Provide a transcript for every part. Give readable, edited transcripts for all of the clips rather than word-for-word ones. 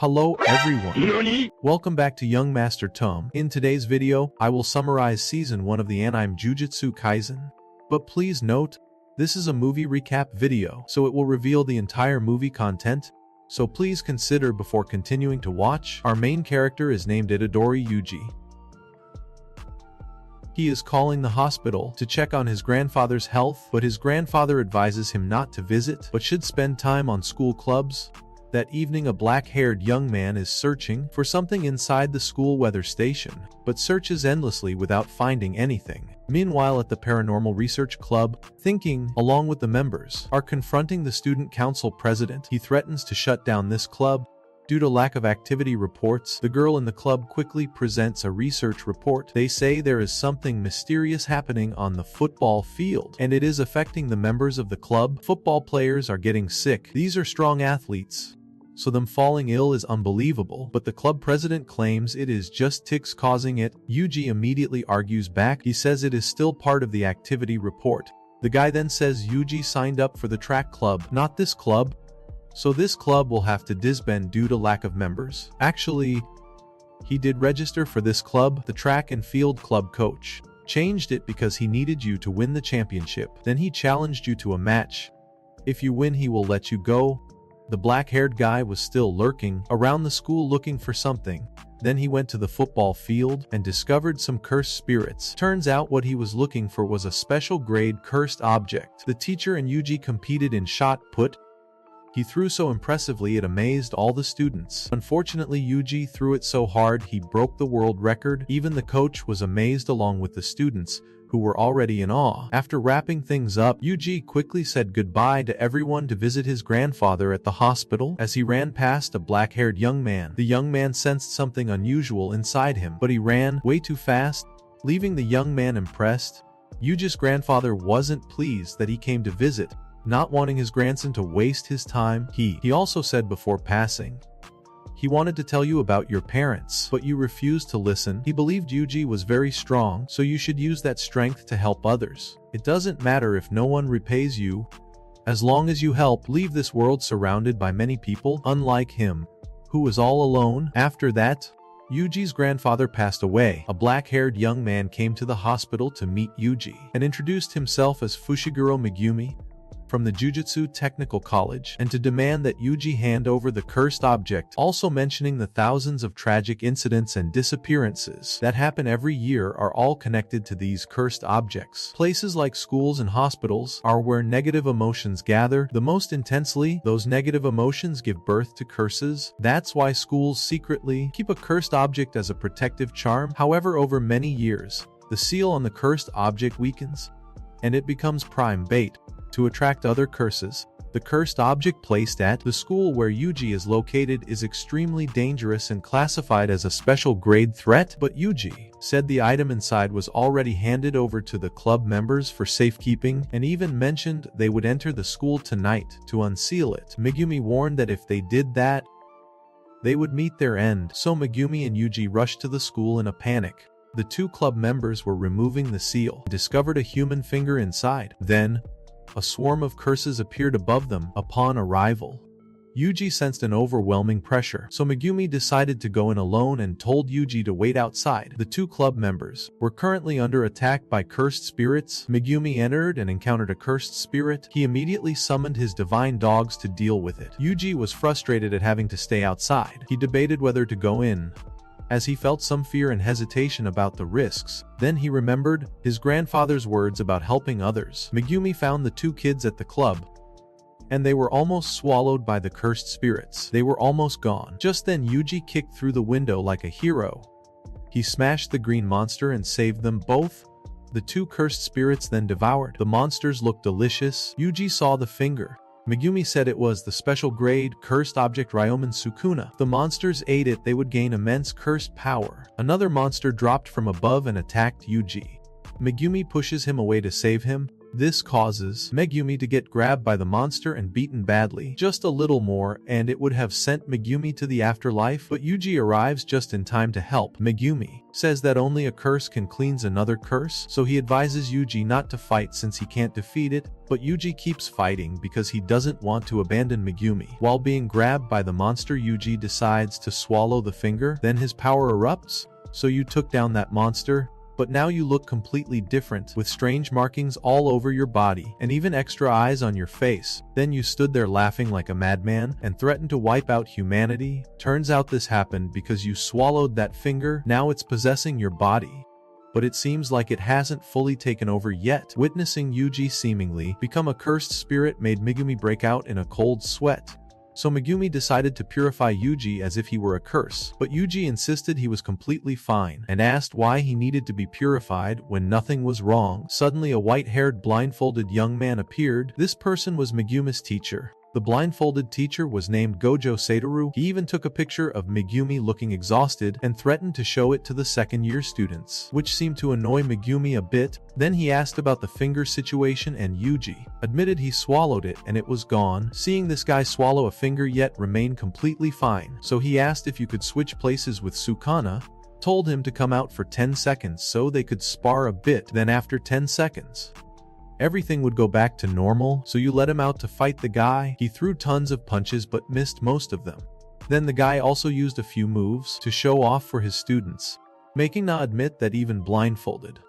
Hello everyone. Welcome back to Young Master Tom. In today's video, I will summarize Season 1 of the anime Jujutsu Kaisen. But please note, this is a movie recap video, so it will reveal the entire movie content. So please consider before continuing to watch. Our main character is named Itadori Yuji. He is calling the hospital to check on his grandfather's health, but his grandfather advises him not to visit, but should spend time on school clubs. That evening, a black-haired young man is searching for something inside the school weather station, but searches endlessly without finding anything. Meanwhile, at the Paranormal Research Club, Thinking, along with the members, are confronting the student council president. He threatens to shut down this club. Due to lack of activity reports, the girl in the club quickly presents a research report. They say there is something mysterious happening on the football field, and it is affecting the members of the club. Football players are getting sick. These are strong athletes, so them falling ill is unbelievable, but the club president claims it is just ticks causing it. Yuji immediately argues back. He says it is still part of the activity report. The guy then says Yuji signed up for the track club, not this club, so this club will have to disband due to lack of members. Actually, he did register for this club. The track and field club coach changed it because he needed you to win the championship. Then he challenged you to a match. If you win, he will let you go. The black-haired guy was still lurking around the school looking for something. Then he went to the football field and discovered some cursed spirits. Turns out what he was looking for was a special grade cursed object. The teacher and Yuji competed in shot put. He threw so impressively it amazed all the students. Unfortunately, Yuji threw it so hard he broke the world record. Even the coach was amazed along with the students, who were already in awe. After wrapping things up, Yuji quickly said goodbye to everyone to visit his grandfather at the hospital. As he ran past a black-haired young man, the young man sensed something unusual inside him, but he ran way too fast, leaving the young man impressed. Yuji's grandfather wasn't pleased that he came to visit, not wanting his grandson to waste his time. He also said before passing, he wanted to tell you about your parents, but you refused to listen. He believed Yuji was very strong, so you should use that strength to help others. It doesn't matter if no one repays you, as long as you help leave this world surrounded by many people, unlike him, who was all alone. After that, Yuji's grandfather passed away. A black-haired young man came to the hospital to meet Yuji and introduced himself as Fushiguro Megumi from the Jujutsu Technical College, and to demand that Yuji hand over the cursed object, also mentioning the thousands of tragic incidents and disappearances that happen every year are all connected to these cursed objects. Places like schools and hospitals are where negative emotions gather the most intensely. Those negative emotions give birth to curses. That's why schools secretly keep a cursed object as a protective charm. However, over many years, the seal on the cursed object weakens, and it becomes prime bait to attract other curses. The cursed object placed at the school where Yuji is located is extremely dangerous and classified as a special grade threat, but Yuji said the item inside was already handed over to the club members for safekeeping, and even mentioned they would enter the school tonight to unseal it. Megumi warned that if they did that, they would meet their end, so Megumi and Yuji rushed to the school in a panic. The two club members were removing the seal and discovered a human finger inside. Then, a swarm of curses appeared above them upon arrival. Yuji sensed an overwhelming pressure, so Megumi decided to go in alone and told Yuji to wait outside. The two club members were currently under attack by cursed spirits. Megumi entered and encountered a cursed spirit. He immediately summoned his divine dogs to deal with it. Yuji was frustrated at having to stay outside. He debated whether to go in, as he felt some fear and hesitation about the risks. Then he remembered his grandfather's words about helping others. Megumi found the two kids at the club, and they were almost swallowed by the cursed spirits. They were almost gone. Just then Yuji kicked through the window like a hero. He smashed the green monster and saved them both. The two cursed spirits then devoured. The monsters looked delicious. Yuji saw the finger. Megumi said it was the special grade cursed object Ryomen Sukuna. If the monsters ate it, they would gain immense cursed power. Another monster dropped from above and attacked Yuji. Megumi pushes him away to save him, This causes Megumi to get grabbed by the monster and beaten badly. Just a little more and it would have sent Megumi to the afterlife, but Yuji arrives just in time to help. Megumi says that only a curse can cleanse another curse, so he advises Yuji not to fight since he can't defeat it, but Yuji keeps fighting because he doesn't want to abandon Megumi. While being grabbed by the monster, Yuji decides to swallow the finger, then his power erupts. So you took down that monster, but now you look completely different, with strange markings all over your body, and even extra eyes on your face. Then you stood there laughing like a madman, and threatened to wipe out humanity. Turns out this happened because you swallowed that finger, now it's possessing your body. But it seems like it hasn't fully taken over yet. Witnessing Yuji seemingly become a cursed spirit made Megumi break out in a cold sweat. So Megumi decided to purify Yuji as if he were a curse, but Yuji insisted he was completely fine and asked why he needed to be purified when nothing was wrong. Suddenly a white-haired blindfolded young man appeared. This person was Megumi's teacher. The blindfolded teacher was named Gojo Satoru. He even took a picture of Megumi looking exhausted and threatened to show it to the second-year students, which seemed to annoy Megumi a bit. Then he asked about the finger situation and Yuji admitted he swallowed it and it was gone. Seeing this guy swallow a finger yet remain completely fine, so he asked if you could switch places with Sukuna, told him to come out for 10 seconds so they could spar a bit. Then after 10 seconds, everything would go back to normal, so you let him out to fight the guy. He threw tons of punches but missed most of them. Then the guy also used a few moves to show off for his students, making Na admit that even blindfolded,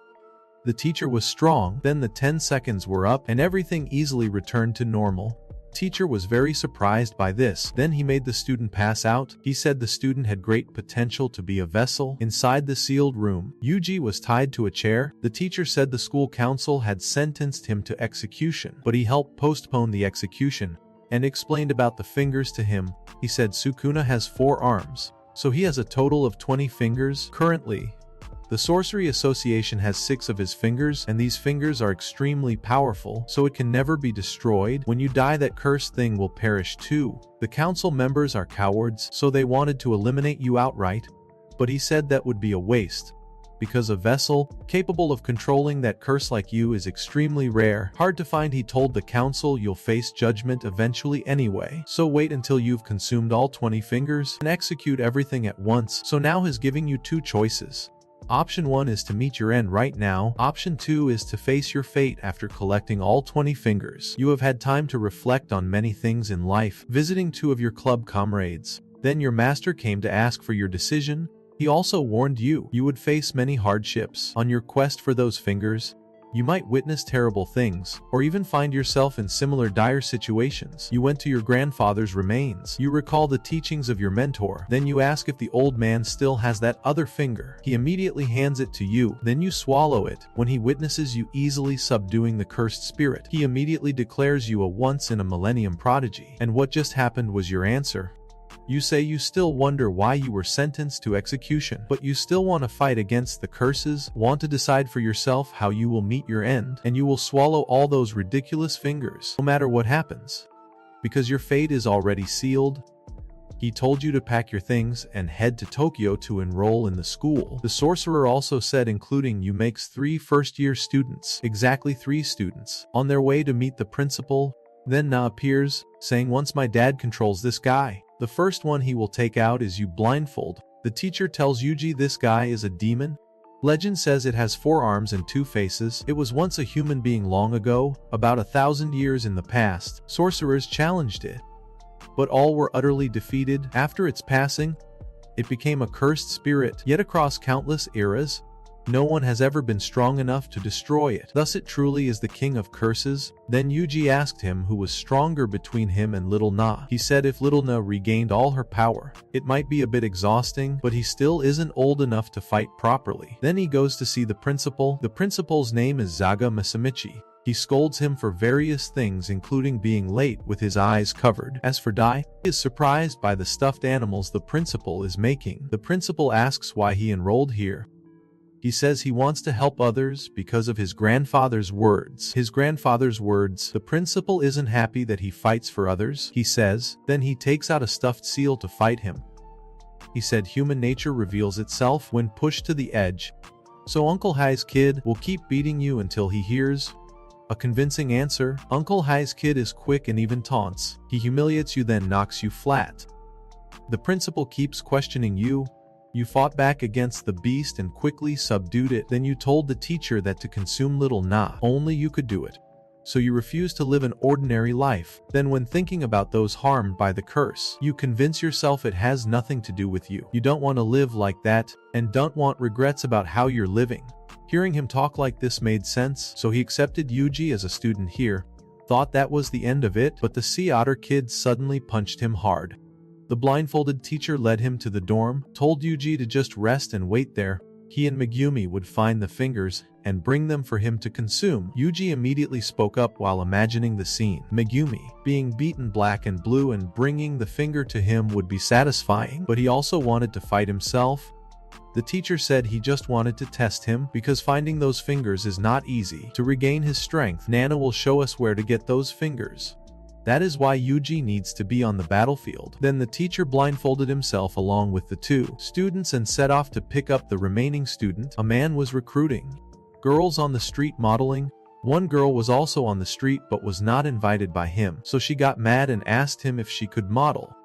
the teacher was strong. Then the 10 seconds were up and everything easily returned to normal. Teacher was very surprised by this. Then he made the student pass out. He said the student had great potential to be a vessel. Inside the sealed room, Yuji was tied to a chair. The teacher said the school council had sentenced him to execution, but he helped postpone the execution and explained about the fingers to him. He said Sukuna has 4 arms, so he has a total of 20 fingers. Currently, the Sorcery Association has 6 of his fingers, and these fingers are extremely powerful, so it can never be destroyed. When you die, that cursed thing will perish too. The council members are cowards, so they wanted to eliminate you outright, but he said that would be a waste, because a vessel capable of controlling that curse like you is extremely rare. Hard to find. He told the council you'll face judgment eventually anyway, so wait until you've consumed all 20 fingers and execute everything at once. So now he's giving you 2 choices. Option 1 is to meet your end right now. Option 2 is to face your fate after collecting all 20 fingers. You have had time to reflect on many things in life, visiting 2 of your club comrades. Then your master came to ask for your decision. He also warned you would face many hardships on your quest for those fingers. You might witness terrible things, or even find yourself in similar dire situations. You went to your grandfather's remains. You recall the teachings of your mentor. Then you ask if the old man still has that other finger. He immediately hands it to you. Then you swallow it. When he witnesses you easily subduing the cursed spirit, he immediately declares you a once-in-a-millennium prodigy. And what just happened was your answer. You say you still wonder why you were sentenced to execution, but you still want to fight against the curses, want to decide for yourself how you will meet your end, and you will swallow all those ridiculous fingers, no matter what happens, because your fate is already sealed. He told you to pack your things and head to Tokyo to enroll in the school. The sorcerer also said including you makes 3 first-year students, exactly 3 students, on their way to meet the principal. Then Na appears, saying once my dad controls this guy, the first one he will take out is you. Blindfold. The teacher tells Yuji this guy is a demon. Legend says it has 4 arms and 2 faces. It was once a human being long ago, about 1,000 years in the past. Sorcerers challenged it, but all were utterly defeated. After its passing, it became a cursed spirit. Yet across countless eras, no one has ever been strong enough to destroy it. Thus it truly is the king of curses. Then Yuji asked him who was stronger between him and Little Na. He said if Little Na regained all her power, it might be a bit exhausting, but he still isn't old enough to fight properly. Then he goes to see the principal. The principal's name is Zaga Masamichi. He scolds him for various things including being late with his eyes covered. As for Dai, he is surprised by the stuffed animals the principal is making. The principal asks why he enrolled here. He says he wants to help others because of his grandfather's words. His grandfather's words. The principal isn't happy that he fights for others, he says. Then he takes out a stuffed seal to fight him. He said human nature reveals itself when pushed to the edge. So Uncle Hai's kid will keep beating you until he hears. A convincing answer. Uncle High's kid is quick and even taunts. He humiliates you then knocks you flat. The principal keeps questioning you. You fought back against the beast and quickly subdued it. Then you told the teacher that to consume little only you could do it. So you refuse to live an ordinary life. Then when thinking about those harmed by the curse, you convince yourself it has nothing to do with you. You don't want to live like that, and don't want regrets about how you're living. Hearing him talk like this made sense, so he accepted Yuji as a student here. Thought that was the end of it, but the sea otter kid suddenly punched him hard. The blindfolded teacher led him to the dorm, told Yuji to just rest and wait there. He and Megumi would find the fingers and bring them for him to consume. Yuji immediately spoke up while imagining the scene. Megumi, being beaten black and blue and bringing the finger to him would be satisfying, but he also wanted to fight himself. The teacher said he just wanted to test him because finding those fingers is not easy. To regain his strength, Nana will show us where to get those fingers. That is why Yuji needs to be on the battlefield. Then the teacher blindfolded himself along with the two students and set off to pick up the remaining student. A man was recruiting girls on the street modeling. One girl was also on the street but was not invited by him, so she got mad and asked him if she could model,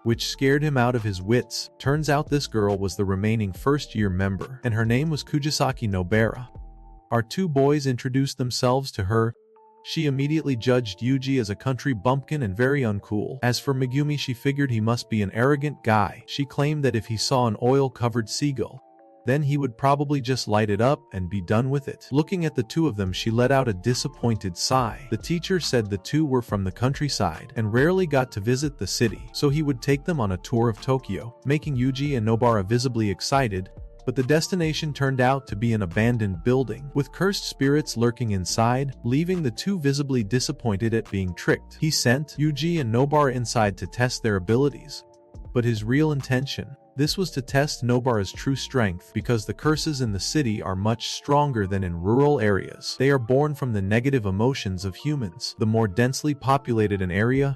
which scared him out of his wits. Turns out this girl was the remaining first-year member, and her name was Kujisaki Nobara. Our two boys introduced themselves to her. She immediately judged Yuji as a country bumpkin and very uncool. As for Megumi, she figured he must be an arrogant guy. She claimed that if he saw an oil-covered seagull, then he would probably just light it up and be done with it. Looking at the two of them, she let out a disappointed sigh. The teacher said the two were from the countryside and rarely got to visit the city, so he would take them on a tour of Tokyo, making Yuji and Nobara visibly excited. But the destination turned out to be an abandoned building with cursed spirits lurking inside, leaving the two visibly disappointed at being tricked. He sent Yuji and Nobara inside to test their abilities. But his real intention, this was to test Nobara's true strength, because the curses in the city are much stronger than in rural areas. They are born from the negative emotions of humans. The more densely populated an area,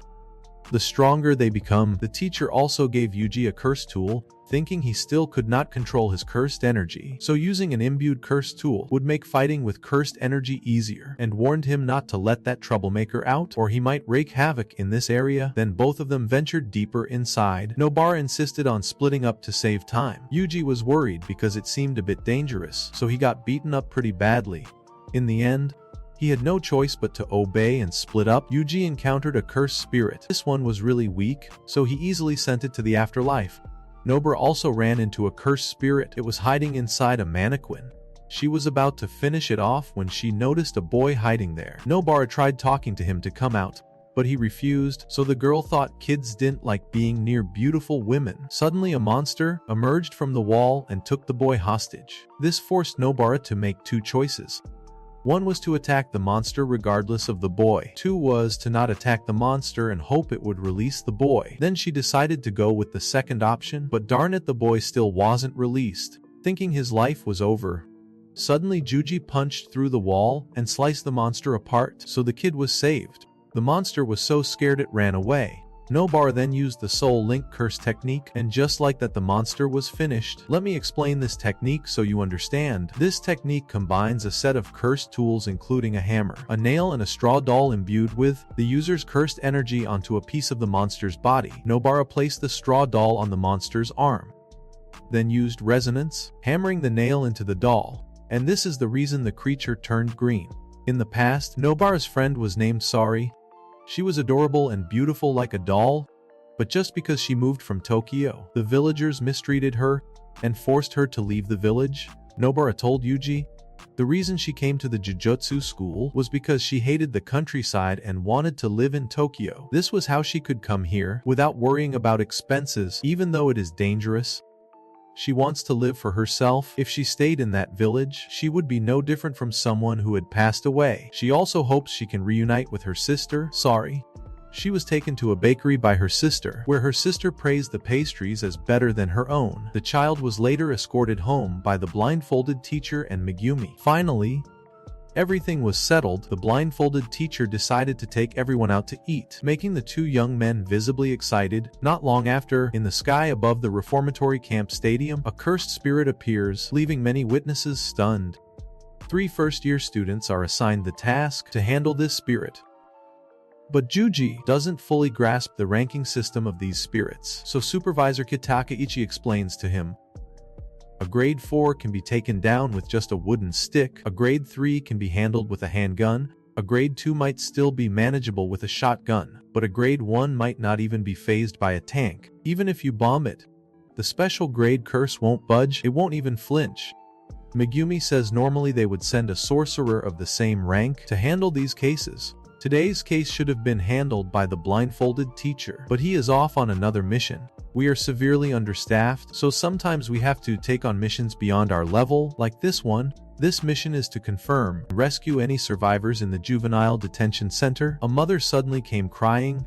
the stronger they become. The teacher also gave Yuji a curse tool, thinking he still could not control his cursed energy, so using an imbued curse tool would make fighting with cursed energy easier, and warned him not to let that troublemaker out or he might wreak havoc in this area. Then both of them ventured deeper inside. Nobara insisted on splitting up to save time. Yuji was worried because it seemed a bit dangerous, so he got beaten up pretty badly. In the end, he had no choice but to obey and split up. Yuji encountered a cursed spirit. This one was really weak, so he easily sent it to the afterlife. Nobara also ran into a cursed spirit. It was hiding inside a mannequin. She was about to finish it off when she noticed a boy hiding there. Nobara tried talking to him to come out, but he refused, so the girl thought kids didn't like being near beautiful women. Suddenly a monster emerged from the wall and took the boy hostage. This forced Nobara to make two choices. One was to attack the monster regardless of the boy. Two was to not attack the monster and hope it would release the boy. Then she decided to go with the second option, but darn it, the boy still wasn't released. Thinking his life was over, suddenly Yuji punched through the wall and sliced the monster apart, so the kid was saved. The monster was so scared it ran away. Nobara then used the Soul Link curse technique, and just like that the monster was finished. Let me explain this technique so you understand. This technique combines a set of cursed tools including a hammer, a nail, and a straw doll imbued with the user's cursed energy onto a piece of the monster's body. Nobara placed the straw doll on the monster's arm, then used resonance, hammering the nail into the doll, and this is the reason the creature turned green. In the past, Nobara's friend was named Sari. She was adorable and beautiful like a doll, but just because she moved from Tokyo, the villagers mistreated her and forced her to leave the village. Nobara told Yuji the reason she came to the Jujutsu school was because she hated the countryside and wanted to live in Tokyo. This was how she could come here without worrying about expenses, even though it is dangerous. She wants to live for herself. If she stayed in that village, she would be no different from someone who had passed away. She also hopes she can reunite with her sister, Sari. She was taken to a bakery by her sister, where her sister praised the pastries as better than her own. The child was later escorted home by the blindfolded teacher and Megumi. Finally, everything was settled. The blindfolded teacher decided to take everyone out to eat, making the two young men visibly excited. Not long after, in the sky above the reformatory camp stadium, a cursed spirit appears, leaving many witnesses stunned. 3 first-year students are assigned the task to handle this spirit. But Juji doesn't fully grasp the ranking system of these spirits, so Supervisor Kitakaichi explains to him. A grade 4 can be taken down with just a wooden stick, a grade 3 can be handled with a handgun, a grade 2 might still be manageable with a shotgun, but a grade 1 might not even be phased by a tank. Even if you bomb it, the special grade curse won't budge, it won't even flinch. Megumi says normally they would send a sorcerer of the same rank to handle these cases. Today's case should have been handled by the blindfolded teacher, but he is off on another mission. We are severely understaffed, so sometimes we have to take on missions beyond our level, like this one. This mission is to confirm, rescue any survivors in the juvenile detention center. A mother suddenly came crying,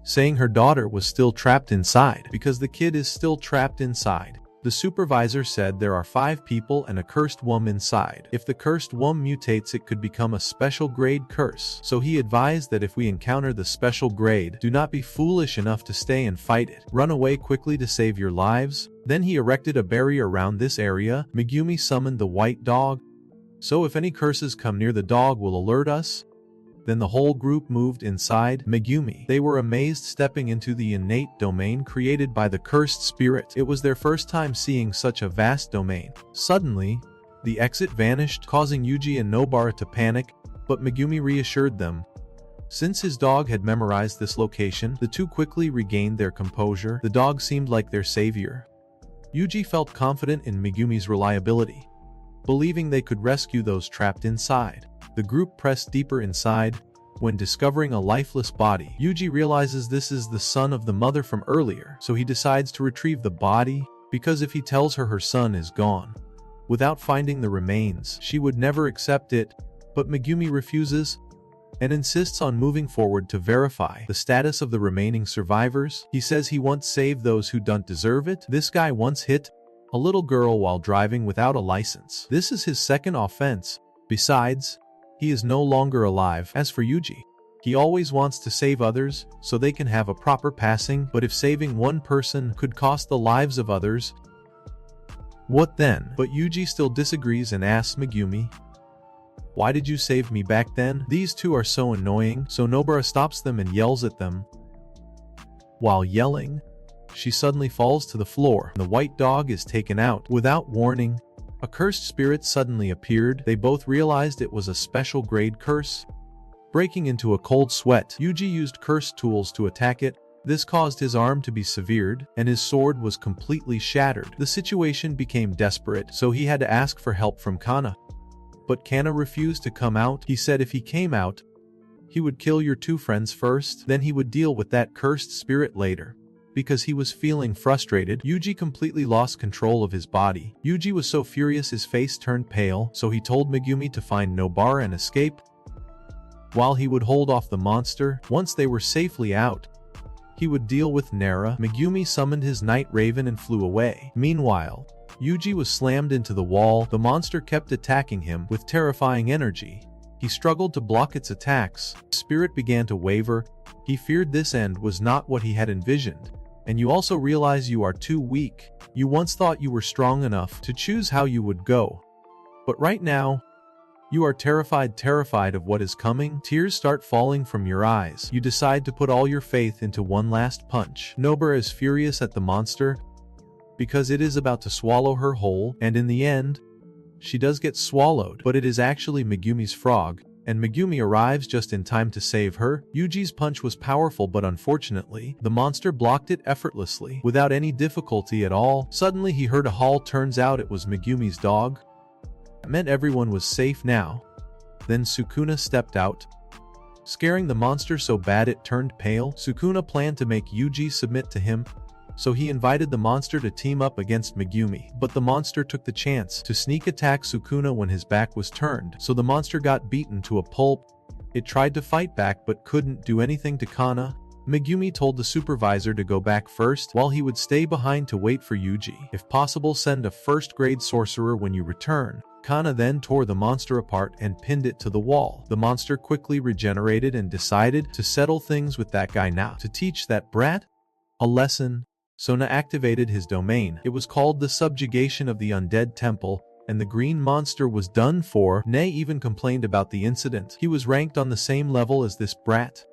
saying her daughter was still trapped inside because the kid is still trapped inside. The supervisor said there are 5 people and a cursed worm inside. If the cursed worm mutates, it could become a special grade curse. So he advised that if we encounter the special grade, do not be foolish enough to stay and fight it. Run away quickly to save your lives. Then he erected a barrier around this area. Megumi summoned the white dog. So if any curses come near, the dog will alert us. Then the whole group moved inside Megumi. They were amazed stepping into the innate domain created by the cursed spirit. It was their first time seeing such a vast domain. Suddenly, the exit vanished, causing Yuji and Nobara to panic, but Megumi reassured them. Since his dog had memorized this location, the two quickly regained their composure. The dog seemed like their savior. Yuji felt confident in Megumi's reliability, believing they could rescue those trapped inside. The group pressed deeper inside. When discovering a lifeless body, Yuji realizes this is the son of the mother from earlier, so he decides to retrieve the body, because if he tells her her son is gone without finding the remains, she would never accept it. But Megumi refuses and insists on moving forward to verify the status of the remaining survivors. He says he once saved those who don't deserve it. This guy once hit a little girl while driving without a license. This is his second offense. Besides, he is no longer alive. As for Yuji, he always wants to save others so they can have a proper passing, but if saving one person could cost the lives of others, what then? But Yuji still disagrees and asks Megumi, why did you save me back then? These two are so annoying, so Nobara stops them and yells at them. While yelling, she suddenly falls to the floor. The white dog is taken out. Without warning, a cursed spirit suddenly appeared. They both realized it was a special grade curse. Breaking into a cold sweat, Yuji used cursed tools to attack it. This caused his arm to be severed, and his sword was completely shattered. The situation became desperate, so he had to ask for help from Kana. But Kana refused to come out. He said if he came out, he would kill your 2 friends first, then he would deal with that cursed spirit later. Because he was feeling frustrated, Yuji completely lost control of his body. Yuji was so furious his face turned pale, so he told Megumi to find Nobara and escape, while he would hold off the monster. Once they were safely out, he would deal with Nara. Megumi summoned his night raven and flew away. Meanwhile, Yuji was slammed into the wall. The monster kept attacking him with terrifying energy. He struggled to block its attacks. Spirit began to waver. He feared this end was not what he had envisioned. And you also realize you are too weak. You once thought you were strong enough to choose how you would go. But right now, you are terrified of what is coming. Tears start falling from your eyes. You decide to put all your faith into one last punch. Nobara is furious at the monster because it is about to swallow her whole, and in the end, she does get swallowed, but it is actually Megumi's frog, and Megumi arrives just in time to save her. Yuji's punch was powerful, but unfortunately, the monster blocked it effortlessly, without any difficulty at all. Suddenly he heard a howl. Turns out it was Megumi's dog. It meant everyone was safe now. Then Sukuna stepped out, scaring the monster so bad it turned pale. Sukuna planned to make Yuji submit to him, so he invited the monster to team up against Megumi. But the monster took the chance to sneak attack Sukuna when his back was turned, so the monster got beaten to a pulp. It tried to fight back but couldn't do anything to Kana. Megumi told the supervisor to go back first, while he would stay behind to wait for Yuji. If possible, send a first-grade sorcerer when you return. Kana then tore the monster apart and pinned it to the wall. The monster quickly regenerated and decided to settle things with that guy now, to teach that brat a lesson. Sona activated his domain. It was called the subjugation of the undead temple. and the green monster was done for. Ne even complained about the incident. He was ranked on the same level as this brat.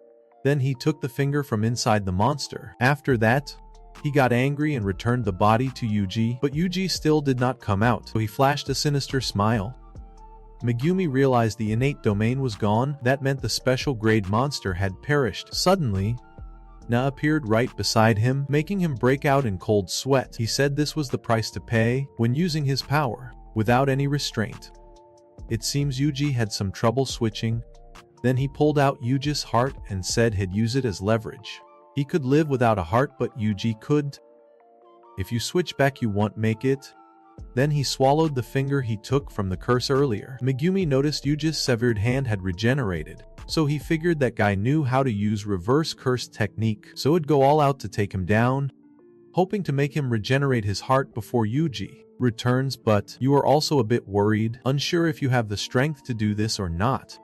Then he took the finger from inside the monster. After that, he got angry and returned the body to Yuji, but Yuji still did not come out, so he flashed a sinister smile. Megumi realized the innate domain was gone. That meant the special grade monster had perished. Suddenly, Na appeared right beside him, making him break out in cold sweat. He said this was the price to pay when using his power, without any restraint. It seems Yuji had some trouble switching. Then he pulled out Yuji's heart and said he'd use it as leverage. He could live without a heart, but Yuji couldn't. If you switch back, you won't make it. Then he swallowed the finger he took from the curse earlier. Megumi noticed Yuji's severed hand had regenerated, so he figured that guy knew how to use reverse curse technique, so it'd go all out to take him down, hoping to make him regenerate his heart before Yuji returns. But you are also a bit worried, unsure if you have the strength to do this or not.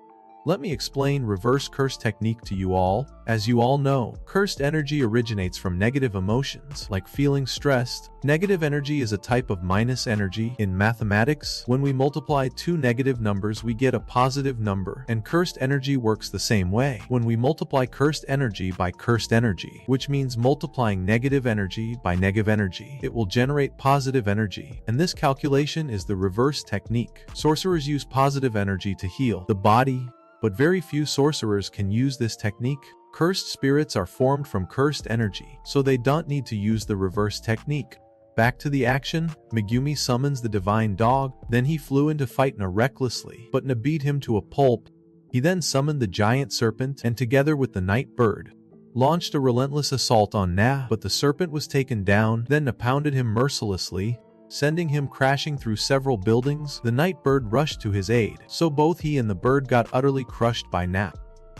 Let me explain reverse curse technique to you all. As you all know, cursed energy originates from negative emotions, like feeling stressed. Negative energy is a type of minus energy. In mathematics, when we multiply two negative numbers, we get a positive number, and cursed energy works the same way. When we multiply cursed energy by cursed energy, which means multiplying negative energy by negative energy, it will generate positive energy, and this calculation is the reverse technique. Sorcerers use positive energy to heal the body, but very few sorcerers can use this technique. Cursed spirits are formed from cursed energy, so they don't need to use the reverse technique. Back to the action, Megumi summons the divine dog, then he flew in to fight Na recklessly, but Na beat him to a pulp. He then summoned the giant serpent and together with the night bird, launched a relentless assault on Na, but the serpent was taken down. Then Na pounded him mercilessly, sending him crashing through several buildings. The night bird rushed to his aid, so both he and the bird got utterly crushed by Na.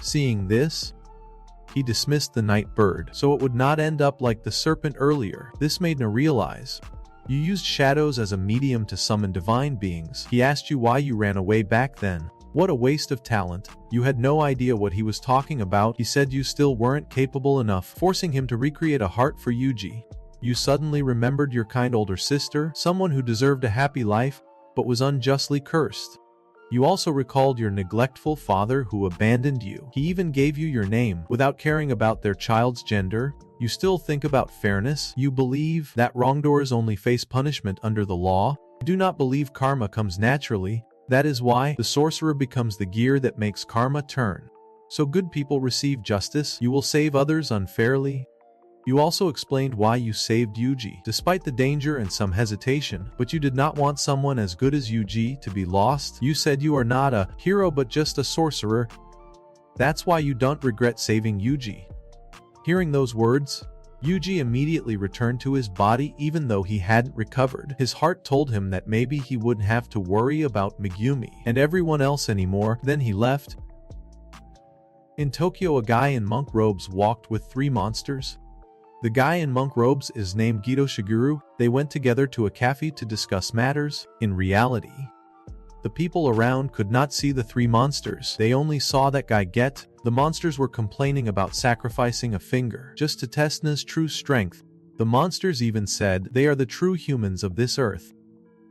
Seeing this, he dismissed the night bird, so it would not end up like the serpent earlier. This made Na realize, you used shadows as a medium to summon divine beings. He asked you why you ran away back then. What a waste of talent. You had no idea what he was talking about. He said you still weren't capable enough, forcing him to recreate a heart for Yuji. You suddenly remembered your kind older sister, someone who deserved a happy life, but was unjustly cursed. You also recalled your neglectful father who abandoned you. He even gave you your name without caring about their child's gender. You still think about fairness. You believe that wrongdoers only face punishment under the law. You do not believe karma comes naturally. That is why the sorcerer becomes the gear that makes karma turn. So good people receive justice. You will save others unfairly. You also explained why you saved Yuji, despite the danger and some hesitation, but you did not want someone as good as Yuji to be lost. You said you are not a hero but just a sorcerer. That's why you don't regret saving Yuji. Hearing those words, Yuji immediately returned to his body even though he hadn't recovered. His heart told him that maybe he wouldn't have to worry about Megumi and everyone else anymore. Then he left. In Tokyo, a guy in monk robes walked with three monsters. The guy in monk robes is named Gito Shiguru. They went together to a cafe to discuss matters. In reality, the people around could not see the three monsters. They only saw that guy get. The monsters were complaining about sacrificing a finger just to test Na's true strength. The monsters even said they are the true humans of this earth,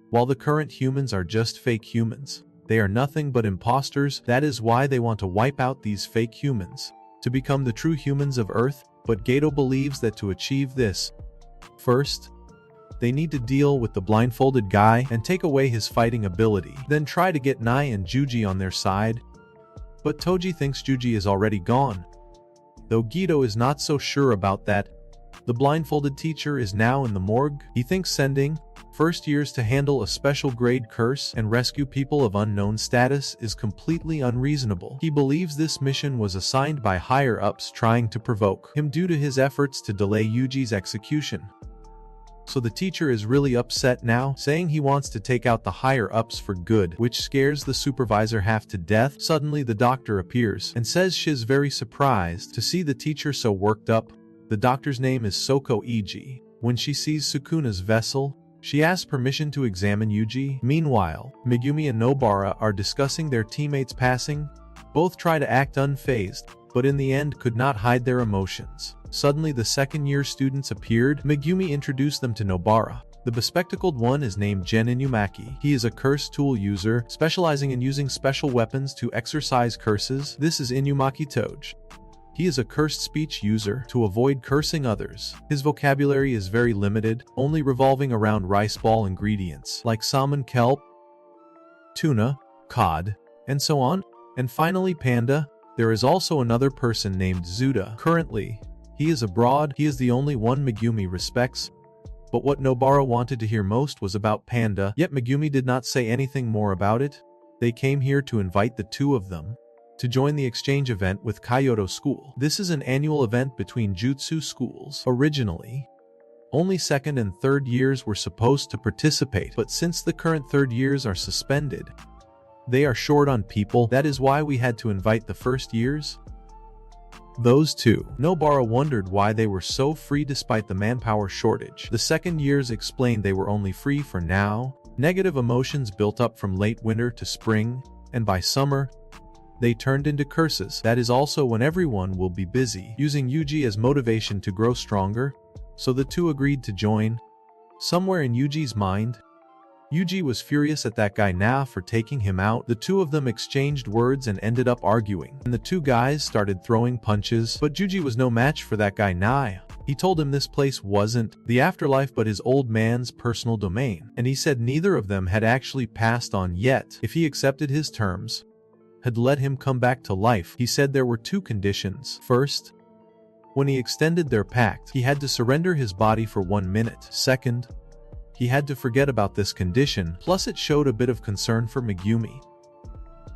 while the current humans are just fake humans. They are nothing but imposters. That is why they want to wipe out these fake humans to become the true humans of Earth. But Gato believes that to achieve this, first, they need to deal with the blindfolded guy and take away his fighting ability, then try to get Nai and Juji on their side. But Toji thinks Juji is already gone. Though Gito is not so sure about that, the blindfolded teacher is now in the morgue. He thinks sending first years to handle a special grade curse and rescue people of unknown status is completely unreasonable. He believes this mission was assigned by higher-ups trying to provoke him due to his efforts to delay Yuji's execution. So the teacher is really upset now, saying he wants to take out the higher-ups for good, which scares the supervisor half to death. Suddenly the doctor appears and says she's very surprised to see the teacher so worked up. The doctor's name is Soko Iji. When she sees Sukuna's vessel, she asks permission to examine Yuji. Meanwhile, Megumi and Nobara are discussing their teammates' passing. Both try to act unfazed, but in the end could not hide their emotions. Suddenly the second-year students appeared. Megumi introduced them to Nobara. The bespectacled one is named Gen Inumaki. He is a curse tool user, specializing in using special weapons to exorcise curses. This is Inumaki Toge. He is a cursed speech user to avoid cursing others. His vocabulary is very limited, only revolving around rice ball ingredients like salmon kelp, tuna, cod, and so on. And finally Panda. There is also another person named Zuda. Currently, he is abroad. He is the only one Megumi respects. But what Nobara wanted to hear most was about Panda, yet Megumi did not say anything more about it. They came here to invite the two of them to join the exchange event with Kyoto School. This is an annual event between jutsu schools. Originally, only second and third years were supposed to participate, but since the current third years are suspended, they are short on people. That is why we had to invite the first years. Those two. Nobara wondered why they were so free despite the manpower shortage. The second years explained they were only free for now. Negative emotions built up from late winter to spring, and by summer, they turned into curses. That is also when everyone will be busy, using Yuji as motivation to grow stronger. So the two agreed to join. Somewhere in Yuji's mind, Yuji was furious at that guy Na for taking him out. The two of them exchanged words and ended up arguing. And the two guys started throwing punches, but Yuji was no match for that guy Na. He told him this place wasn't the afterlife but his old man's personal domain. And he said neither of them had actually passed on yet. If he accepted his terms, had let him come back to life. He said there were two conditions. First, when he extended their pact, he had to surrender his body for 1 minute. Second, he had to forget about this condition, plus it showed a bit of concern for Megumi.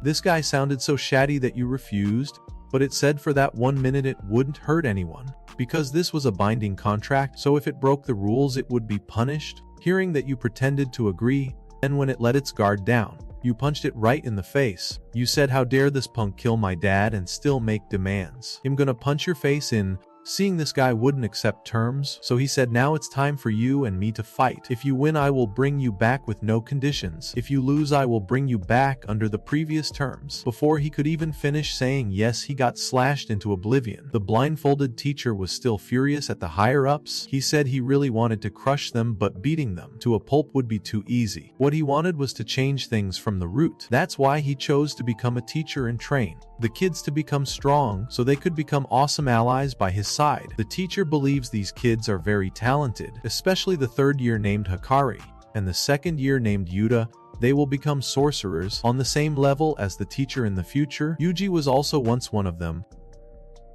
This guy sounded so shady that you refused, but it said for that 1 minute it wouldn't hurt anyone, because this was a binding contract, so if it broke the rules it would be punished. Hearing that you pretended to agree, and when it let its guard down, you punched it right in the face. You said, how dare this punk kill my dad and still make demands. I'm gonna punch your face in. Seeing this guy wouldn't accept terms, so he said, now it's time for you and me to fight. If you win, I will bring you back with no conditions. If you lose, I will bring you back under the previous terms. Before he could even finish saying yes, he got slashed into oblivion. The blindfolded teacher was still furious at the higher-ups. He said he really wanted to crush them, but beating them to a pulp would be too easy. What he wanted was to change things from the root. That's why he chose to become a teacher and train the kids to become strong so they could become awesome allies by his side. The teacher believes these kids are very talented, especially the third year named Hikari and the second year named Yuta. They will become sorcerers on the same level as the teacher in the future. Yuji was also once one of them.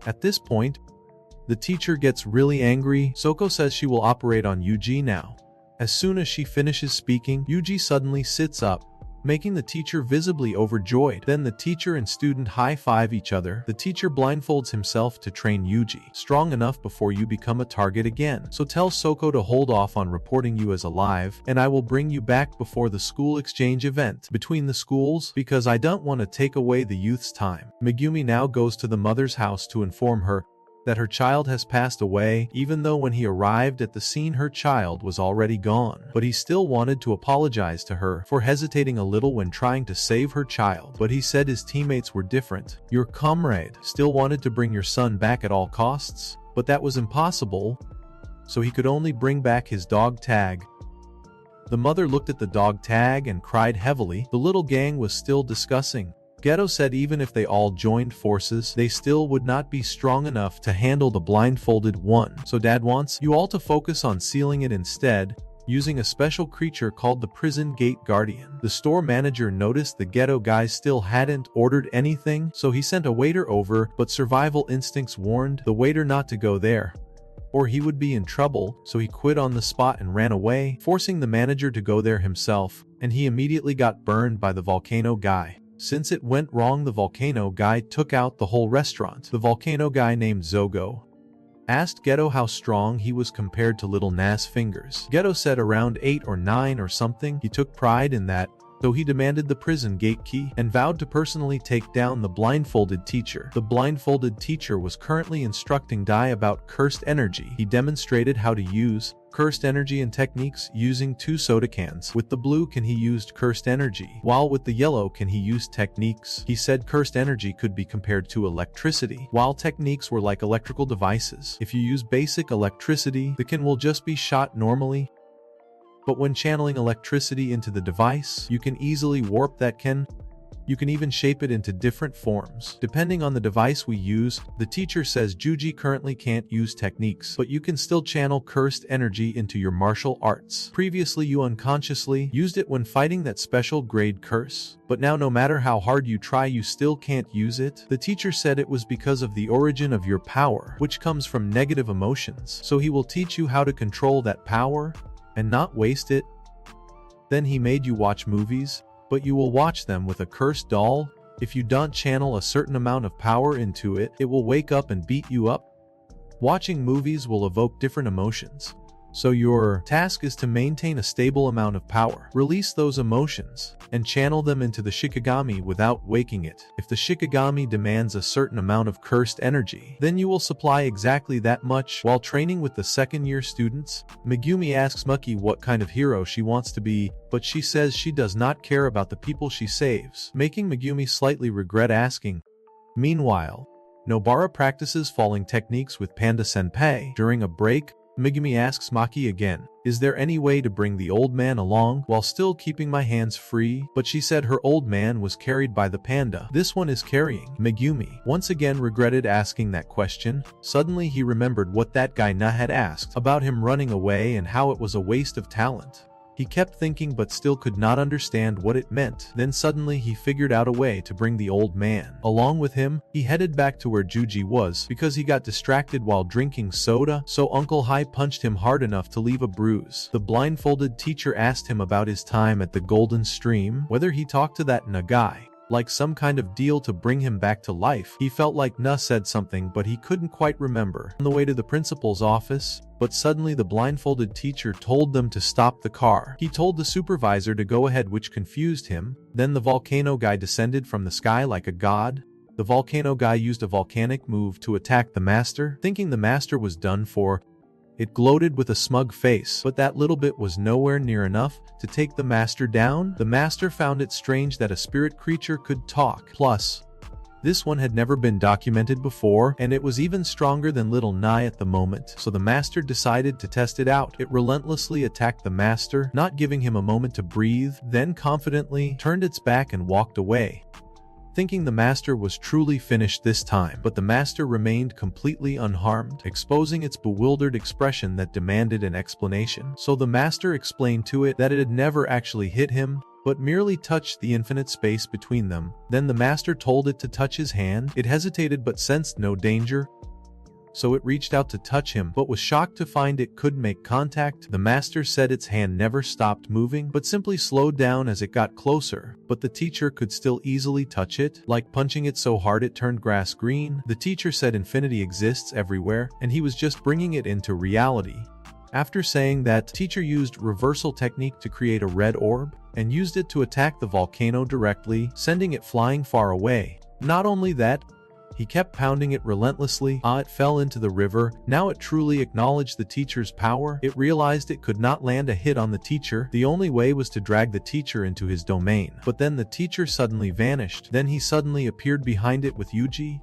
At this point, the teacher gets really angry. Soko says she will operate on Yuji now. As soon as she finishes speaking, Yuji suddenly sits up, making the teacher visibly overjoyed. Then the teacher and student high-five each other. The teacher blindfolds himself to train Yuji. Strong enough before you become a target again. So tell Soko to hold off on reporting you as alive, and I will bring you back before the school exchange event between the schools, because I don't want to take away the youth's time. Megumi now goes to the mother's house to inform her that her child has passed away, even though when he arrived at the scene her child was already gone. But he still wanted to apologize to her for hesitating a little when trying to save her child. But he said his teammates were different. Your comrade still wanted to bring your son back at all costs, but that was impossible, so he could only bring back his dog tag. The mother looked at the dog tag and cried heavily. The little gang was still discussing. Geto said even if they all joined forces, they still would not be strong enough to handle the blindfolded one. So Dad wants you all to focus on sealing it instead, using a special creature called the Prison Gate Guardian. The store manager noticed the Geto guys still hadn't ordered anything, so he sent a waiter over, but survival instincts warned the waiter not to go there, or he would be in trouble, so he quit on the spot and ran away, forcing the manager to go there himself, and he immediately got burned by the volcano guy. Since it went wrong, the volcano guy took out the whole restaurant. The volcano guy named Zogo asked Geto how strong he was compared to Little Nas Fingers. Geto said around 8 or 9 or something. He took pride in that, So he demanded the prison gate key and vowed to personally take down the blindfolded teacher. The blindfolded teacher was currently instructing Dai about cursed energy. He demonstrated how to use cursed energy and techniques using 2 soda cans. With the blue can he used cursed energy, while with the yellow can he used techniques. He said cursed energy could be compared to electricity, while techniques were like electrical devices. If you use basic electricity, the can will just be shot normally. But when channeling electricity into the device, you can easily warp that can. You can even shape it into different forms. Depending on the device we use, the teacher says Juji currently can't use techniques, but you can still channel cursed energy into your martial arts. Previously you unconsciously used it when fighting that special grade curse, but now no matter how hard you try you still can't use it. The teacher said it was because of the origin of your power, which comes from negative emotions. So he will teach you how to control that power and not waste it. Then he made you watch movies, but you will watch them with a cursed doll. If you don't channel a certain amount of power into it, it will wake up and beat you up. Watching movies will evoke different emotions. So your task is to maintain a stable amount of power, release those emotions, and channel them into the Shikigami without waking it. If the Shikigami demands a certain amount of cursed energy, then you will supply exactly that much. While training with the second-year students, Megumi asks Maki what kind of hero she wants to be, but she says she does not care about the people she saves, making Megumi slightly regret asking. Meanwhile, Nobara practices falling techniques with Panda Senpai. During a break, Megumi asks Maki again, is there any way to bring the old man along while still keeping my hands free? But she said her old man was carried by the panda. This one is carrying. Megumi once again regretted asking that question. Suddenly he remembered what that guy Na had asked about him running away and how it was a waste of talent. He kept thinking but still could not understand what it meant. Then suddenly he figured out a way to bring the old man along with him. He headed back to where Juji was because he got distracted while drinking soda, so Uncle Hai punched him hard enough to leave a bruise. The blindfolded teacher asked him about his time at the Golden Stream, whether he talked to that Na guy, like some kind of deal to bring him back to life. He felt like Na said something but he couldn't quite remember. On the way to the principal's office, but suddenly the blindfolded teacher told them to stop the car. He told the supervisor to go ahead, which confused him. Then the volcano guy descended from the sky like a god. The volcano guy used a volcanic move to attack the master, thinking the master was done for. It gloated with a smug face, but that little bit was nowhere near enough to take the master down. The master found it strange that a spirit creature could talk. Plus, this one had never been documented before, and it was even stronger than Little Nai at the moment, so the master decided to test it out. It relentlessly attacked the master, not giving him a moment to breathe, then confidently turned its back and walked away, thinking the master was truly finished this time. But the master remained completely unharmed, exposing its bewildered expression that demanded an explanation. So the master explained to it that it had never actually hit him, but merely touched the infinite space between them. Then the master told it to touch his hand. It hesitated but sensed no danger, so it reached out to touch him, but was shocked to find it could make contact. The master said its hand never stopped moving, but simply slowed down as it got closer. But the teacher could still easily touch it, like punching it so hard it turned grass green. The teacher said infinity exists everywhere, and he was just bringing it into reality. After saying that, teacher used reversal technique to create a red orb, and used it to attack the volcano directly, sending it flying far away. Not only that, he kept pounding it relentlessly. It fell into the river. Now it truly acknowledged the teacher's power. It realized it could not land a hit on the teacher. The only way was to drag the teacher into his domain. But then the teacher suddenly vanished. Then he suddenly appeared behind it with Yuji.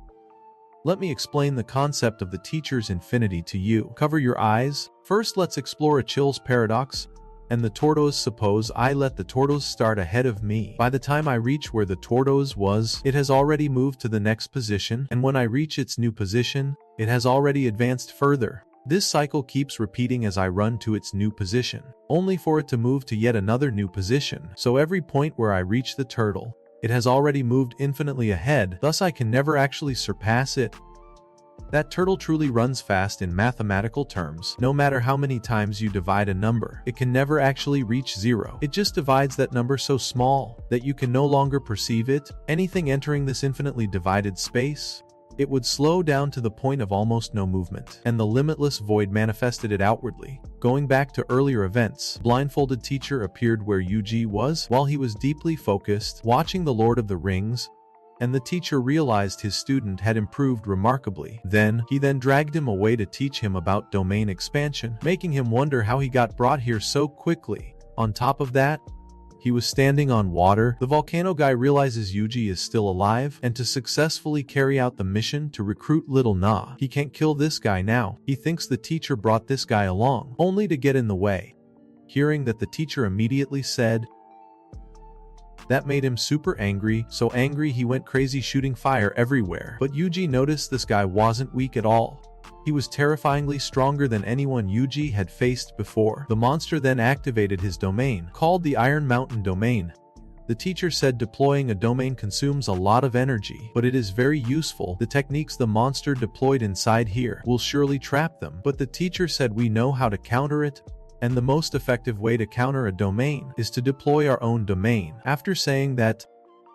Let me explain the concept of the teacher's infinity to you. Cover your eyes. First, let's explore Achilles' paradox. And the tortoise, suppose I let the tortoise start ahead of me. By the time I reach where the tortoise was, it has already moved to the next position, and when I reach its new position, it has already advanced further. This cycle keeps repeating as I run to its new position, only for it to move to yet another new position. So every point where I reach the turtle, it has already moved infinitely ahead, thus I can never actually surpass it. That turtle truly runs fast in mathematical terms. No matter how many times you divide a number, it can never actually reach zero. It just divides that number so small that you can no longer perceive it. Anything entering this infinitely divided space It would slow down to the point of almost no movement, and the limitless void manifested it outwardly. Going back to earlier events, blindfolded teacher appeared where Yuji was while he was deeply focused, watching The Lord of the Rings, and the teacher realized his student had improved remarkably. He then dragged him away to teach him about domain expansion, making him wonder how he got brought here so quickly. On top of that, he was standing on water. The volcano guy realizes Yuji is still alive, and to successfully carry out the mission to recruit Little Na, he can't kill this guy now. He thinks the teacher brought this guy along, only to get in the way. Hearing that, the teacher immediately said, that made him super angry, so angry he went crazy shooting fire everywhere. But Yuji noticed this guy wasn't weak at all. He was terrifyingly stronger than anyone Yuji had faced before. The monster then activated his domain, called the Iron Mountain Domain. The teacher said deploying a domain consumes a lot of energy, but it is very useful. The techniques the monster deployed inside here will surely trap them. But the teacher said we know how to counter it, and the most effective way to counter a domain is to deploy our own domain. After saying that,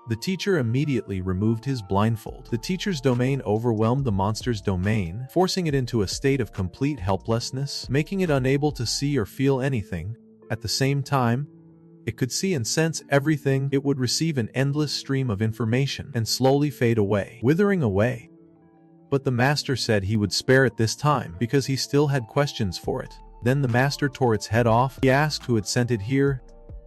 the teacher immediately removed his blindfold. The teacher's domain overwhelmed the monster's domain, forcing it into a state of complete helplessness, making it unable to see or feel anything. At the same time, it could see and sense everything. It would receive an endless stream of information and slowly fade away, withering away. But the master said he would spare it this time because he still had questions for it. Then the master tore its head off. He asked who had sent it here.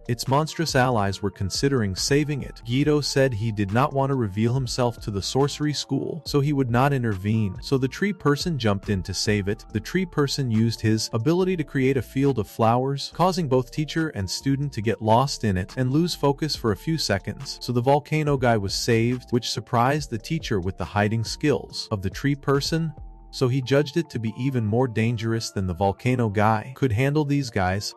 Its monstrous allies were considering saving it. Guido said he did not want to reveal himself to the sorcery school, so he would not intervene. So the tree person jumped in to save it. The tree person used his ability to create a field of flowers, causing both teacher and student to get lost in it and lose focus for a few seconds. So the volcano guy was saved, which surprised the teacher with the hiding skills of the tree person. So he judged it to be even more dangerous than the volcano guy could handle these guys.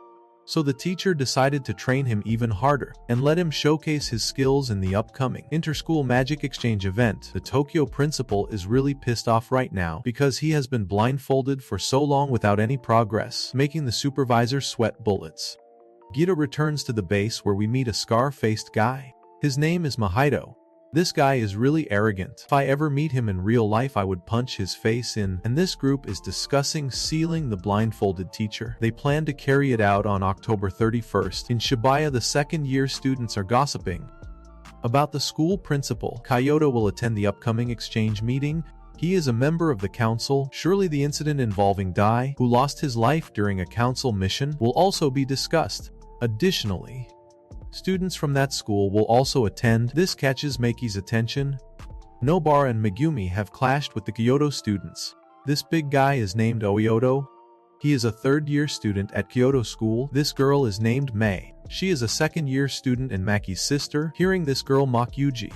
So the teacher decided to train him even harder and let him showcase his skills in the upcoming inter-school magic exchange event. The Tokyo principal is really pissed off right now because he has been blindfolded for so long without any progress, making the supervisor sweat bullets. Gita returns to the base where we meet a scar-faced guy. His name is Mahito. This guy is really arrogant. If I ever meet him in real life, I would punch his face in. And this group is discussing sealing the blindfolded teacher. They plan to carry it out on October 31st. In Shibuya, the second-year students are gossiping about the school principal. Kyoto will attend the upcoming exchange meeting. He is a member of the council. Surely the incident involving Dai, who lost his life during a council mission, will also be discussed. Additionally, students from that school will also attend. This catches Maki's attention. Nobara and Megumi have clashed with the Kyoto students. This big guy is named Oyoto. He is a third-year student at Kyoto School. This girl is named Mei. She is a second-year student and Maki's sister. Hearing this girl mock Yuji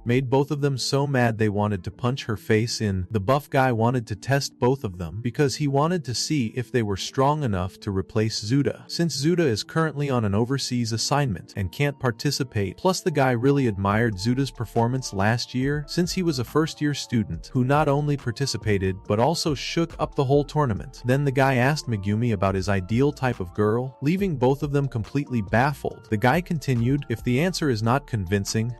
made both of them so mad they wanted to punch her face in. The buff guy wanted to test both of them because he wanted to see if they were strong enough to replace Zuda, since Zuda is currently on an overseas assignment and can't participate. Plus the guy really admired Zuda's performance last year, since he was a first-year student who not only participated but also shook up the whole tournament. Then the guy asked Megumi about his ideal type of girl, leaving both of them completely baffled. The guy continued, if the answer is not convincing,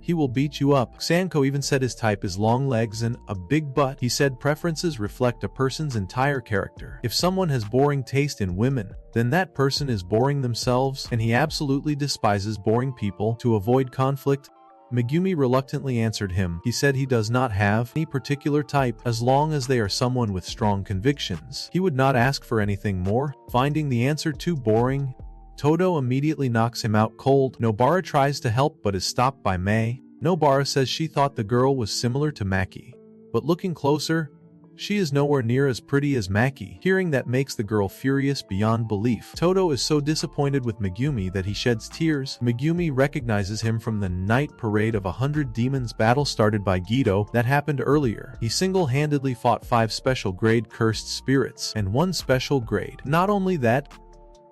he will beat you up. Sanko even said his type is long legs and a big butt. He said preferences reflect a person's entire character. If someone has boring taste in women, then that person is boring themselves, and he absolutely despises boring people. To avoid conflict, Megumi reluctantly answered him. He said he does not have any particular type as long as they are someone with strong convictions. He would not ask for anything more. Finding the answer too boring, Todo immediately knocks him out cold. Nobara tries to help but is stopped by Mei. Nobara says she thought the girl was similar to Maki, but looking closer, she is nowhere near as pretty as Maki. Hearing that makes the girl furious beyond belief. Todo is so disappointed with Megumi that he sheds tears. Megumi recognizes him from the night parade of 100 demons battle started by Guido that happened earlier. He single-handedly fought 5 special grade cursed spirits and 1 special grade. Not only that,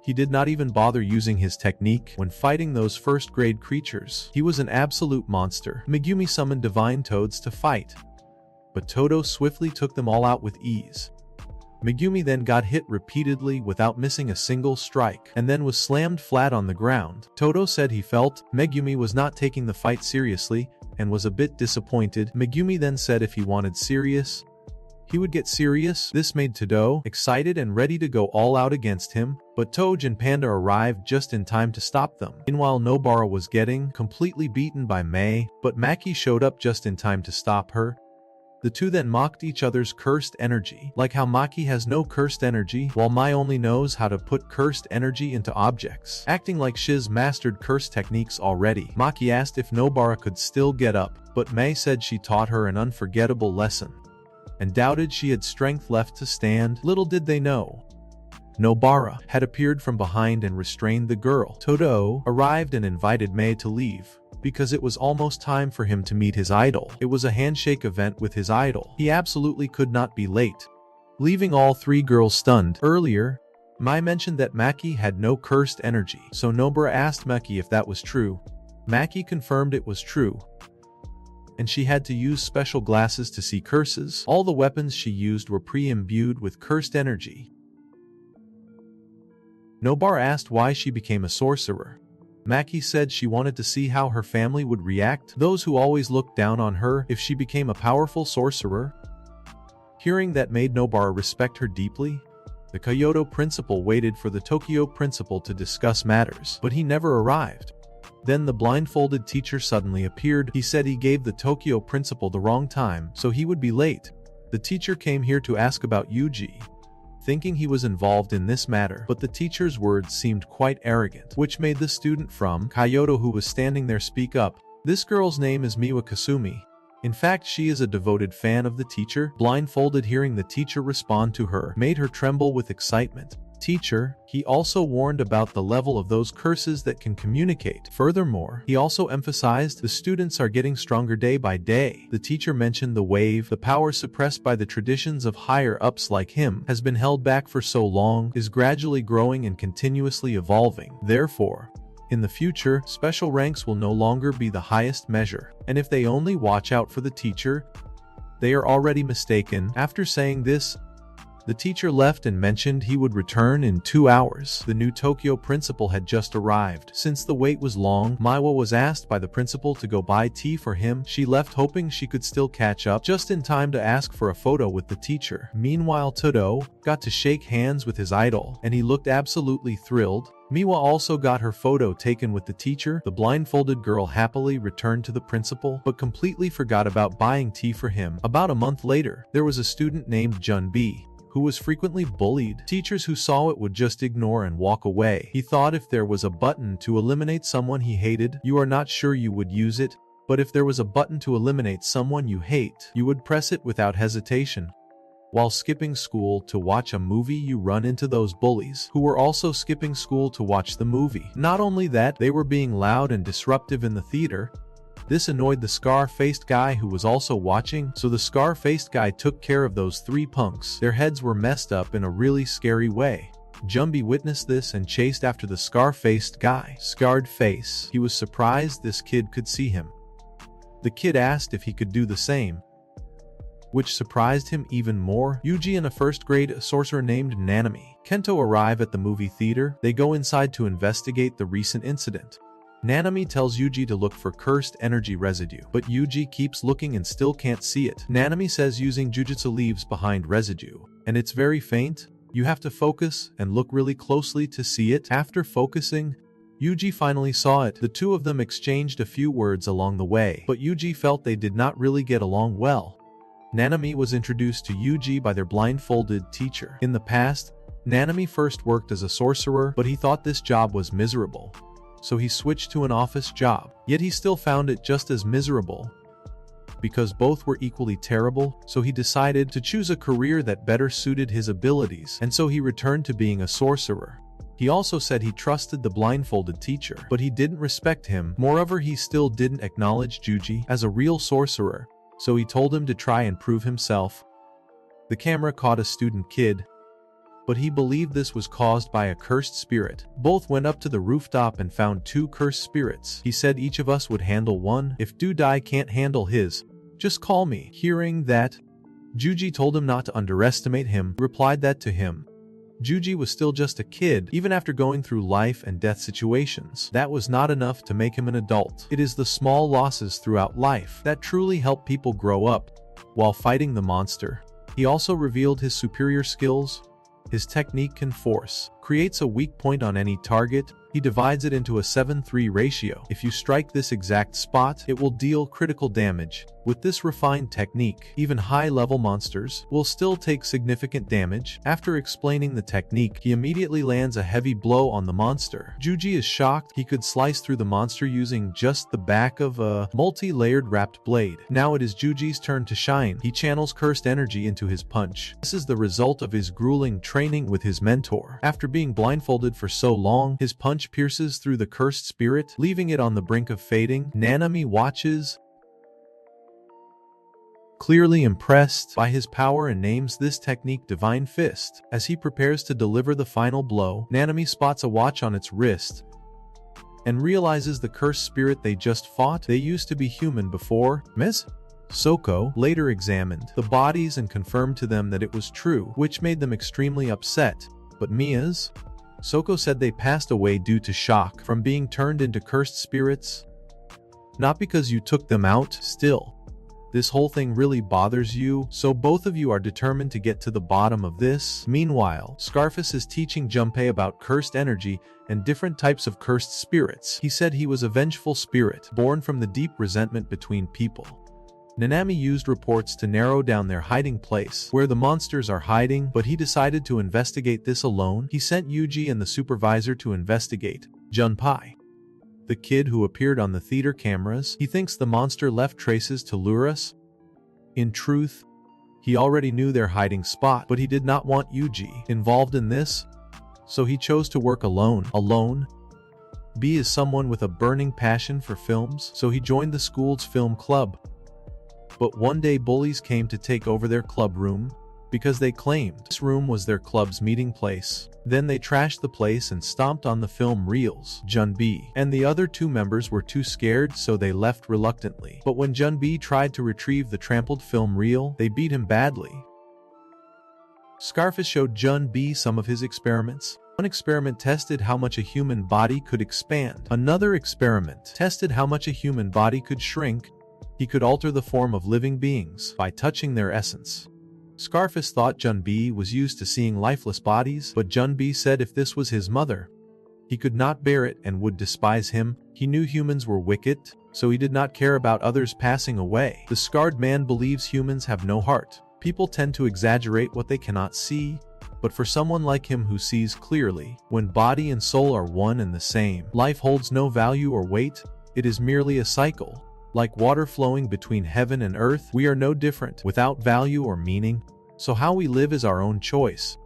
he did not even bother using his technique when fighting those first-grade creatures. He was an absolute monster. Megumi summoned divine toads to fight, but Todo swiftly took them all out with ease. Megumi then got hit repeatedly without missing a single strike, and then was slammed flat on the ground. Todo said he felt Megumi was not taking the fight seriously, and was a bit disappointed. Megumi then said if he wanted serious, he would get serious. This made Todo excited and ready to go all out against him, but Toge and Panda arrived just in time to stop them. Meanwhile, Nobara was getting completely beaten by Mei, but Maki showed up just in time to stop her. The two then mocked each other's cursed energy, like how Maki has no cursed energy, while Mai only knows how to put cursed energy into objects. Acting like Shiz mastered curse techniques already, Maki asked if Nobara could still get up, but Mei said she taught her an unforgettable lesson, and doubted she had strength left to stand. Little did they know, Nobara had appeared from behind and restrained the girl. Todo arrived and invited Mei to leave, because it was almost time for him to meet his idol. It was a handshake event with his idol. He absolutely could not be late, leaving all three girls stunned. Earlier, Mai mentioned that Maki had no cursed energy, so Nobara asked Maki if that was true. Maki confirmed it was true, and she had to use special glasses to see curses. All the weapons she used were pre-imbued with cursed energy. Nobara asked why she became a sorcerer. Maki said she wanted to see how her family would react, those who always looked down on her, if she became a powerful sorcerer. Hearing that made Nobara respect her deeply. The Kyoto principal waited for the Tokyo principal to discuss matters, but he never arrived. Then the blindfolded teacher suddenly appeared. He said he gave the Tokyo principal the wrong time, so he would be late. The teacher came here to ask about Yuji, thinking he was involved in this matter, but the teacher's words seemed quite arrogant, which made the student from Kyoto who was standing there speak up. This girl's name is Miwa Kasumi. In fact, she is a devoted fan of the teacher. Blindfolded, hearing the teacher respond to her made her tremble with excitement. Teacher, he also warned about the level of those curses that can communicate. Furthermore, he also emphasized the students are getting stronger day by day. The teacher mentioned the wave, the power suppressed by the traditions of higher-ups like him, has been held back for so long, is gradually growing and continuously evolving. Therefore, in the future, special ranks will no longer be the highest measure, and if they only watch out for the teacher, they are already mistaken. After saying this, the teacher left and mentioned he would return in 2 hours. The new Tokyo principal had just arrived. Since the wait was long, Maiwa was asked by the principal to go buy tea for him. She left hoping she could still catch up just in time to ask for a photo with the teacher. Meanwhile, Todo got to shake hands with his idol, and he looked absolutely thrilled. Miwa also got her photo taken with the teacher. The blindfolded girl happily returned to the principal, but completely forgot about buying tea for him. About a month later, there was a student named Junbi, who was frequently bullied. Teachers who saw it would just ignore and walk away. He thought if there was a button to eliminate someone he hated, you are not sure you would use it, but if there was a button to eliminate someone you hate, you would press it without hesitation. While skipping school to watch a movie, you run into those bullies, who were also skipping school to watch the movie. Not only that, they were being loud and disruptive in the theater. This annoyed the scar-faced guy who was also watching, so the scar-faced guy took care of those 3 punks. Their heads were messed up in a really scary way. Jumbi witnessed this and chased after the scar-faced guy. Scarred face. He was surprised this kid could see him. The kid asked if he could do the same, which surprised him even more. Yuji and a first-grade sorcerer named Nanami Kento arrive at the movie theater. They go inside to investigate the recent incident. Nanami tells Yuji to look for cursed energy residue, but Yuji keeps looking and still can't see it. Nanami says using Jujutsu leaves behind residue, and it's very faint. You have to focus and look really closely to see it. After focusing, Yuji finally saw it. The two of them exchanged a few words along the way, but Yuji felt they did not really get along well. Nanami was introduced to Yuji by their blindfolded teacher. In the past, Nanami first worked as a sorcerer, but he thought this job was miserable, so he switched to an office job. Yet he still found it just as miserable, because both were equally terrible, so he decided to choose a career that better suited his abilities, and so he returned to being a sorcerer. He also said he trusted the blindfolded teacher, but he didn't respect him. Moreover, he still didn't acknowledge Yuji as a real sorcerer, so he told him to try and prove himself. The camera caught a student kid, but he believed this was caused by a cursed spirit. Both went up to the rooftop and found 2 cursed spirits. He said each of us would handle one. If Dudai can't handle his, just call me. Hearing that, Yuji told him not to underestimate him, replied that to him. Juji was still just a kid, even after going through life and death situations. That was not enough to make him an adult. It is the small losses throughout life that truly help people grow up. While fighting the monster, he also revealed his superior skills. His technique can force, creates a weak point on any target. He divides it into a 7-3 ratio. If you strike this exact spot, it will deal critical damage. With this refined technique, even high-level monsters will still take significant damage. After explaining the technique, he immediately lands a heavy blow on the monster. Juji is shocked. He could slice through the monster using just the back of a multi-layered wrapped blade. Now it is Juji's turn to shine. He channels cursed energy into his punch. This is the result of his grueling training with his mentor. After being blindfolded for so long, his punch pierces through the cursed spirit, leaving it on the brink of fading. Nanami watches, clearly impressed by his power, and names this technique Divine Fist. As he prepares to deliver the final blow, Nanami spots a watch on its wrist and realizes the cursed spirit they just fought. They used to be human before. Ms. Soko later examined the bodies and confirmed to them that it was true, which made them extremely upset. But Mia's? Soko said they passed away due to shock from being turned into cursed spirits. Not because you took them out. Still, this whole thing really bothers you, so both of you are determined to get to the bottom of this. Meanwhile, Scarface is teaching Junpei about cursed energy and different types of cursed spirits. He said he was a vengeful spirit, born from the deep resentment between people. Nanami used reports to narrow down their hiding place, where the monsters are hiding, but he decided to investigate this alone. He sent Yuji and the supervisor to investigate Junpei, the kid who appeared on the theater cameras. He thinks the monster left traces to lure us. In truth, he already knew their hiding spot, but he did not want Yuji involved in this, so he chose to work alone. B is someone with a burning passion for films, so he joined the school's film club. But one day bullies came to take over their club room because they claimed this room was their club's meeting place. Then they trashed the place and stomped on the film reels. Junbi and the other two members were too scared, so they left reluctantly. But when Junbi tried to retrieve the trampled film reel, they beat him badly. Scarface showed Junbi some of his experiments. One experiment tested how much a human body could expand. Another experiment tested how much a human body could shrink. He could alter the form of living beings by touching their essence. Scarface thought Junbi was used to seeing lifeless bodies, but Junbi said if this was his mother, he could not bear it and would despise him. He knew humans were wicked, so he did not care about others passing away. The scarred man believes humans have no heart. People tend to exaggerate what they cannot see, but for someone like him who sees clearly, when body and soul are one and the same, life holds no value or weight. It is merely a cycle. Like water flowing between heaven and earth, we are no different, without value or meaning. So how we live is our own choice.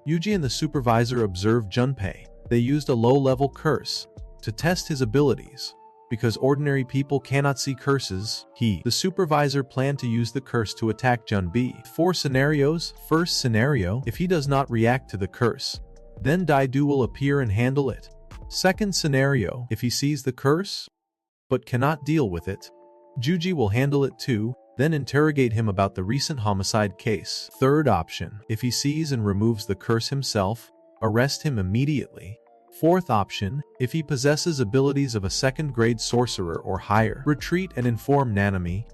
Yuji and the supervisor observed Junpei. They used a low-level curse to test his abilities. Because ordinary people cannot see curses, the supervisor, planned to use the curse to attack Junbi. 4 scenarios. First scenario, if he does not react to the curse, then Daidu will appear and handle it. Second scenario, if he sees the curse but cannot deal with it, Juji will handle it too, then interrogate him about the recent homicide case. Third option, if he sees and removes the curse himself, arrest him immediately. Fourth option, if he possesses abilities of a second-grade sorcerer or higher, retreat and inform Nanami.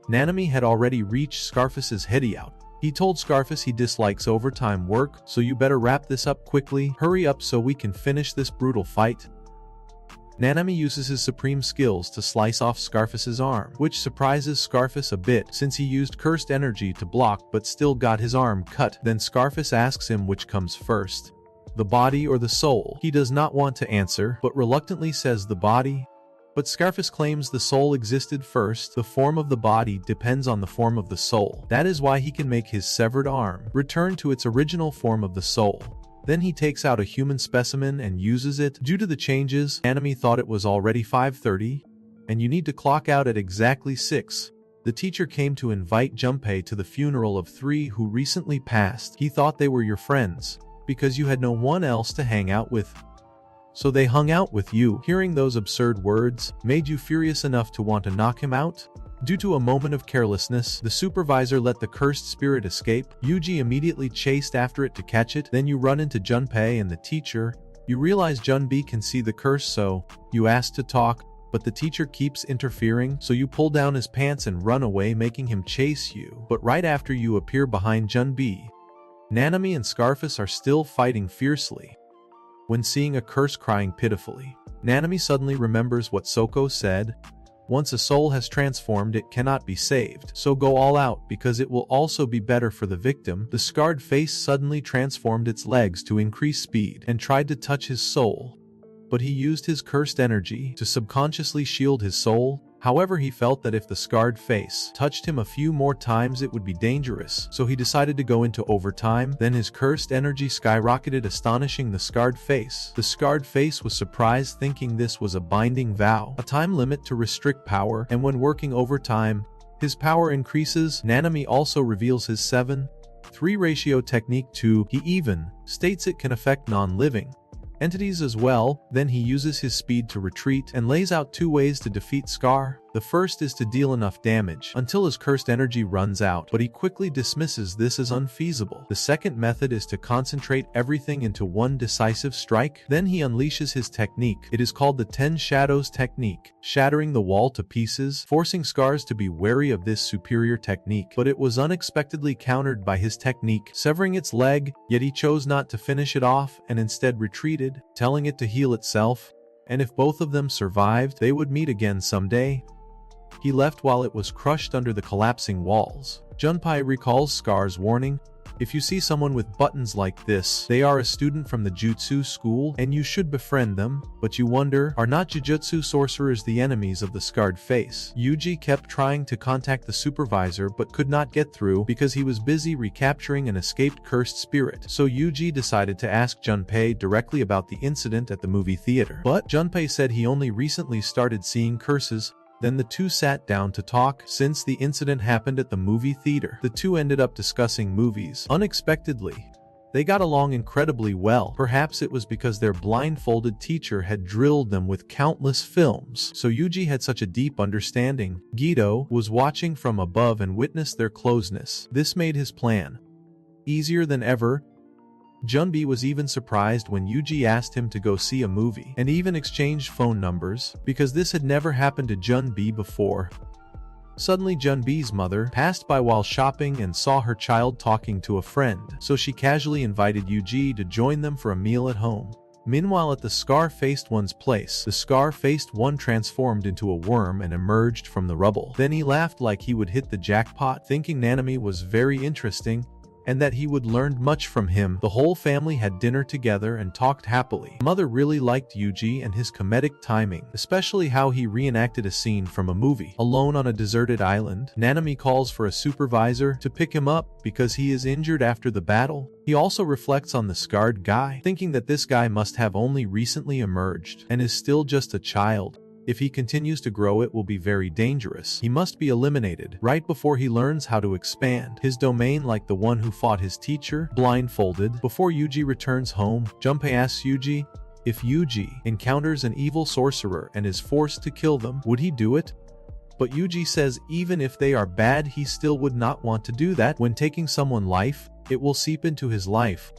Nanami had already reached Scarface's hideout. He told Scarface he dislikes overtime work, so you better wrap this up quickly. Hurry up so we can finish this brutal fight. Nanami uses his supreme skills to slice off Scarface's arm, which surprises Scarface a bit since he used cursed energy to block but still got his arm cut. Then Scarface asks him which comes first, the body or the soul. He does not want to answer, but reluctantly says the body. But Scarface claims the soul existed first. The form of the body depends on the form of the soul. That is why he can make his severed arm return to its original form of the soul. Then he takes out a human specimen and uses it. Due to the changes, Nanami thought it was already 5:30, and you need to clock out at exactly 6. The teacher came to invite Junpei to the funeral of 3 who recently passed. He thought they were your friends, because you had no one else to hang out with. So they hung out with you. Hearing those absurd words made you furious enough to want to knock him out? Due to a moment of carelessness, the supervisor let the cursed spirit escape. Yuji immediately chased after it to catch it. Then you run into Junpei and the teacher. You realize Junbi can see the curse, so you ask to talk, but the teacher keeps interfering, so you pull down his pants and run away, making him chase you. But right after you appear behind Junbi, Nanami and Scarface are still fighting fiercely. When seeing a curse crying pitifully, Nanami suddenly remembers what Soko said. Once a soul has transformed, it cannot be saved, so go all out because it will also be better for the victim. The scarred face suddenly transformed its legs to increase speed and tried to touch his soul, but he used his cursed energy to subconsciously shield his soul. However, he felt that if the scarred face touched him a few more times it would be dangerous, so he decided to go into overtime. Then his cursed energy skyrocketed, astonishing the scarred face. The scarred face was surprised, thinking this was a binding vow, a time limit to restrict power, and when working overtime, his power increases. Nanami also reveals his 7:3 ratio technique too. He even states it can affect non-living entities as well. Then he uses his speed to retreat and lays out 2 ways to defeat Scar. The first is to deal enough damage until his cursed energy runs out, but he quickly dismisses this as unfeasible. The second method is to concentrate everything into one decisive strike. Then he unleashes his technique. It is called the 10 Shadows technique, shattering the wall to pieces, forcing Scars to be wary of this superior technique. But it was unexpectedly countered by his technique, severing its leg, yet he chose not to finish it off and instead retreated, telling it to heal itself, and if both of them survived, they would meet again someday. He left while it was crushed under the collapsing walls. Junpei recalls Scar's warning. If you see someone with buttons like this, they are a student from the Jutsu school and you should befriend them, but you wonder, are not Jujutsu sorcerers the enemies of the scarred face? Yuji kept trying to contact the supervisor but could not get through because he was busy recapturing an escaped cursed spirit. So Yuji decided to ask Junpei directly about the incident at the movie theater. But Junpei said he only recently started seeing curses. Then the two sat down to talk. Since the incident happened at the movie theater, the two ended up discussing movies. Unexpectedly, they got along incredibly well. Perhaps it was because their blindfolded teacher had drilled them with countless films, so Yuji had such a deep understanding. Guido was watching from above and witnessed their closeness. This made his plan easier than ever. Junbi was even surprised when Yuji asked him to go see a movie, and even exchanged phone numbers, because this had never happened to Junbi before. Suddenly Junbi's mother passed by while shopping and saw her child talking to a friend, so she casually invited Yuji to join them for a meal at home. Meanwhile, at the scar-faced one's place, the scar-faced one transformed into a worm and emerged from the rubble. Then he laughed like he would hit the jackpot, thinking Nanami was very interesting and that he would learn much from him. The whole family had dinner together and talked happily. Mother really liked Yuji and his comedic timing, especially how he reenacted a scene from a movie. Alone on a deserted island, Nanami calls for a supervisor to pick him up because he is injured after the battle. He also reflects on the scarred guy, thinking that this guy must have only recently emerged and is still just a child. If he continues to grow, it will be very dangerous. He must be eliminated right before he learns how to expand his domain like the one who fought his teacher, blindfolded. Before Yuji returns home, Junpei asks Yuji, if Yuji encounters an evil sorcerer and is forced to kill them, would he do it? But Yuji says even if they are bad, he still would not want to do that. When taking someone's life, it will seep into his life.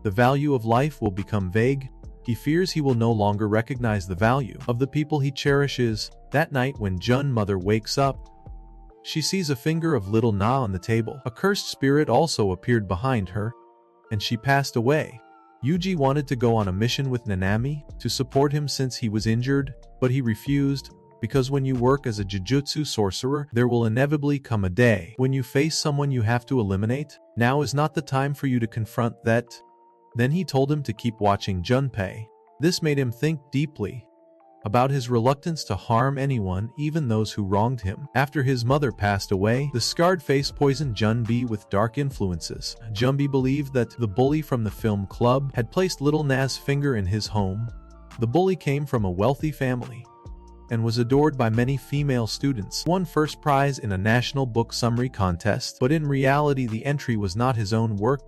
The value of life will become vague. He fears he will no longer recognize the value of the people he cherishes. That night when Jun's mother wakes up, she sees a finger of little Na on the table. A cursed spirit also appeared behind her, and she passed away. Yuji wanted to go on a mission with Nanami to support him since he was injured, but he refused, because when you work as a Jujutsu sorcerer, there will inevitably come a day when you face someone you have to eliminate. Now is not the time for you to confront that. Then he told him to keep watching Junpei. This made him think deeply about his reluctance to harm anyone, even those who wronged him. After his mother passed away, the scarred face poisoned Junbi with dark influences. Junbi believed that the bully from the film club had placed little Na's finger in his home. The bully came from a wealthy family and was adored by many female students. Won first prize in a national book summary contest, but in reality the entry was not his own work.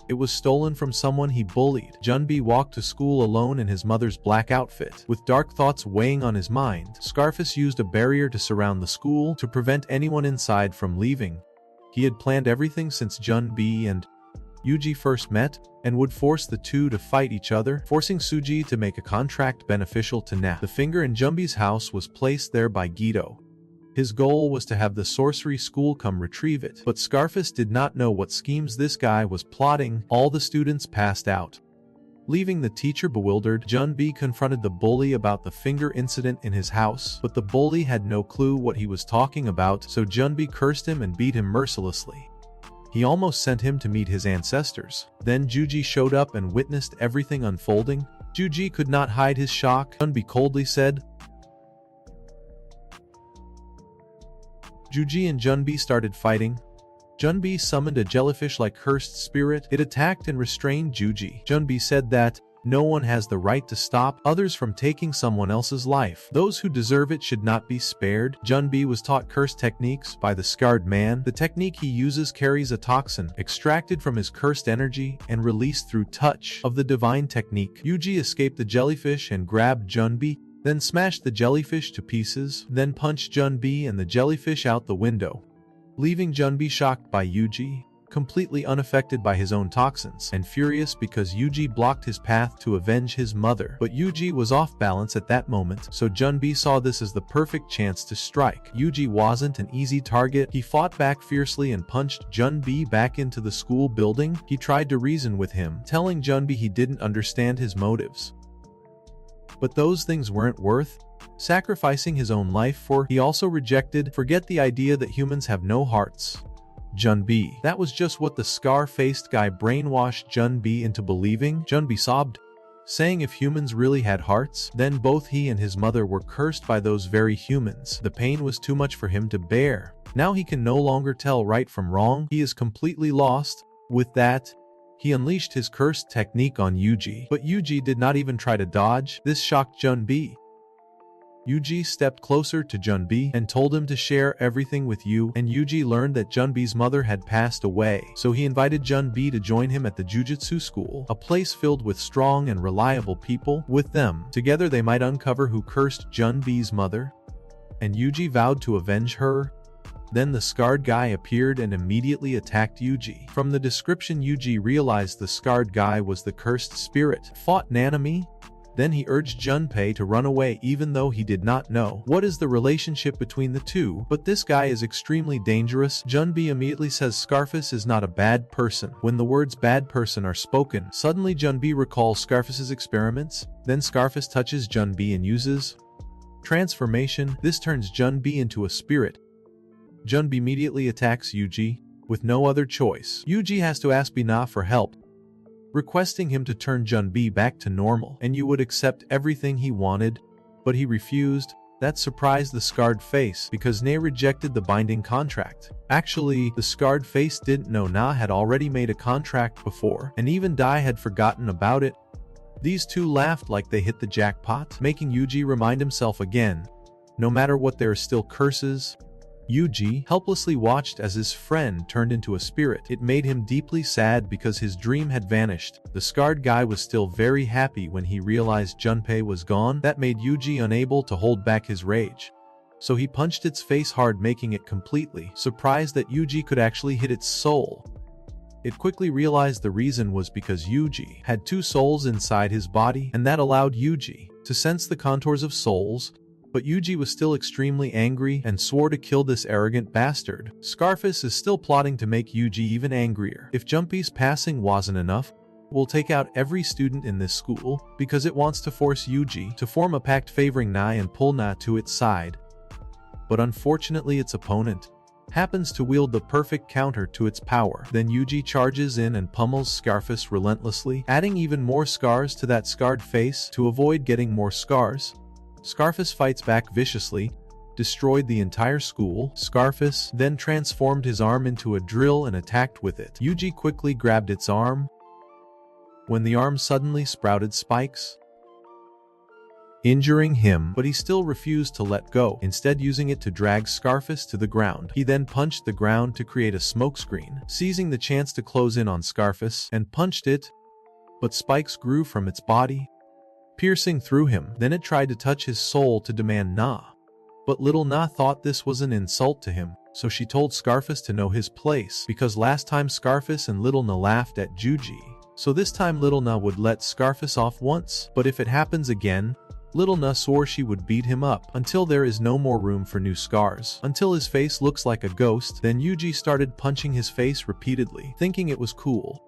It was stolen from someone he bullied. Junbi walked to school alone in his mother's black outfit. With dark thoughts weighing on his mind, Scarface used a barrier to surround the school to prevent anyone inside from leaving. He had planned everything since Junbi and Yuji first met, and would force the two to fight each other, forcing Suji to make a contract beneficial to Na. The finger in Junbi's house was placed there by Gito. His goal was to have the sorcery school come retrieve it, but Scarface did not know what schemes this guy was plotting. All the students passed out. Leaving the teacher bewildered, Junbi confronted the bully about the finger incident in his house, but the bully had no clue what he was talking about, so Junbi cursed him and beat him mercilessly. He almost sent him to meet his ancestors. Then Juji showed up and witnessed everything unfolding. Juji could not hide his shock. Junbi coldly said, Juji and Junbi started fighting. Junbi summoned a jellyfish-like cursed spirit. It attacked and restrained Juji. Junbi said that no one has the right to stop others from taking someone else's life. Those who deserve it should not be spared. Junbi was taught cursed techniques by the scarred man. The technique he uses carries a toxin extracted from his cursed energy and released through touch of the divine technique. Yuji escaped the jellyfish and grabbed Junbi, then smashed the jellyfish to pieces, then punched Junbi and the jellyfish out the window, leaving Junbi shocked by Yuji, completely unaffected by his own toxins, and furious because Yuji blocked his path to avenge his mother. But Yuji was off balance at that moment, so Junbi saw this as the perfect chance to strike. Yuji wasn't an easy target. He fought back fiercely and punched Junbi back into the school building. He tried to reason with him, telling Junbi he didn't understand his motives, but those things weren't worth sacrificing his own life for. He also rejected, forget the idea that humans have no hearts. Junbi. That was just what the scar-faced guy brainwashed Junbi into believing. Junbi sobbed, saying if humans really had hearts, then both he and his mother were cursed by those very humans. The pain was too much for him to bear. Now he can no longer tell right from wrong. He is completely lost. With that, he unleashed his cursed technique on Yuji, but Yuji did not even try to dodge. This shocked Junbi. Yuji stepped closer to Junbi and told him to share everything with you, and Yuji learned that Junbi's mother had passed away, so he invited Junbi to join him at the Jujutsu school, a place filled with strong and reliable people. With them, together they might uncover who cursed Junbi's mother, and Yuji vowed to avenge her. Then the scarred guy appeared and immediately attacked Yuji. From the description, Yuji realized the scarred guy was the cursed spirit. Fought Nanami. Then he urged Junpei to run away even though he did not know what is the relationship between the two. But this guy is extremely dangerous. Junbi immediately says Scarface is not a bad person. When the words bad person are spoken, suddenly Junbi recalls Scarface's experiments. Then Scarface touches Junbi and uses transformation. This turns Junbi into a spirit. Junbi immediately attacks Yuji. With no other choice, Yuji has to ask Bina for help, requesting him to turn Junbi back to normal, and you would accept everything he wanted, but he refused. That surprised the scarred face, because Na rejected the binding contract. Actually, the scarred face didn't know Na had already made a contract before, and even Dai had forgotten about it. These two laughed like they hit the jackpot, making Yuji remind himself again, no matter what, there are still curses. Yuji helplessly watched as his friend turned into a spirit. It made him deeply sad because his dream had vanished. The scarred guy was still very happy when he realized Junpei was gone. That made Yuji unable to hold back his rage, so he punched its face hard, making it completely surprised that Yuji could actually hit its soul. It quickly realized the reason was because Yuji had two souls inside his body, and that allowed Yuji to sense the contours of souls. But Yuji was still extremely angry and swore to kill this arrogant bastard. Scarface is still plotting to make Yuji even angrier. If Junpei's passing wasn't enough, we'll take out every student in this school, because it wants to force Yuji to form a pact favoring Na and pull Na to its side. But unfortunately its opponent happens to wield the perfect counter to its power. Then Yuji charges in and pummels Scarface relentlessly, adding even more scars to that scarred face to avoid getting more scars. Scarface fights back viciously, destroyed the entire school. Scarface then transformed his arm into a drill and attacked with it. Yuji quickly grabbed its arm. When the arm suddenly sprouted spikes, injuring him, but he still refused to let go, instead using it to drag Scarface to the ground. He then punched the ground to create a smokescreen, seizing the chance to close in on Scarface, and punched it, but spikes grew from its body, piercing through him. Then it tried to touch his soul to demand Na. But little Na thought this was an insult to him, so she told Scarface to know his place, because last time Scarface and little Na laughed at Yuji. So this time little Na would let Scarface off once, but if it happens again, little Na swore she would beat him up until there is no more room for new scars, until his face looks like a ghost. Then Yuji started punching his face repeatedly, thinking it was cool.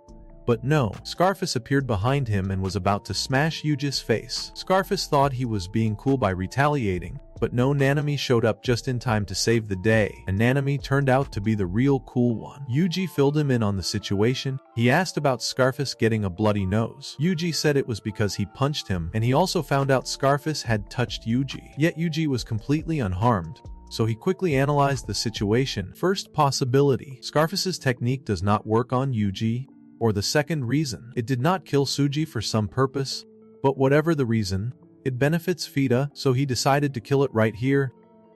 But no, Scarface appeared behind him and was about to smash Yuji's face. Scarface thought he was being cool by retaliating, but no, Nanami showed up just in time to save the day, and Nanami turned out to be the real cool one. Yuji filled him in on the situation. He asked about Scarface getting a bloody nose. Yuji said it was because he punched him, and he also found out Scarface had touched Yuji. Yet Yuji was completely unharmed, so he quickly analyzed the situation. First possibility, Scarface's technique does not work on Yuji, or the second reason, it did not kill Suji for some purpose, but whatever the reason, it benefits Fita, so he decided to kill it right here.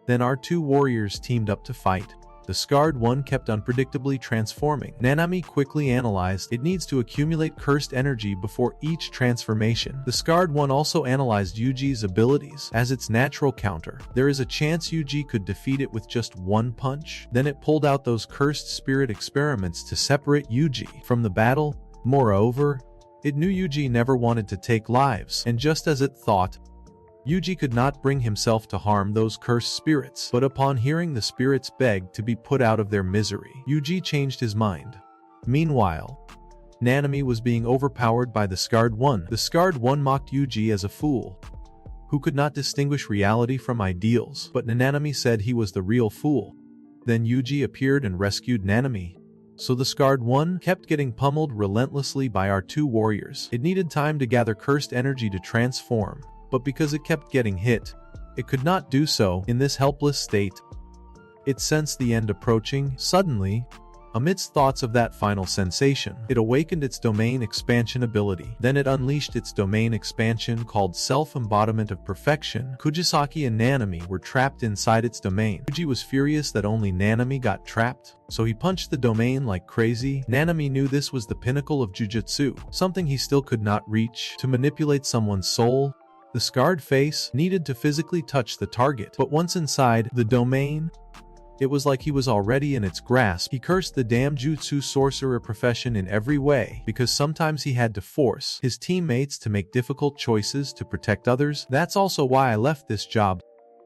Then our two warriors teamed up to fight. The scarred one kept unpredictably transforming. Nanami quickly analyzed it needs to accumulate cursed energy before each transformation. The scarred one also analyzed Yuji's abilities as its natural counter. There is a chance Yuji could defeat it with just one punch. Then it pulled out those cursed spirit experiments to separate Yuji from the battle. Moreover, it knew Yuji never wanted to take lives, and just as it thought, Yuji could not bring himself to harm those cursed spirits, but upon hearing the spirits beg to be put out of their misery, Yuji changed his mind. Meanwhile, Nanami was being overpowered by the Scarred One. The Scarred One mocked Yuji as a fool, who could not distinguish reality from ideals, but Nanami said he was the real fool. Then Yuji appeared and rescued Nanami. So the Scarred One kept getting pummeled relentlessly by our two warriors. It needed time to gather cursed energy to transform, but because it kept getting hit, it could not do so. In this helpless state, it sensed the end approaching. Suddenly, amidst thoughts of that final sensation, it awakened its domain expansion ability. Then it unleashed its domain expansion called Self-Embodiment of Perfection. Kujisaki and Nanami were trapped inside its domain. Yuji was furious that only Nanami got trapped, so he punched the domain like crazy. Nanami knew this was the pinnacle of Jujutsu, something he still could not reach. To manipulate someone's soul, the scarred face needed to physically touch the target, but once inside the domain, it was like he was already in its grasp. He cursed the damn Jujutsu Sorcerer profession in every way, because sometimes he had to force his teammates to make difficult choices to protect others. That's also why I left this job.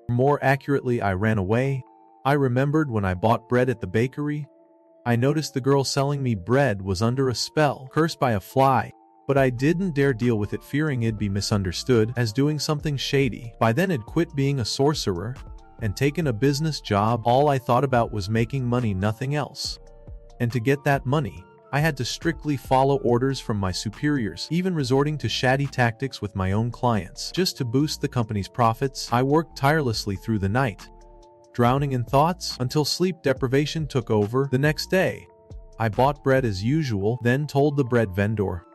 More accurately, I ran away. I remembered when I bought bread at the bakery, I noticed the girl selling me bread was under a spell, cursed by a fly. But I didn't dare deal with it, fearing it'd be misunderstood as doing something shady. By then it'd quit being a sorcerer and taken a business job. All I thought about was making money, nothing else. And to get that money, I had to strictly follow orders from my superiors, even resorting to shady tactics with my own clients. Just to boost the company's profits, I worked tirelessly through the night, drowning in thoughts until sleep deprivation took over. The next day, I bought bread as usual, then told the bread vendor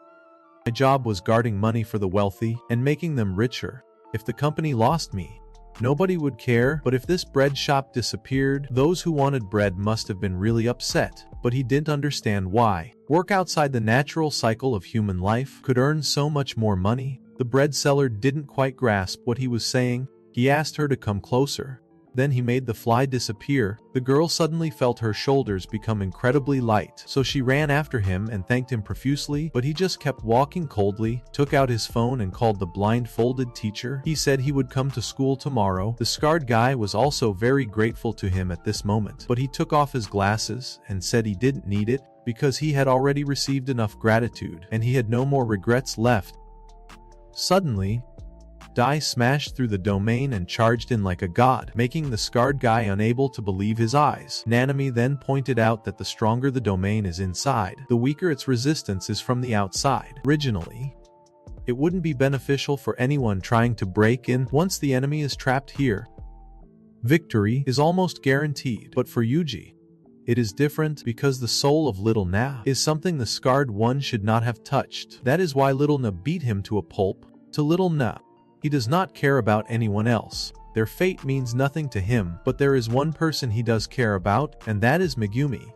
my job was guarding money for the wealthy and making them richer. If the company lost me, nobody would care, but if this bread shop disappeared, those who wanted bread must have been really upset. But he didn't understand why work outside the natural cycle of human life could earn so much more money. The bread seller didn't quite grasp what he was saying. He asked her to come closer. Then he made the fly disappear. The girl suddenly felt her shoulders become incredibly light, so she ran after him and thanked him profusely, but he just kept walking coldly, took out his phone and called the blindfolded teacher. He said he would come to school tomorrow. The scarred guy was also very grateful to him at this moment, but he took off his glasses and said he didn't need it because he had already received enough gratitude and he had no more regrets left. Suddenly, Dai smashed through the domain and charged in like a god, making the scarred guy unable to believe his eyes. Nanami then pointed out that the stronger the domain is inside, the weaker its resistance is from the outside. Originally, it wouldn't be beneficial for anyone trying to break in. Once the enemy is trapped here, victory is almost guaranteed. But for Yuji, it is different because the soul of Little Na is something the Scarred One should not have touched. That is why Little Na beat him to a pulp. To Little Na, He does not care about anyone else. Their fate means nothing to him, but there is one person he does care about, and that is Megumi.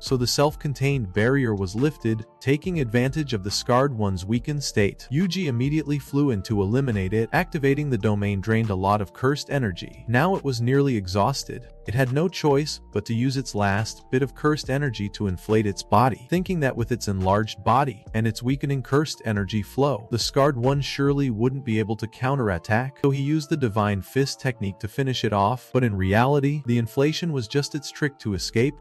So the self-contained barrier was lifted, taking advantage of the scarred one's weakened state. Yuji immediately flew in to eliminate it. Activating the domain drained a lot of cursed energy. Now it was nearly exhausted. It had no choice but to use its last bit of cursed energy to inflate its body, thinking that with its enlarged body and its weakening cursed energy flow, the scarred one surely wouldn't be able to counterattack, so he used the divine fist technique to finish it off, but in reality, the inflation was just its trick to escape.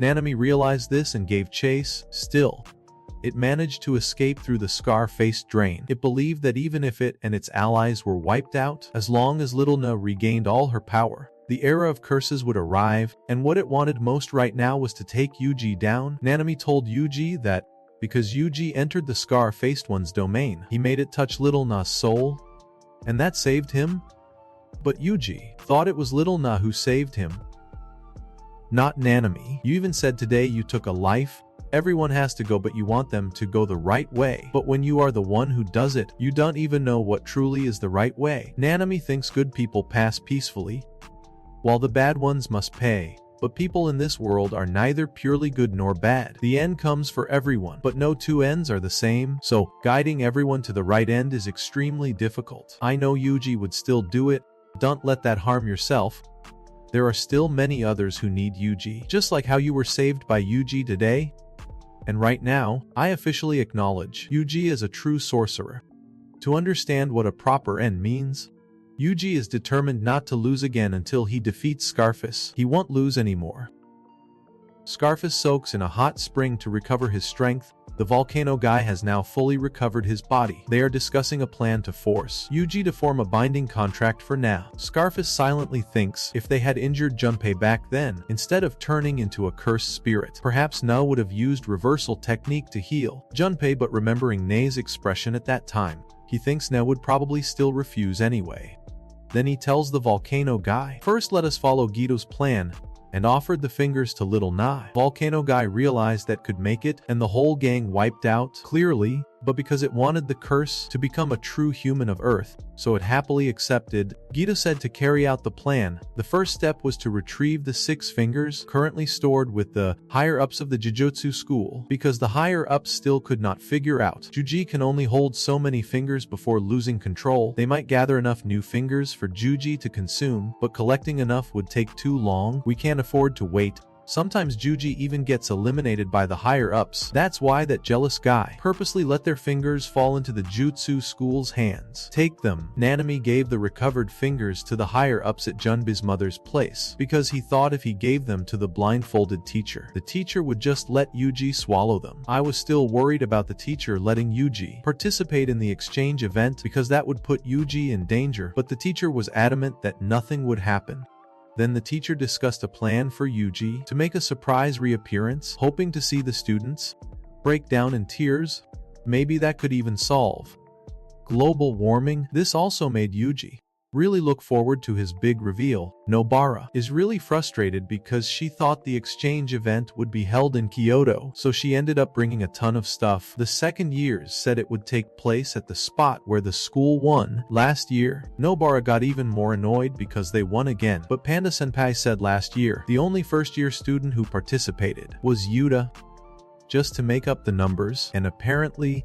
Nanami realized this and gave chase. Still, it managed to escape through the scar-faced drain. It believed that even if it and its allies were wiped out, as long as Little Na regained all her power, the era of curses would arrive, and what it wanted most right now was to take Yuji down. Nanami told Yuji that because Yuji entered the scar-faced one's domain, he made it touch Little Na's soul, and that saved him. But Yuji thought it was Little Na who saved him, not Nanami. You even said today you took a life. Everyone has to go, but you want them to go the right way. But when you are the one who does it, you don't even know what truly is the right way. Nanami thinks good people pass peacefully, while the bad ones must pay. But people in this world are neither purely good nor bad. The end comes for everyone, but no two ends are the same, so guiding everyone to the right end is extremely difficult. I know Yuji would still do it. Don't let that harm yourself. There are still many others who need Yuji, just like how you were saved by Yuji today. And right now, I officially acknowledge Yuji as a true sorcerer. To understand what a proper end means, Yuji is determined not to lose again until he defeats Scarface. He won't lose anymore. Scarface soaks in a hot spring to recover his strength. The volcano guy has now fully recovered his body. They are discussing a plan to force Yuji to form a binding contract for now. Scarface silently thinks if they had injured Junpei back then, instead of turning into a cursed spirit, perhaps Na would have used reversal technique to heal Junpei, but remembering Nei's expression at that time, he thinks Na would probably still refuse anyway. Then he tells the volcano guy, "First let us follow Gito's plan," and offered the fingers to Little Na. Volcano guy realized that could make it, and the whole gang wiped out, clearly, but because it wanted the curse to become a true human of Earth, so it happily accepted. Gito said to carry out the plan, the first step was to retrieve the 6 fingers currently stored with the higher-ups of the Jujutsu school, because the higher-ups still could not figure out. Juji can only hold so many fingers before losing control. They might gather enough new fingers for Juji to consume, but collecting enough would take too long. We can't afford to wait. Sometimes Juji even gets eliminated by the higher-ups. That's why that jealous guy purposely let their fingers fall into the Jutsu school's hands. Take them. Nanami gave the recovered fingers to the higher-ups at Junpei's mother's place, because he thought if he gave them to the blindfolded teacher, the teacher would just let Yuji swallow them. I was still worried about the teacher letting Yuji participate in the exchange event because that would put Yuji in danger, but the teacher was adamant that nothing would happen. Then the teacher discussed a plan for Yuji to make a surprise reappearance, hoping to see the students break down in tears. Maybe that could even solve global warming. This also made Yuji really look forward to his big reveal. Nobara is really frustrated because she thought the exchange event would be held in Kyoto, so she ended up bringing a ton of stuff. The second years said it would take place at the spot where the school won last year. Nobara got even more annoyed because they won again, but Panda Senpai said last year the only first-year student who participated was Yuta, just to make up the numbers, and apparently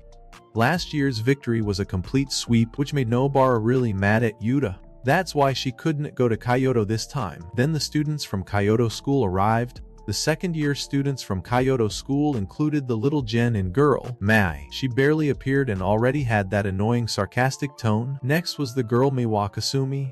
last year's victory was a complete sweep, which made Nobara really mad at Yuta. That's why she couldn't go to Kyoto this time. Then the students from Kyoto School arrived. The second-year students from Kyoto School included the little genin girl, Mai. She barely appeared and already had that annoying sarcastic tone. Next was the girl Meiwa Kasumi,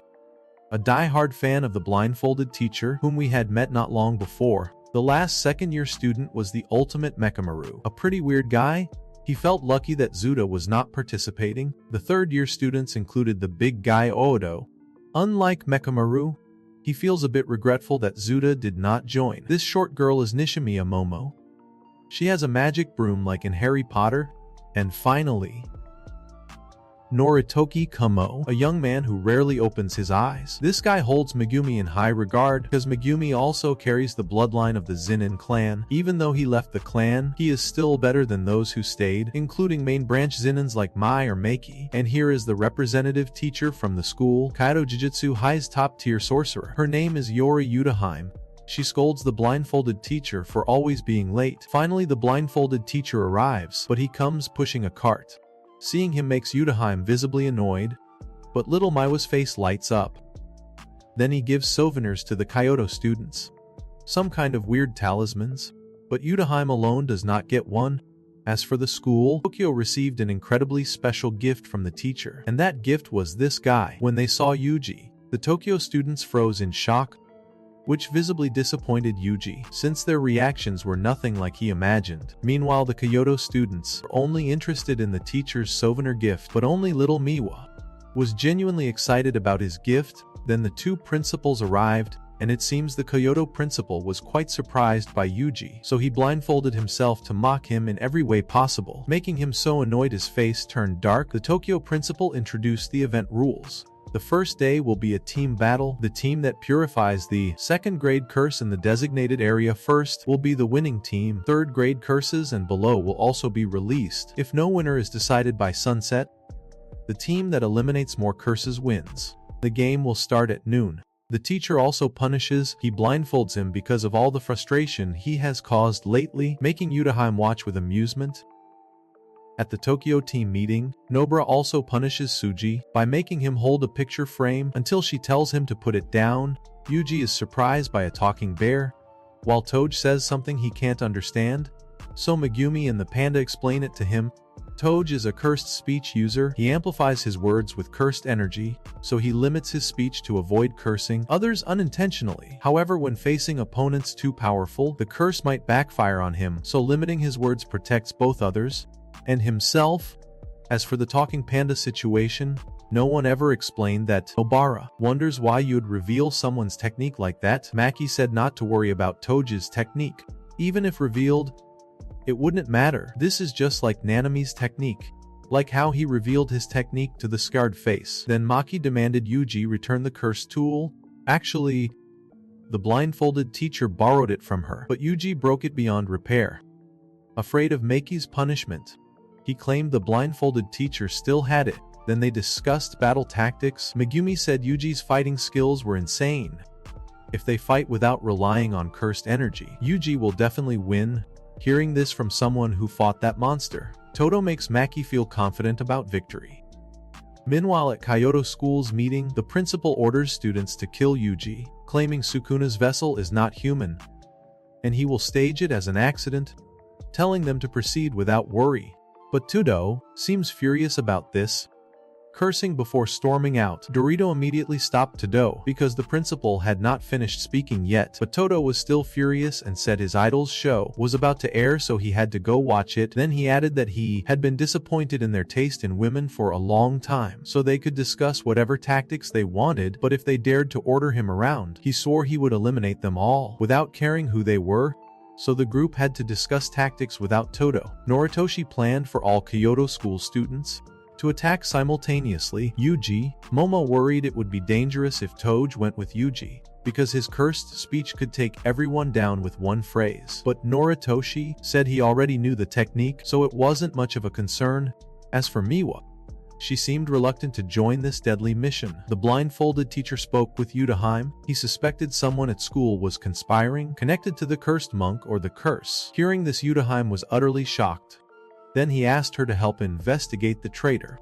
a die-hard fan of the blindfolded teacher whom we had met not long before. The last second-year student was the ultimate Mekamaru, a pretty weird guy. He felt lucky that Zuda was not participating. The third-year students included the big guy Odo. Unlike Mekamaru, he feels a bit regretful that Zuda did not join. This short girl is Nishimiya Momo. She has a magic broom like in Harry Potter. And finally, Noritoki Kumo, a young man who rarely opens his eyes. This guy holds Megumi in high regard because Megumi also carries the bloodline of the Zenin clan. Even though he left the clan, he is still better than those who stayed, including main branch Zenins like Mai or Meiki. And here is the representative teacher from the school, Kaido Jujutsu High's top-tier sorcerer. Her name is Yori Yudaheim. She scolds the blindfolded teacher for always being late. Finally, the blindfolded teacher arrives, but he comes pushing a cart. Seeing him makes Yudaheim visibly annoyed, but little Maiwa's face lights up. Then he gives souvenirs to the Kyoto students. Some kind of weird talismans, but Yudaheim alone does not get one. As for the school, Tokyo received an incredibly special gift from the teacher, and that gift was this guy. When they saw Yuji, the Tokyo students froze in shock, which visibly disappointed Yuji, since their reactions were nothing like he imagined. Meanwhile, the Kyoto students were only interested in the teacher's souvenir gift, but only little Miwa was genuinely excited about his gift. Then the two principals arrived, and it seems the Kyoto principal was quite surprised by Yuji, so he blindfolded himself to mock him in every way possible, making him so annoyed his face turned dark. The Tokyo principal introduced the event rules. The first day will be a team battle. The team that purifies the second grade curse in the designated area first will be the winning team. Third grade curses and below will also be released. If no winner is decided by sunset, the team that eliminates more curses wins. The game will start at noon. The teacher also punishes. He blindfolds him because of all the frustration he has caused lately, making Yudaheim watch with amusement. At the Tokyo team meeting, Nobara also punishes Suji by making him hold a picture frame until she tells him to put it down. Yuji is surprised by a talking bear, while Toge says something he can't understand, so Megumi and the panda explain it to him. Toge is a cursed speech user. He amplifies his words with cursed energy, so he limits his speech to avoid cursing others unintentionally. However, when facing opponents too powerful, the curse might backfire on him, so limiting his words protects both others and himself. As for the talking panda situation, no one ever explained that. Nobara wonders why you'd reveal someone's technique like that. Maki said not to worry about Toge's technique. Even if revealed, it wouldn't matter. This is just like Nanami's technique, like how he revealed his technique to the scarred face. Then Maki demanded Yuji return the cursed tool. Actually, the blindfolded teacher borrowed it from her, but Yuji broke it beyond repair. Afraid of Maki's punishment, he claimed the blindfolded teacher still had it. Then they discussed battle tactics. Megumi said Yuji's fighting skills were insane. If they fight without relying on cursed energy, Yuji will definitely win. Hearing this from someone who fought that monster, Todo makes Maki feel confident about victory. Meanwhile, at Kyoto School's meeting, the principal orders students to kill Yuji, claiming Sukuna's vessel is not human, and he will stage it as an accident, telling them to proceed without worry. But Todo seems furious about this, cursing before storming out. Dorito immediately stopped Todo because the principal had not finished speaking yet, but Todo was still furious and said his idol's show was about to air, so he had to go watch it. Then he added that he had been disappointed in their taste in women for a long time, so they could discuss whatever tactics they wanted, but if they dared to order him around, he swore he would eliminate them all without caring who they were. So the group had to discuss tactics without Todo. Noritoshi planned for all Kyoto School students to attack simultaneously. Yuji, Momo worried it would be dangerous if Toge went with Yuji, because his cursed speech could take everyone down with one phrase. But Noritoshi said he already knew the technique, so it wasn't much of a concern. As for Miwa, she seemed reluctant to join this deadly mission. The blindfolded teacher spoke with Yudaheim. He suspected someone at school was conspiring, connected to the cursed monk or the curse. Hearing this, Yudaheim was utterly shocked. Then he asked her to help investigate the traitor.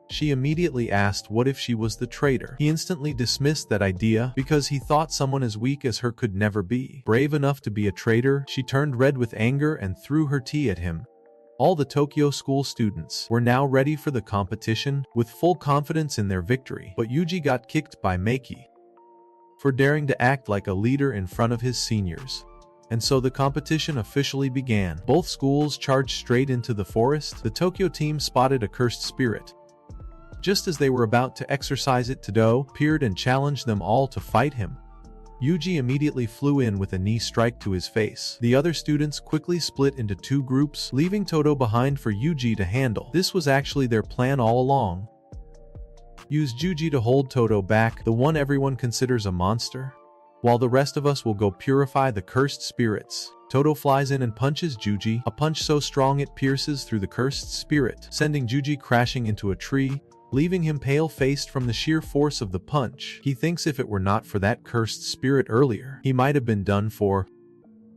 She immediately asked what if she was the traitor. He instantly dismissed that idea because he thought someone as weak as her could never be brave enough to be a traitor. She turned red with anger and threw her tea at him. All the Tokyo School students were now ready for the competition with full confidence in their victory, but Yuji got kicked by Meiki for daring to act like a leader in front of his seniors. And so the competition officially began. Both schools charged straight into the forest. The Tokyo team spotted a cursed spirit. Just as they were about to exorcise it, Todo appeared and challenged them all to fight him. Yuji immediately flew in with a knee strike to his face. The other students quickly split into two groups, leaving Todo behind for Yuji to handle. This was actually their plan all along. Use Yuji to hold Todo back, the one everyone considers a monster. While the rest of us will go purify the cursed spirits. Todo flies in and punches Yuji, a punch so strong it pierces through the cursed spirit, sending Yuji crashing into a tree, leaving him pale-faced from the sheer force of the punch. He thinks if it were not for that cursed spirit earlier, he might have been done for.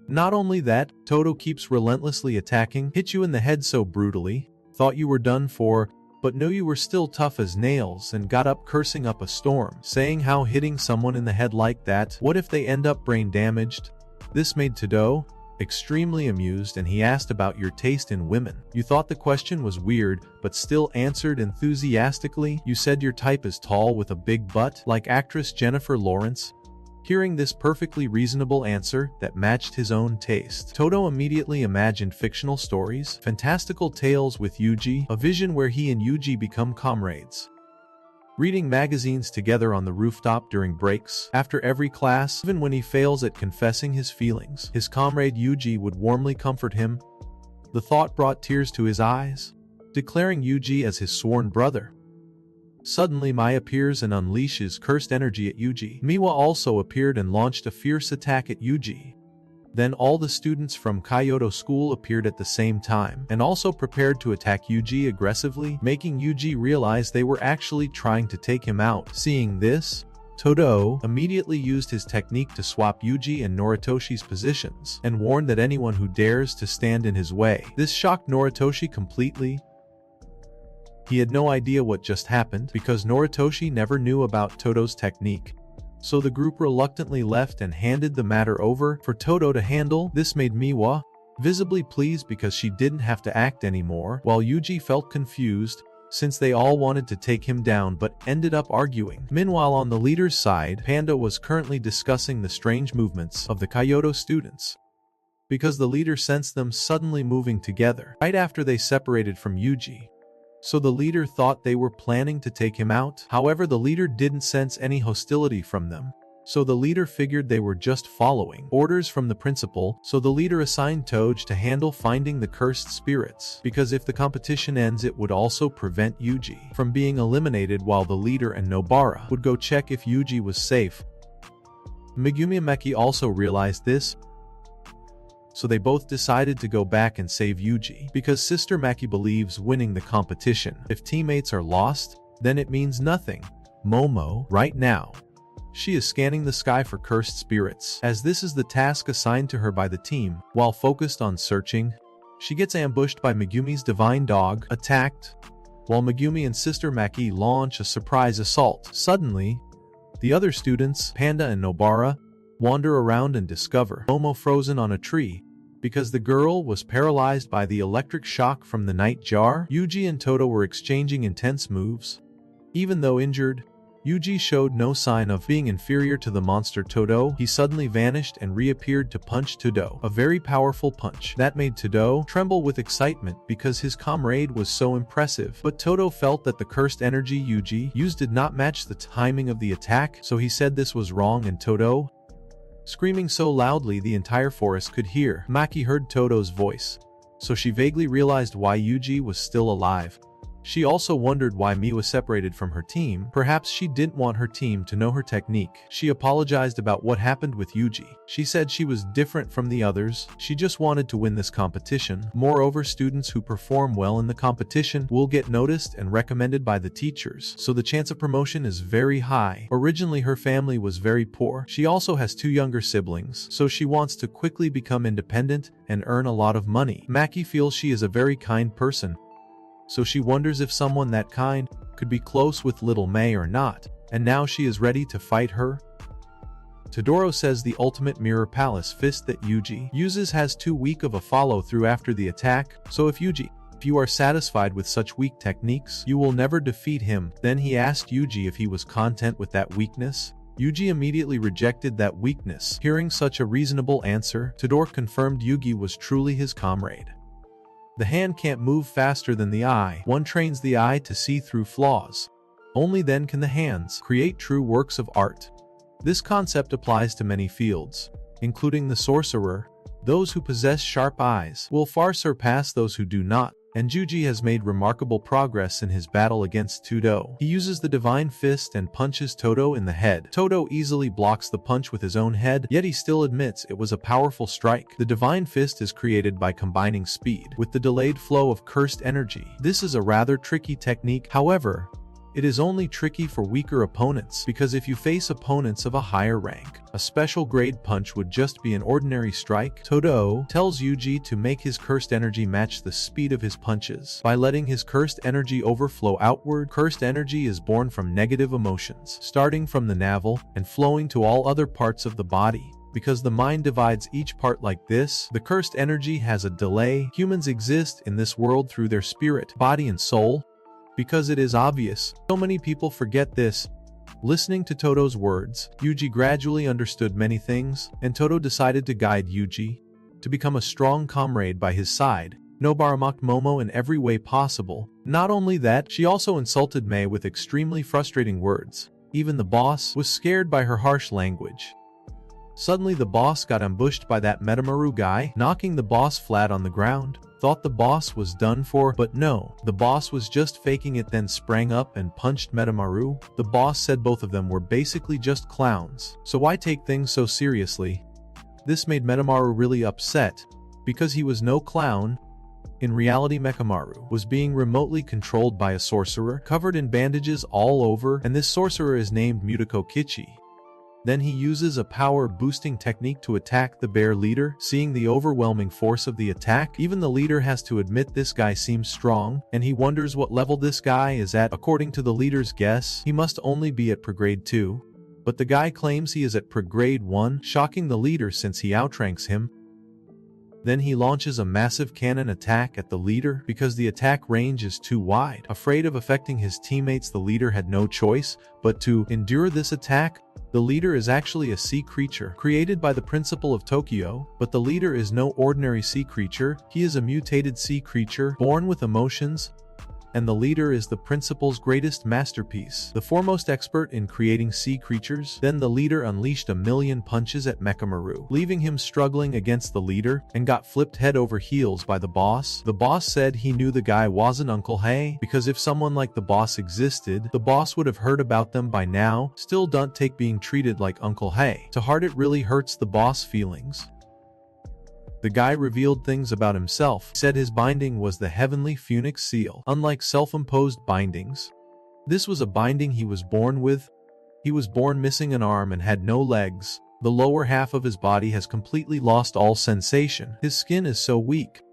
Not only that, Todo keeps relentlessly attacking, hit you in the head so brutally, thought you were done for, but knew you were still tough as nails and got up cursing up a storm, saying how hitting someone in the head like that, what if they end up brain damaged? This made Todo extremely amused, and he asked about your taste in women. You thought the question was weird, but still answered enthusiastically. You said your type is tall with a big butt, like actress Jennifer Lawrence. Hearing this perfectly reasonable answer that matched his own taste, Todo immediately imagined fictional stories, fantastical tales with Yuji, a vision where he and Yuji become comrades. Reading magazines together on the rooftop during breaks, after every class, even when he fails at confessing his feelings, his comrade Yuji would warmly comfort him. The thought brought tears to his eyes, declaring Yuji as his sworn brother. Suddenly Mai appears and unleashes cursed energy at Yuji. Miwa also appeared and launched a fierce attack at Yuji. Then all the students from Kyoto School appeared at the same time, and also prepared to attack Yuji aggressively, making Yuji realize they were actually trying to take him out. Seeing this, Todo immediately used his technique to swap Yuji and Noritoshi's positions, and warned that anyone who dares to stand in his way. This shocked Noritoshi completely. He had no idea what just happened, because Noritoshi never knew about Todo's technique. So the group reluctantly left and handed the matter over for Todo to handle. This made Miwa visibly pleased because she didn't have to act anymore, while Yuji felt confused since they all wanted to take him down but ended up arguing. Meanwhile, on the leader's side, Panda was currently discussing the strange movements of the Kyoto students, because the leader sensed them suddenly moving together right after they separated from Yuji. So the leader thought they were planning to take him out. However, the leader didn't sense any hostility from them. So the leader figured they were just following orders from the principal. So the leader assigned Toj to handle finding the cursed spirits, because if the competition ends it would also prevent Yuji from being eliminated, while the leader and Nobara would go check if Yuji was safe. Megumi and Meki also realized this, so they both decided to go back and save Yuji, because Sister Maki believes winning the competition. If teammates are lost, then it means nothing. Momo, right now, she is scanning the sky for cursed spirits, as this is the task assigned to her by the team. While focused on searching, she gets ambushed by Megumi's divine dog, attacked, while Megumi and Sister Maki launch a surprise assault. Suddenly, the other students, Panda and Nobara, wander around and discover Momo frozen on a tree, because the girl was paralyzed by the electric shock from the night jar. Yuji and Todo were exchanging intense moves. Even though injured, Yuji showed no sign of being inferior to the monster Todo. He suddenly vanished and reappeared to punch Todo, a very powerful punch that made Todo tremble with excitement because his comrade was so impressive. But Todo felt that the cursed energy Yuji used did not match the timing of the attack, so he said this was wrong, and Todo, screaming so loudly the entire forest could hear. Maki heard Todo's voice, so she vaguely realized why Yuji was still alive. She also wondered why Mi was separated from her team. Perhaps she didn't want her team to know her technique. She apologized about what happened with Yuji. She said she was different from the others. She just wanted to win this competition. Moreover, students who perform well in the competition will get noticed and recommended by the teachers, so the chance of promotion is very high. Originally, her family was very poor. She also has 2 younger siblings, so she wants to quickly become independent and earn a lot of money. Maki feels she is a very kind person, so she wonders if someone that kind could be close with little May or not, and now she is ready to fight her. Todoro says the ultimate mirror palace fist that Yuji uses has too weak of a follow-through after the attack, so if you are satisfied with such weak techniques, you will never defeat him. Then he asked Yuji if he was content with that weakness. Yuji immediately rejected that weakness. Hearing such a reasonable answer, Todoro confirmed Yugi was truly his comrade. The hand can't move faster than the eye. One trains the eye to see through flaws. Only then can the hands create true works of art. This concept applies to many fields, including the sorcerer. Those who possess sharp eyes will far surpass those who do not. and Yuji has made remarkable progress in his battle against Todo. He uses the Divine Fist and punches Todo in the head. Todo easily blocks the punch with his own head, yet he still admits it was a powerful strike. The Divine Fist is created by combining speed with the delayed flow of cursed energy. This is a rather tricky technique, however, it is only tricky for weaker opponents, because if you face opponents of a higher rank, a special grade punch would just be an ordinary strike. Todo tells Yuji to make his cursed energy match the speed of his punches. By letting his cursed energy overflow outward, cursed energy is born from negative emotions, starting from the navel and flowing to all other parts of the body. Because the mind divides each part like this, the cursed energy has a delay. Humans exist in this world through their spirit, body, and soul. Because it is obvious, so many people forget this. Listening to Todo's words, Yuji gradually understood many things, and Todo decided to guide Yuji to become a strong comrade by his side. Nobara mocked Momo in every way possible. Not only that, she also insulted Mei with extremely frustrating words. Even the boss was scared by her harsh language. Suddenly the boss got ambushed by that Metamaru guy, knocking the boss flat on the ground. Thought the boss was done for, but no, the boss was just faking it, then sprang up and punched Metamaru. The boss said both of them were basically just clowns, so why take things so seriously? This made Metamaru really upset, because he was no clown. In reality, Mekamaru was being remotely controlled by a sorcerer, covered in bandages all over, and this sorcerer is named Mutako Kichi. Then he uses a power-boosting technique to attack the bear leader. Seeing the overwhelming force of the attack, even the leader has to admit this guy seems strong, and he wonders what level this guy is at. According to the leader's guess, he must only be at Pregrade 2, but the guy claims he is at Pregrade 1, shocking the leader since he outranks him. Then he launches a massive cannon attack at the leader. Because the attack range is too wide, afraid of affecting his teammates, the leader had no choice but to endure this attack. The leader is actually a sea creature created by the principal of Tokyo, but the leader is no ordinary sea creature. He is a mutated sea creature born with emotions, and the leader is the principal's greatest masterpiece, the foremost expert in creating sea creatures. Then the leader unleashed a million punches at Mekamaru, leaving him struggling against the leader, and got flipped head over heels by the boss. The boss said he knew the guy wasn't Uncle Hay, because if someone like the boss existed, the boss would have heard about them by now. Still, don't take being treated like Uncle Hay to heart, it really hurts the boss' feelings. The guy revealed things about himself. He said his binding was the Heavenly Phoenix Seal. Unlike self-imposed bindings, this was a binding he was born with. He was born missing an arm and had no legs. The lower half of his body has completely lost all sensation. His skin is so weak.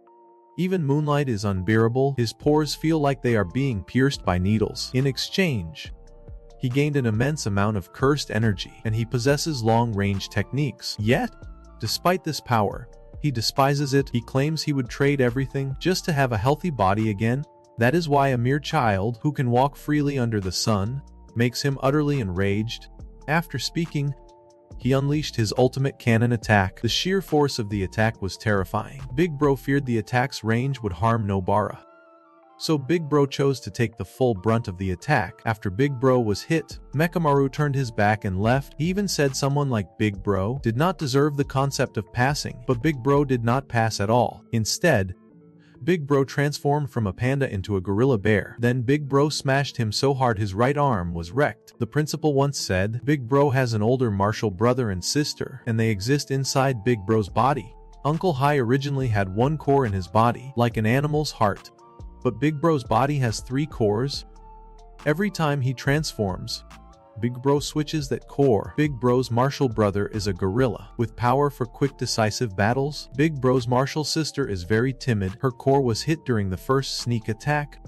Even moonlight is unbearable. His pores feel like they are being pierced by needles. In exchange, he gained an immense amount of cursed energy, and he possesses long-range techniques. Yet, despite this power, he despises it. He claims he would trade everything just to have a healthy body again. That is why a mere child who can walk freely under the sun makes him utterly enraged. After speaking, he unleashed his ultimate cannon attack. The sheer force of the attack was terrifying. Big Bro feared the attack's range would harm Nobara, so Big Bro chose to take the full brunt of the attack. After Big Bro was hit, Mekamaru turned his back and left. He even said someone like Big Bro did not deserve the concept of passing, but Big Bro did not pass at all. Instead, Big Bro transformed from a panda into a gorilla bear. Then Big Bro smashed him so hard his right arm was wrecked. The principal once said, Big Bro has an older martial brother and sister, and they exist inside Big Bro's body. Uncle Hai originally had one core in his body, like an animal's heart. But Big Bro's body has 3 cores. Every time he transforms, Big Bro switches that core. Big Bro's martial brother is a gorilla with power for quick decisive battles. Big Bro's martial sister is very timid. Her core was hit during the first sneak attack.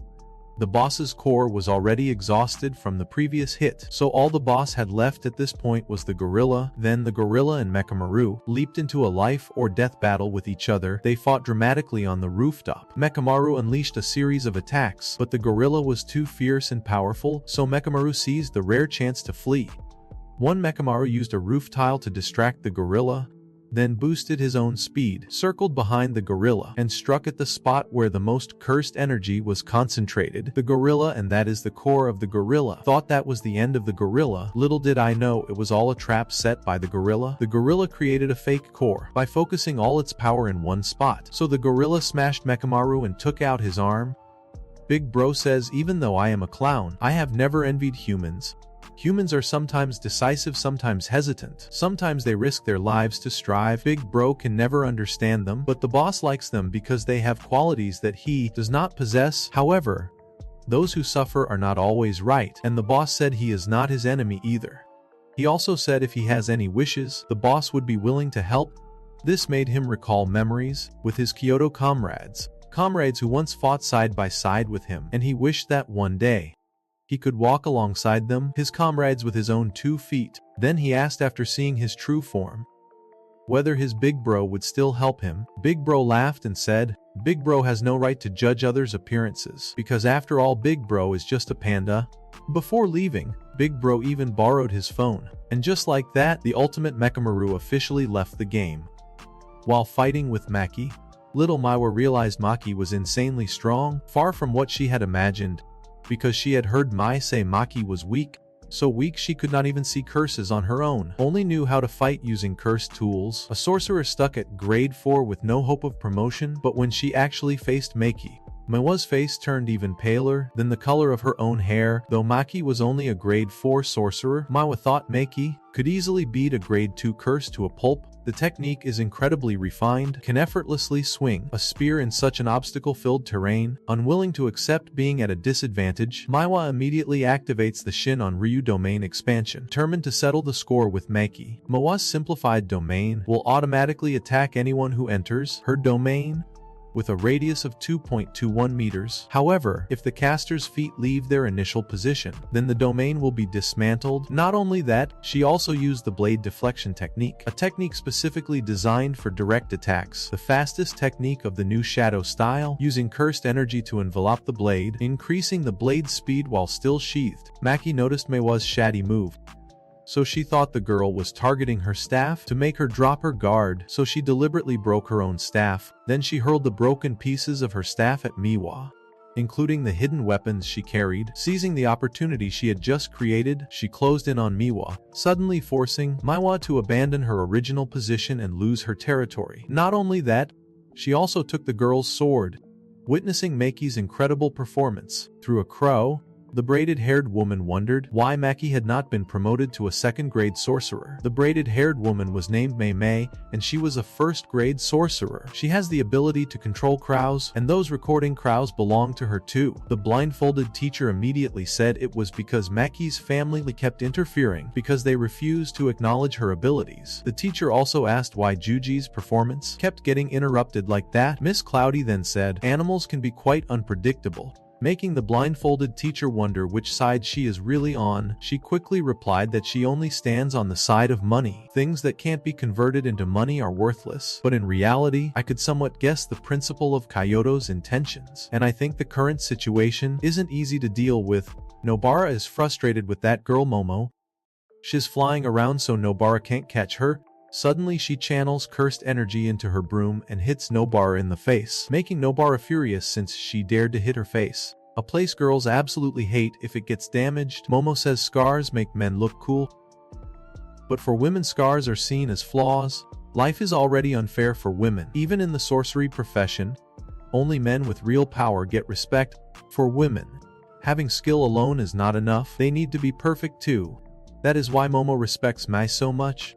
The boss's core was already exhausted from the previous hit, so all the boss had left at this point was the gorilla. Then the gorilla and Mekamaru leaped into a life or death battle with each other. They fought dramatically on the rooftop. Mekamaru unleashed a series of attacks, but the gorilla was too fierce and powerful, so Mekamaru seized the rare chance to flee. One Mekamaru used a roof tile to distract the gorilla. then boosted his own speed, circled behind the gorilla, and struck at the spot where the most cursed energy was concentrated. The gorilla, and that is the core of the gorilla, thought that was the end of the gorilla. Little did I know it was all a trap set by the gorilla. The gorilla created a fake core by focusing all its power in one spot. So the gorilla smashed Mechamaru and took out his arm. Big Bro says, even though I am a clown, I have never envied humans. Humans are sometimes decisive, sometimes hesitant. Sometimes they risk their lives to strive. Big Bro can never understand them, but the boss likes them because they have qualities that he does not possess. However, those who suffer are not always right, and the boss said he is not his enemy either. He also said if he has any wishes, the boss would be willing to help. This made him recall memories with his Kyoto comrades who once fought side by side with him, and he wished that one day he could walk alongside them, his comrades, with his own 2 feet. Then he asked, after seeing his true form, whether his Big Bro would still help him. Big Bro laughed and said, Big Bro has no right to judge others' appearances, because after all, Big Bro is just a panda. Before leaving, Big Bro even borrowed his phone, and just like that, the ultimate Mechamaru officially left the game. While fighting with Maki, little Maiwa realized Maki was insanely strong, far from what she had imagined, because she had heard Mai say Maki was weak, so weak she could not even see curses on her own, only knew how to fight using cursed tools, a sorcerer stuck at grade 4 with no hope of promotion. But when she actually faced Maki, Maiwa's face turned even paler than the color of her own hair. Though Maki was only a grade 4 sorcerer, Maiwa thought Maki could easily beat a grade 2 curse to a pulp. The technique is incredibly refined, can effortlessly swing a spear in such an obstacle-filled terrain. Unwilling to accept being at a disadvantage, Maiwa immediately activates the Shin on Ryu domain expansion, determined to settle the score with Maki. Maiwa's simplified domain will automatically attack anyone who enters her domain with a radius of 2.21 meters. However, if the caster's feet leave their initial position, then the domain will be dismantled. Not only that, she also used the blade deflection technique, a technique specifically designed for direct attacks, the fastest technique of the new Shadow style, using cursed energy to envelop the blade, increasing the blade's speed while still sheathed. Maki noticed Meiwa's shady move, so she thought the girl was targeting her staff to make her drop her guard, so she deliberately broke her own staff. Then she hurled the broken pieces of her staff at Maiwa, including the hidden weapons she carried. Seizing the opportunity she had just created, she closed in on Maiwa, suddenly forcing Maiwa to abandon her original position and lose her territory. Not only that, she also took the girl's sword. Witnessing Maki's incredible performance through a crow, the braided-haired woman wondered why Maki had not been promoted to a second-grade sorcerer. The braided-haired woman was named Mei Mei, and she was a first-grade sorcerer. She has the ability to control crows, and those recording crows belong to her too. The blindfolded teacher immediately said it was because Maki's family kept interfering because they refused to acknowledge her abilities. The teacher also asked why Juji's performance kept getting interrupted like that. Miss Cloudy then said, animals can be quite unpredictable, making the blindfolded teacher wonder which side she is really on. She quickly replied that she only stands on the side of money. Things that can't be converted into money are worthless. But in reality, I could somewhat guess the principle of Kyoto's intentions, and I think the current situation isn't easy to deal with. Nobara is frustrated with that girl Momo. She's flying around so Nobara can't catch her. Suddenly she channels cursed energy into her broom and hits Nobara in the face, making Nobara furious since she dared to hit her face, a place girls absolutely hate if it gets damaged. Momo says scars make men look cool, but for women scars are seen as flaws. Life is already unfair for women. Even in the sorcery profession, only men with real power get respect. For women, having skill alone is not enough. They need to be perfect too. That is why Momo respects Mai so much,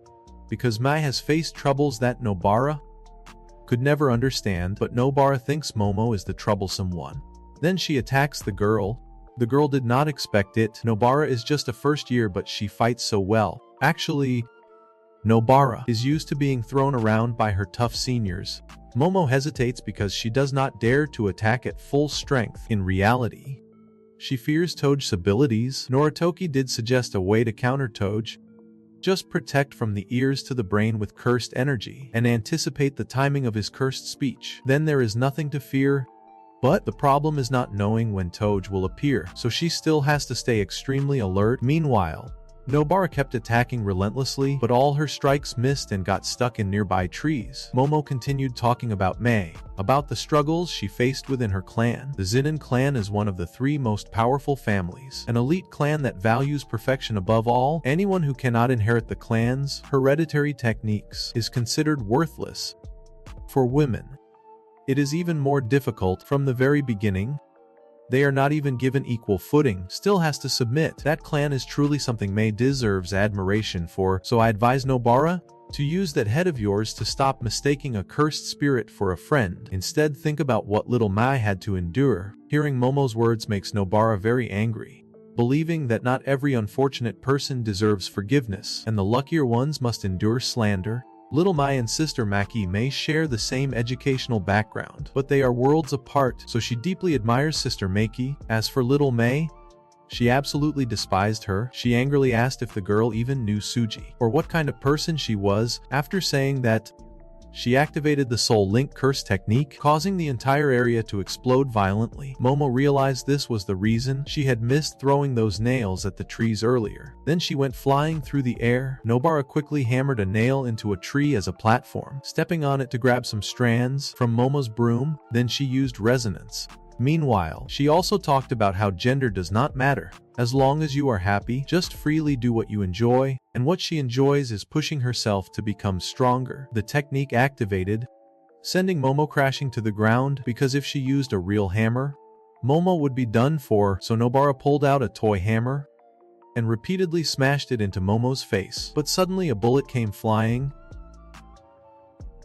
because Mai has faced troubles that Nobara could never understand, but Nobara thinks Momo is the troublesome one. Then she attacks the girl. The girl did not expect it. Nobara is just a first year, but she fights so well. Actually, Nobara is used to being thrown around by her tough seniors. Momo hesitates because she does not dare to attack at full strength. In reality, she fears Toge's abilities. Noritoki did suggest a way to counter Toge. Just protect from the ears to the brain with cursed energy and anticipate the timing of his cursed speech. Then there is nothing to fear. But the problem is not knowing when Toge will appear, so she still has to stay extremely alert. Meanwhile, Nobara kept attacking relentlessly, but all her strikes missed and got stuck in nearby trees. Momo continued talking about Mei, about the struggles she faced within her clan. The Zinnin clan is one of the 3 most powerful families, an elite clan that values perfection above all. Anyone who cannot inherit the clan's hereditary techniques is considered worthless. For women, it is even more difficult. From the very beginning, they are not even given equal footing, still has to submit. That clan is truly something Mei deserves admiration for, so I advise Nobara to use that head of yours to stop mistaking a cursed spirit for a friend. Instead, think about what little Mei had to endure. Hearing Momo's words makes Nobara very angry, believing that not every unfortunate person deserves forgiveness, and the luckier ones must endure slander. Little Mei and sister Maki may share the same educational background, but they are worlds apart, so she deeply admires sister Maki. As for little Mei, she absolutely despised her. She angrily asked if the girl even knew Suji, or what kind of person she was. After saying that, she activated the Soul Link Curse technique, causing the entire area to explode violently. Momo realized this was the reason she had missed throwing those nails at the trees earlier. Then she went flying through the air. Nobara quickly hammered a nail into a tree as a platform, stepping on it to grab some strands from Momo's broom. Then she used resonance. Meanwhile, she also talked about how gender does not matter. As long as you are happy, just freely do what you enjoy, and what she enjoys is pushing herself to become stronger. The technique activated, sending Momo crashing to the ground, because if she used a real hammer, Momo would be done for, so Nobara pulled out a toy hammer and repeatedly smashed it into Momo's face. But suddenly a bullet came flying,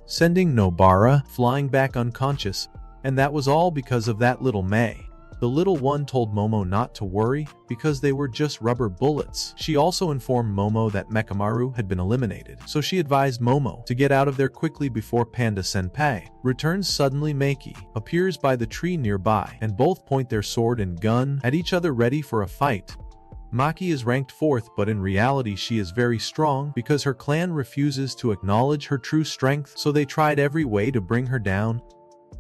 sending Nobara flying back unconscious. And that was all because of that little Mei. The little one told Momo not to worry, because they were just rubber bullets. She also informed Momo that Mekamaru had been eliminated, so she advised Momo to get out of there quickly before Panda Senpai returns. Suddenly Maki appears by the tree nearby, and both point their sword and gun at each other ready for a fight. Maki is ranked 4th, but in reality she is very strong because her clan refuses to acknowledge her true strength, so they tried every way to bring her down,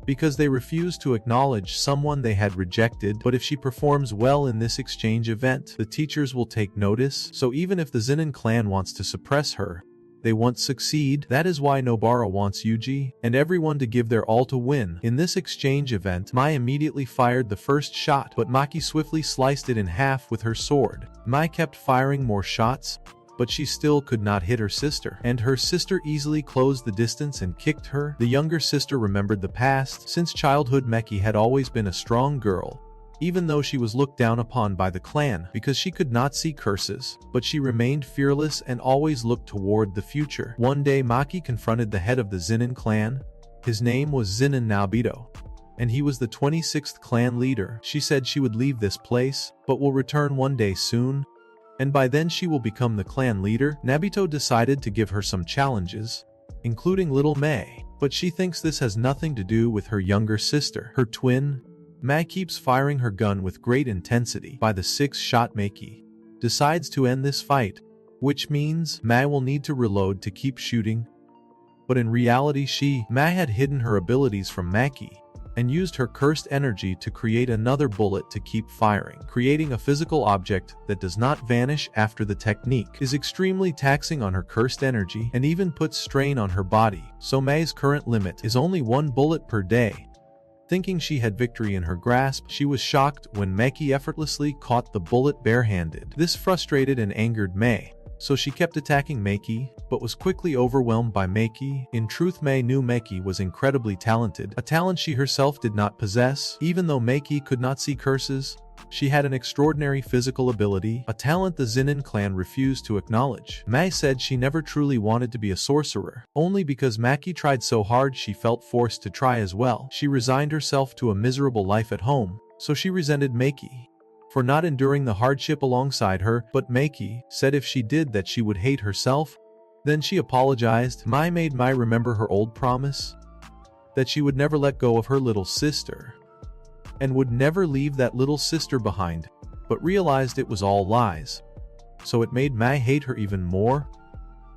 because they refuse to acknowledge someone they had rejected. But if she performs well in this exchange event, the teachers will take notice, so even if the Zinnin clan wants to suppress her, they won't succeed. That is why Nobara wants Yuji and everyone to give their all to win. In this exchange event, Mai immediately fired the first shot, but Maki swiftly sliced it in half with her sword. Mai kept firing more shots, but she still could not hit her sister, and her sister easily closed the distance and kicked her. The younger sister remembered the past. Since childhood, Meki had always been a strong girl, even though she was looked down upon by the clan because she could not see curses, but she remained fearless and always looked toward the future. One day Maki confronted the head of the Zinnin clan. His name was Zinnin Naobito, and he was the 26th clan leader. She said she would leave this place, but will return one day soon, and by then she will become the clan leader. Nabito decided to give her some challenges, including little Mei, but she thinks this has nothing to do with her younger sister. Her twin, Mei, keeps firing her gun with great intensity. By the 6th shot, Maki decides to end this fight, which means Mei will need to reload to keep shooting. But in reality Mei had hidden her abilities from Maki and used her cursed energy to create another bullet to keep firing. Creating a physical object that does not vanish after the technique is extremely taxing on her cursed energy and even puts strain on her body, so Mei's current limit is only 1 bullet per day. Thinking she had victory in her grasp, she was shocked when Meki effortlessly caught the bullet barehanded. This frustrated and angered Mei, so she kept attacking Meki, but was quickly overwhelmed by Meki. In truth, Mei knew Meki was incredibly talented, a talent she herself did not possess. Even though Meki could not see curses, she had an extraordinary physical ability, a talent the Zinnin clan refused to acknowledge. Mei said she never truly wanted to be a sorcerer, only because Maki tried so hard she felt forced to try as well. She resigned herself to a miserable life at home, so she resented Meki for not enduring the hardship alongside her, but Meki said if she did that she would hate herself. Then she apologized. Mai made Mai remember her old promise that she would never let go of her little sister and would never leave that little sister behind, but realized it was all lies. So it made Mai hate her even more.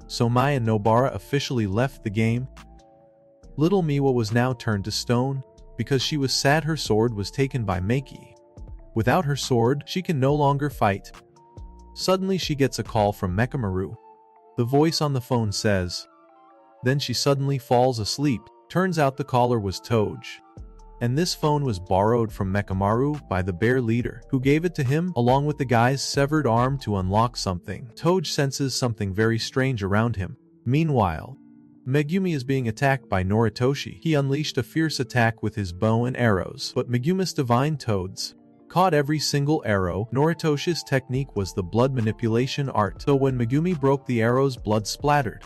So Mai and Nobara officially left the game. Little Miwa was now turned to stone because she was sad her sword was taken by Meki. Without her sword, she can no longer fight. Suddenly she gets a call from Mekamaru. The voice on the phone says. Then she suddenly falls asleep. Turns out the caller was Toge. And this phone was borrowed from Mekamaru by the bear leader, who gave it to him along with the guy's severed arm to unlock something. Toge senses something very strange around him. Meanwhile, Megumi is being attacked by Noritoshi. He unleashed a fierce attack with his bow and arrows, but Megumi's divine toads caught every single arrow. Noritoshi's technique was the blood manipulation art, so when Megumi broke the arrows, blood splattered.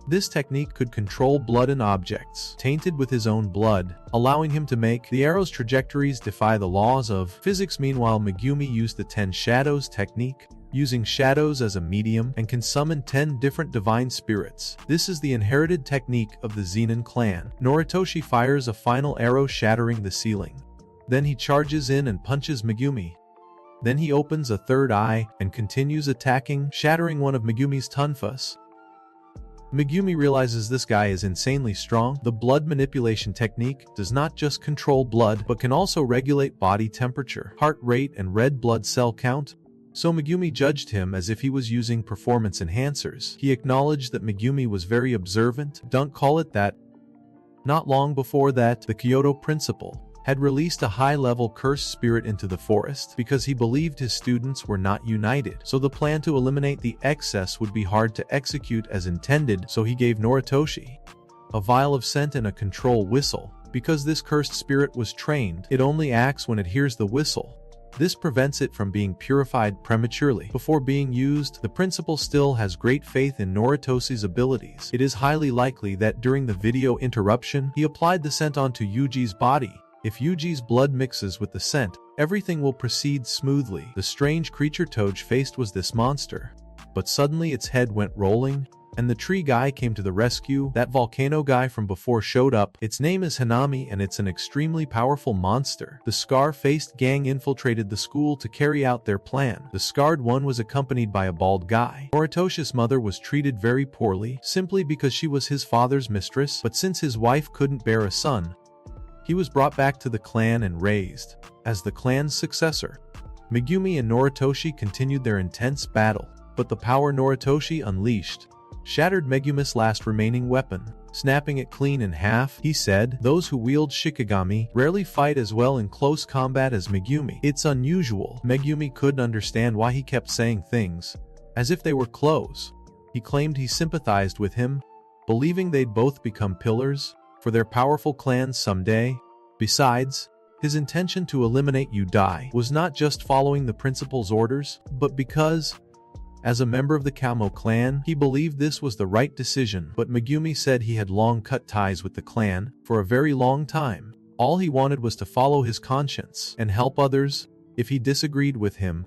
This technique could control blood and objects tainted with his own blood, allowing him to make the arrow's trajectories defy the laws of physics. Meanwhile, Megumi used the 10 shadows technique, using shadows as a medium, and can summon 10 different divine spirits. This is the inherited technique of the Zenin clan. Noritoshi fires a final arrow, shattering the ceiling. Then he charges in and punches Megumi. Then he opens a third eye and continues attacking, shattering one of Megumi's tonfas. Megumi realizes this guy is insanely strong. The blood manipulation technique does not just control blood, but can also regulate body temperature, heart rate, and red blood cell count. So Megumi judged him as if he was using performance enhancers. He acknowledged that Megumi was very observant. Don't call it that. Not long before that, the Kyoto principal had released a high-level cursed spirit into the forest because he believed his students were not united. So the plan to eliminate the excess would be hard to execute as intended, so he gave Noritoshi a vial of scent and a control whistle. Because this cursed spirit was trained, it only acts when it hears the whistle. This prevents it from being purified prematurely. Before being used, the principal still has great faith in Noritoshi's abilities. It is highly likely that during the video interruption, he applied the scent onto Yuji's body. If Yuji's blood mixes with the scent, everything will proceed smoothly. The strange creature Toge faced was this monster. But suddenly its head went rolling, and the tree guy came to the rescue. That volcano guy from before showed up. Its name is Hanami, and it's an extremely powerful monster. The scar-faced gang infiltrated the school to carry out their plan. The scarred one was accompanied by a bald guy. Noritoshi's mother was treated very poorly, simply because she was his father's mistress, but since his wife couldn't bear a son, he was brought back to the clan and raised as the clan's successor. Megumi and Noritoshi continued their intense battle, but the power Noritoshi unleashed shattered Megumi's last remaining weapon, snapping it clean in half. He said, "Those who wield Shikigami rarely fight as well in close combat as Megumi. It's unusual." Megumi couldn't understand why he kept saying things as if they were close. He claimed he sympathized with him, believing they'd both become pillars for their powerful clans someday. Besides, his intention to eliminate Yudai was not just following the principal's orders, but because, as a member of the Kamo clan, he believed this was the right decision. But Megumi said he had long cut ties with the clan for a very long time. All he wanted was to follow his conscience and help others. If he disagreed with him,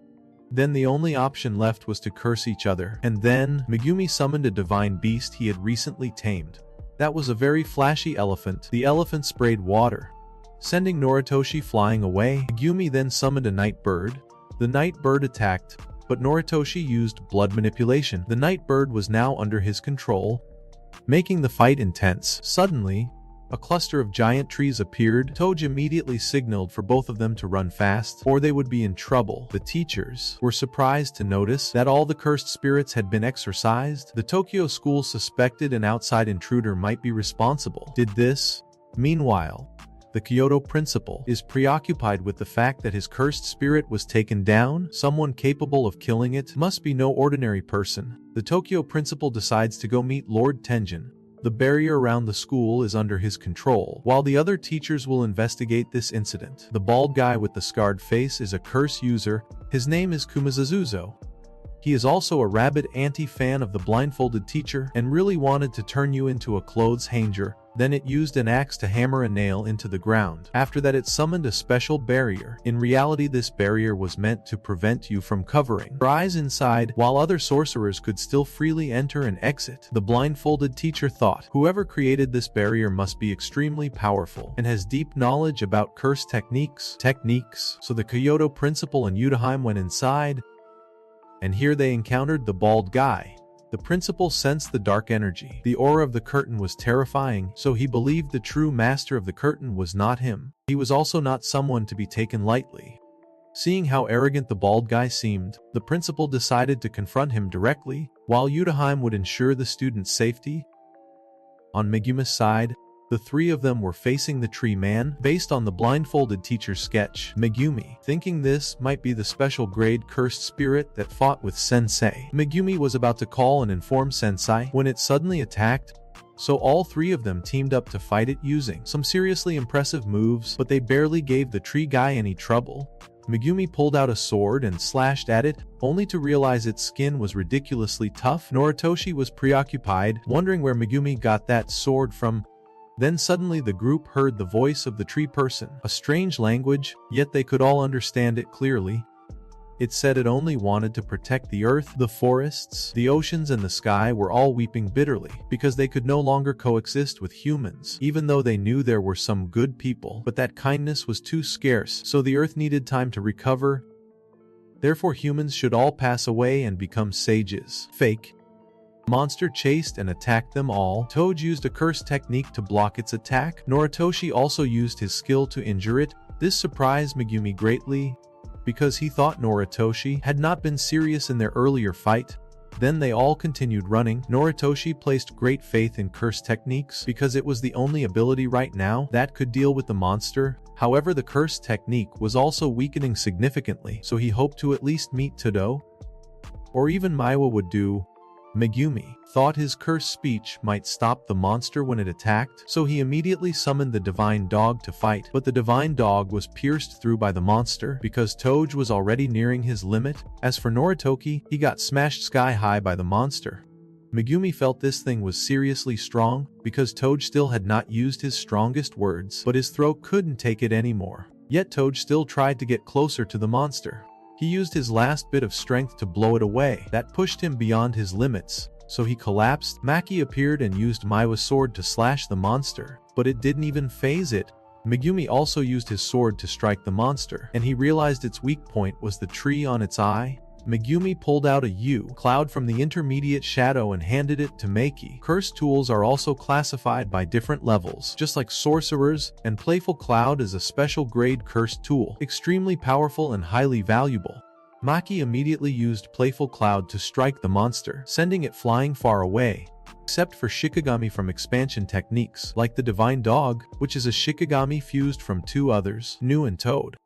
then the only option left was to curse each other. And then, Megumi summoned a divine beast he had recently tamed. That was a very flashy elephant. The elephant sprayed water, sending Noritoshi flying away. Megumi then summoned a night bird. The night bird attacked, but Noritoshi used blood manipulation. The night bird was now under his control, making the fight intense. Suddenly, a cluster of giant trees appeared. Toge immediately signaled for both of them to run fast, or they would be in trouble. The teachers were surprised to notice that all the cursed spirits had been exorcised. The Tokyo school suspected an outside intruder might be responsible. Did this? Meanwhile, the Kyoto principal is preoccupied with the fact that his cursed spirit was taken down. Someone capable of killing it must be no ordinary person. The Tokyo principal decides to go meet Lord Tenjin. The barrier around the school is under his control, while the other teachers will investigate this incident. The bald guy with the scarred face is a curse user. His name is Kumazazuzo. He is also a rabid anti-fan of the blindfolded teacher and really wanted to turn you into a clothes hanger. Then it used an axe to hammer a nail into the ground. After that, it summoned a special barrier. In reality, this barrier was meant to prevent you from covering your eyes inside, while other sorcerers could still freely enter and exit. The blindfolded teacher thought, whoever created this barrier must be extremely powerful and has deep knowledge about curse techniques. So the Kyoto principal and Yudaheim went inside, and here they encountered the bald guy. The principal sensed the dark energy. The aura of the curtain was terrifying, so he believed the true master of the curtain was not him. He was also not someone to be taken lightly. Seeing how arrogant the bald guy seemed, the principal decided to confront him directly, while Yutaheim would ensure the student's safety. On Megumi's side, the three of them were facing the tree man based on the blindfolded teacher's sketch. Megumi, thinking this might be the special grade cursed spirit that fought with Sensei. Megumi was about to call and inform Sensei when it suddenly attacked, so all three of them teamed up to fight it using some seriously impressive moves, but they barely gave the tree guy any trouble. Megumi pulled out a sword and slashed at it, only to realize its skin was ridiculously tough. Noritoshi was preoccupied, wondering where Megumi got that sword from. Then suddenly the group heard the voice of the tree person, a strange language, yet they could all understand it clearly. It said it only wanted to protect the earth, the forests, the oceans and the sky were all weeping bitterly because they could no longer coexist with humans, even though they knew there were some good people, but that kindness was too scarce, so the earth needed time to recover. Therefore humans should all pass away and become sages. Fake. Monster chased and attacked them all. Toad used a curse technique to block its attack. Noritoshi also used his skill to injure it. This surprised Megumi greatly, because he thought Noritoshi had not been serious in their earlier fight. Then they all continued running. Noritoshi placed great faith in curse techniques because it was the only ability right now that could deal with the monster. However, the curse technique was also weakening significantly, so he hoped to at least meet Todo, or even Maiwa would do. Megumi thought his curse speech might stop the monster when it attacked, so he immediately summoned the divine dog to fight, but the divine dog was pierced through by the monster because Toge was already nearing his limit. As for Noritoki, he got smashed sky high by the monster. Megumi felt this thing was seriously strong because Toge still had not used his strongest words, but his throat couldn't take it anymore. Yet Toge still tried to get closer to the monster. He used his last bit of strength to blow it away. That pushed him beyond his limits, so he collapsed. Maki appeared and used Maiwa's sword to slash the monster, but it didn't even faze it. Megumi also used his sword to strike the monster, and he realized its weak point was the tree on its eye. Megumi pulled out a U-cloud from the intermediate shadow and handed it to Maki. Cursed tools are also classified by different levels, just like sorcerers, and Playful Cloud is a special grade cursed tool, extremely powerful and highly valuable. Maki immediately used Playful Cloud to strike the monster, sending it flying far away. Except for Shikigami from expansion techniques, like the Divine Dog, which is a Shikigami fused from two others, Nu and Toad.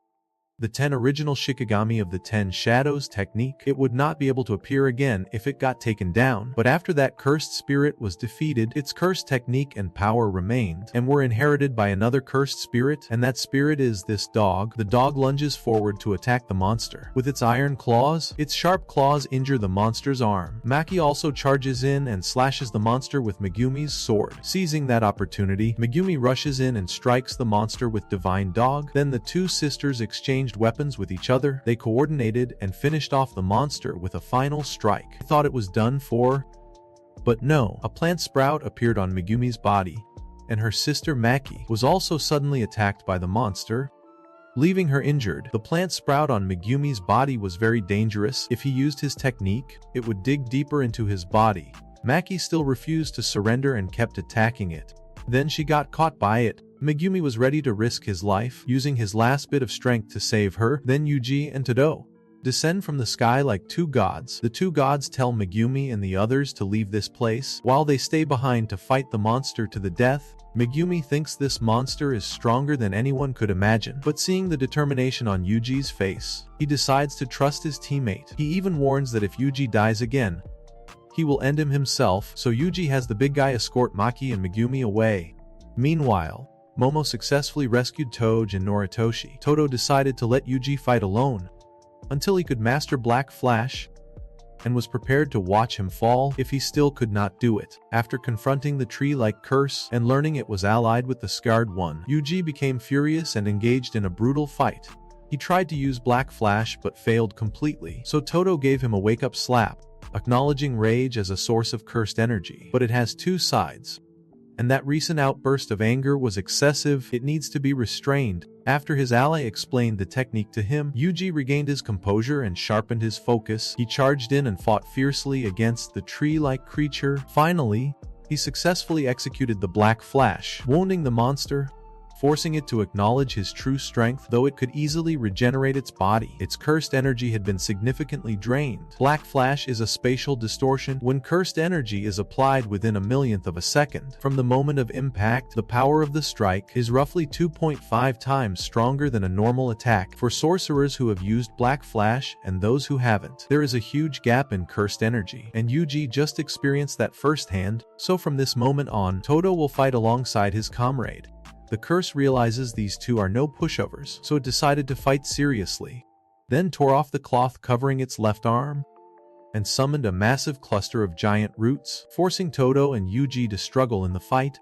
The 10 original Shikigami of the 10 Shadows technique, it would not be able to appear again if it got taken down, but after that cursed spirit was defeated, its cursed technique and power remained, and were inherited by another cursed spirit, and that spirit is this dog. The dog lunges forward to attack the monster. With its iron claws, its sharp claws injure the monster's arm. Maki also charges in and slashes the monster with Megumi's sword. Seizing that opportunity, Megumi rushes in and strikes the monster with Divine Dog. Then the two sisters exchange weapons with each other. They coordinated and finished off the monster with a final strike. I thought it was done for, but no, a plant sprout appeared on Megumi's body, and her sister Maki was also suddenly attacked by the monster, leaving her injured. The plant sprout on Megumi's body was very dangerous. If he used his technique, it would dig deeper into his body. Maki still refused to surrender and kept attacking it. Then she got caught by it. Megumi was ready to risk his life, using his last bit of strength to save her. Then Yuji and Todo descend from the sky like two gods. The two gods tell Megumi and the others to leave this place, while they stay behind to fight the monster to the death. Megumi thinks this monster is stronger than anyone could imagine, but seeing the determination on Yuji's face, he decides to trust his teammate. He even warns that if Yuji dies again, he will end him himself, so Yuji has the big guy escort Maki and Megumi away. Meanwhile, Momo successfully rescued Toge and Noritoshi. Todo decided to let Yuji fight alone until he could master Black Flash, and was prepared to watch him fall if he still could not do it. After confronting the tree-like curse and learning it was allied with the Scarred One, Yuji became furious and engaged in a brutal fight. He tried to use Black Flash but failed completely, so Todo gave him a wake-up slap, acknowledging rage as a source of cursed energy. But it has two sides, and that recent outburst of anger was excessive. It needs to be restrained. After his ally explained the technique to him, Yuji regained his composure and sharpened his focus. He charged in and fought fiercely against the tree-like creature. Finally, he successfully executed the Black Flash, wounding the monster. forcing it to acknowledge his true strength. Though it could easily regenerate its body, its cursed energy had been significantly drained. Black Flash is a spatial distortion. When cursed energy is applied within a millionth of a second from the moment of impact, the power of the strike is roughly 2.5 times stronger than a normal attack. For sorcerers who have used Black Flash and those who haven't, there is a huge gap in cursed energy, and Yuji just experienced that firsthand. So from this moment on, Todo will fight alongside his comrade. The curse realizes these two are no pushovers, so it decided to fight seriously, then tore off the cloth covering its left arm and summoned a massive cluster of giant roots, forcing Todo and Yuji to struggle in the fight.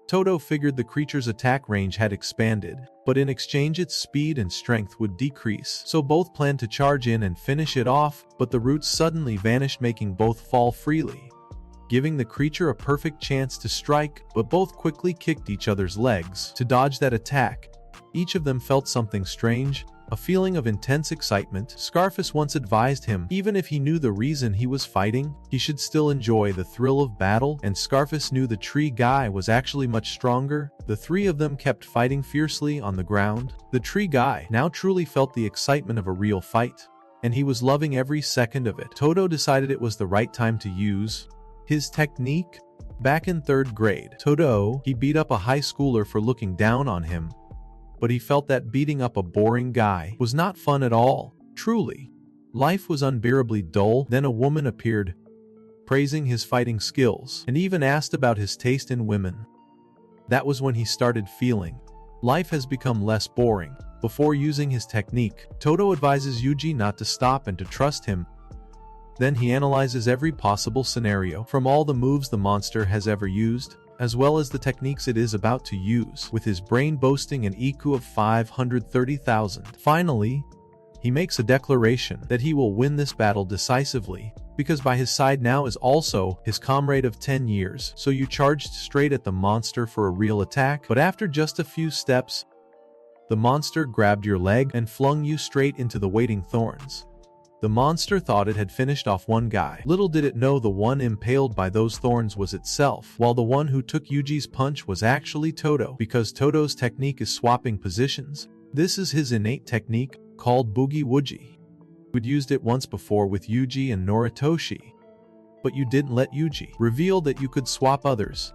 Todo figured the creature's attack range had expanded, but in exchange its speed and strength would decrease, so both planned to charge in and finish it off, but the roots suddenly vanished, making both fall freely, giving the creature a perfect chance to strike, but both quickly kicked each other's legs to dodge that attack. Each of them felt something strange, a feeling of intense excitement. Scarface once advised him, even if he knew the reason he was fighting, he should still enjoy the thrill of battle, and Scarface knew the tree guy was actually much stronger. The three of them kept fighting fiercely on the ground. The tree guy now truly felt the excitement of a real fight, and he was loving every second of it. Todo decided it was the right time to use his technique. Back in 3rd grade, he beat up a high schooler for looking down on him, but he felt that beating up a boring guy was not fun at all. Truly, life was unbearably dull. Then a woman appeared, praising his fighting skills, and even asked about his taste in women. That was when he started feeling life has become less boring. Before using his technique, Todo advises Yuji not to stop and to trust him. Then he analyzes every possible scenario, from all the moves the monster has ever used, as well as the techniques it is about to use, with his brain boasting an IQ of 530,000. Finally, he makes a declaration that he will win this battle decisively, because by his side now is also his comrade of 10 years. So you charged straight at the monster for a real attack, but after just a few steps, the monster grabbed your leg and flung you straight into the waiting thorns. The monster thought it had finished off one guy. Little did it know the one impaled by those thorns was itself, while the one who took Yuji's punch was actually Todo, because Todo's technique is swapping positions. This is his innate technique, called Boogie Woogie. You'd used it once before with Yuji and Noritoshi, but you didn't let Yuji reveal that you could swap others.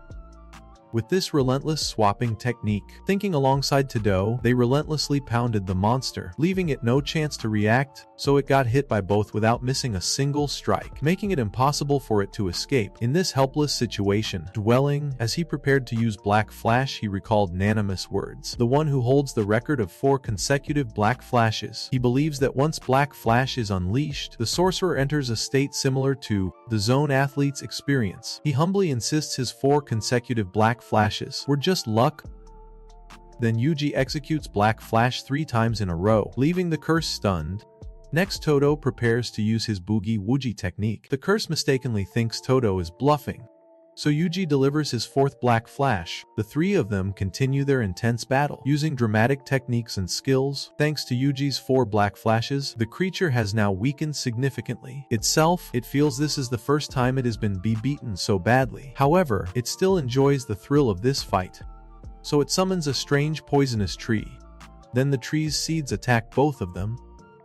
With this relentless swapping technique, thinking alongside Todo, they relentlessly pounded the monster, leaving it no chance to react, so it got hit by both without missing a single strike, making it impossible for it to escape. In this helpless situation, dwelling, as he prepared to use Black Flash, he recalled Nanimus words, the one who holds the record of 4 consecutive Black Flashes. He believes that once Black Flash is unleashed, the sorcerer enters a state similar to the Zone Athlete's experience. He humbly insists his 4 consecutive Black Flashes were just luck. Then Yuji executes Black Flash 3 times in a row, leaving the curse stunned. Next, Todo prepares to use his Boogie Woogie technique. The curse mistakenly thinks Todo is bluffing, so Yuji delivers his 4th Black Flash. The three of them continue their intense battle, using dramatic techniques and skills. Thanks to Yuji's 4 Black Flashes, the creature has now weakened significantly. Itself, it feels this is the first time it has been beaten so badly. However, it still enjoys the thrill of this fight, so it summons a strange poisonous tree. Then the tree's seeds attack both of them.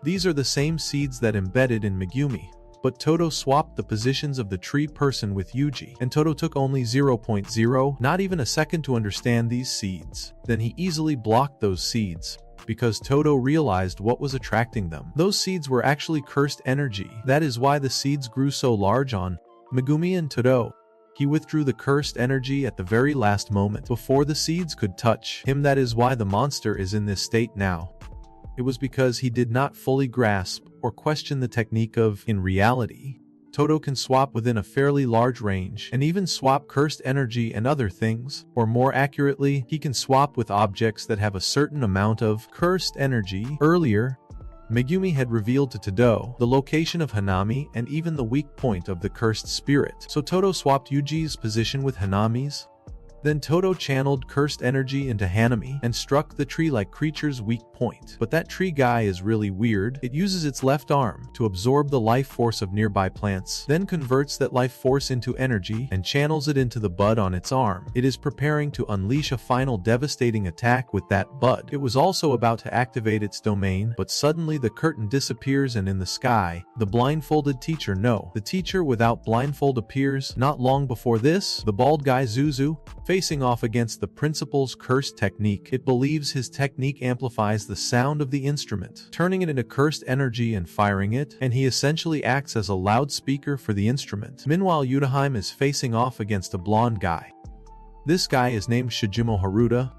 These are the same seeds that embedded in Megumi, but Todo swapped the positions of the tree person with Yuji, and Todo took only 0.0, not even a second to understand these seeds. Then he easily blocked those seeds, because Todo realized what was attracting them. Those seeds were actually cursed energy. That is why the seeds grew so large on Megumi and Todo. He withdrew the cursed energy at the very last moment, before the seeds could touch him. That is why the monster is in this state now. It was because he did not fully grasp or question the technique of, in reality, Todo can swap within a fairly large range, and even swap cursed energy and other things, or more accurately, he can swap with objects that have a certain amount of cursed energy. Earlier, Megumi had revealed to Todo the location of Hanami and even the weak point of the cursed spirit, so Todo swapped Yuji's position with Hanami's. Then Todo channeled cursed energy into Hanami and struck the tree-like creature's weak point. point. But that tree guy is really weird. It uses its left arm to absorb the life force of nearby plants, then converts that life force into energy and channels it into the bud on its arm. It is preparing to unleash a final devastating attack with that bud. It was also about to activate its domain, but suddenly the curtain disappears and in the sky, the blindfolded teacher the teacher without blindfold appears. Not long before this, the bald guy Zuzu, facing off against the principal's cursed technique. It believes his technique amplifies the sound of the instrument, turning it into cursed energy and firing it, and he essentially acts as a loudspeaker for the instrument. Meanwhile, Yudaheim is facing off against a blonde guy. This guy is named Shijimo Haruta,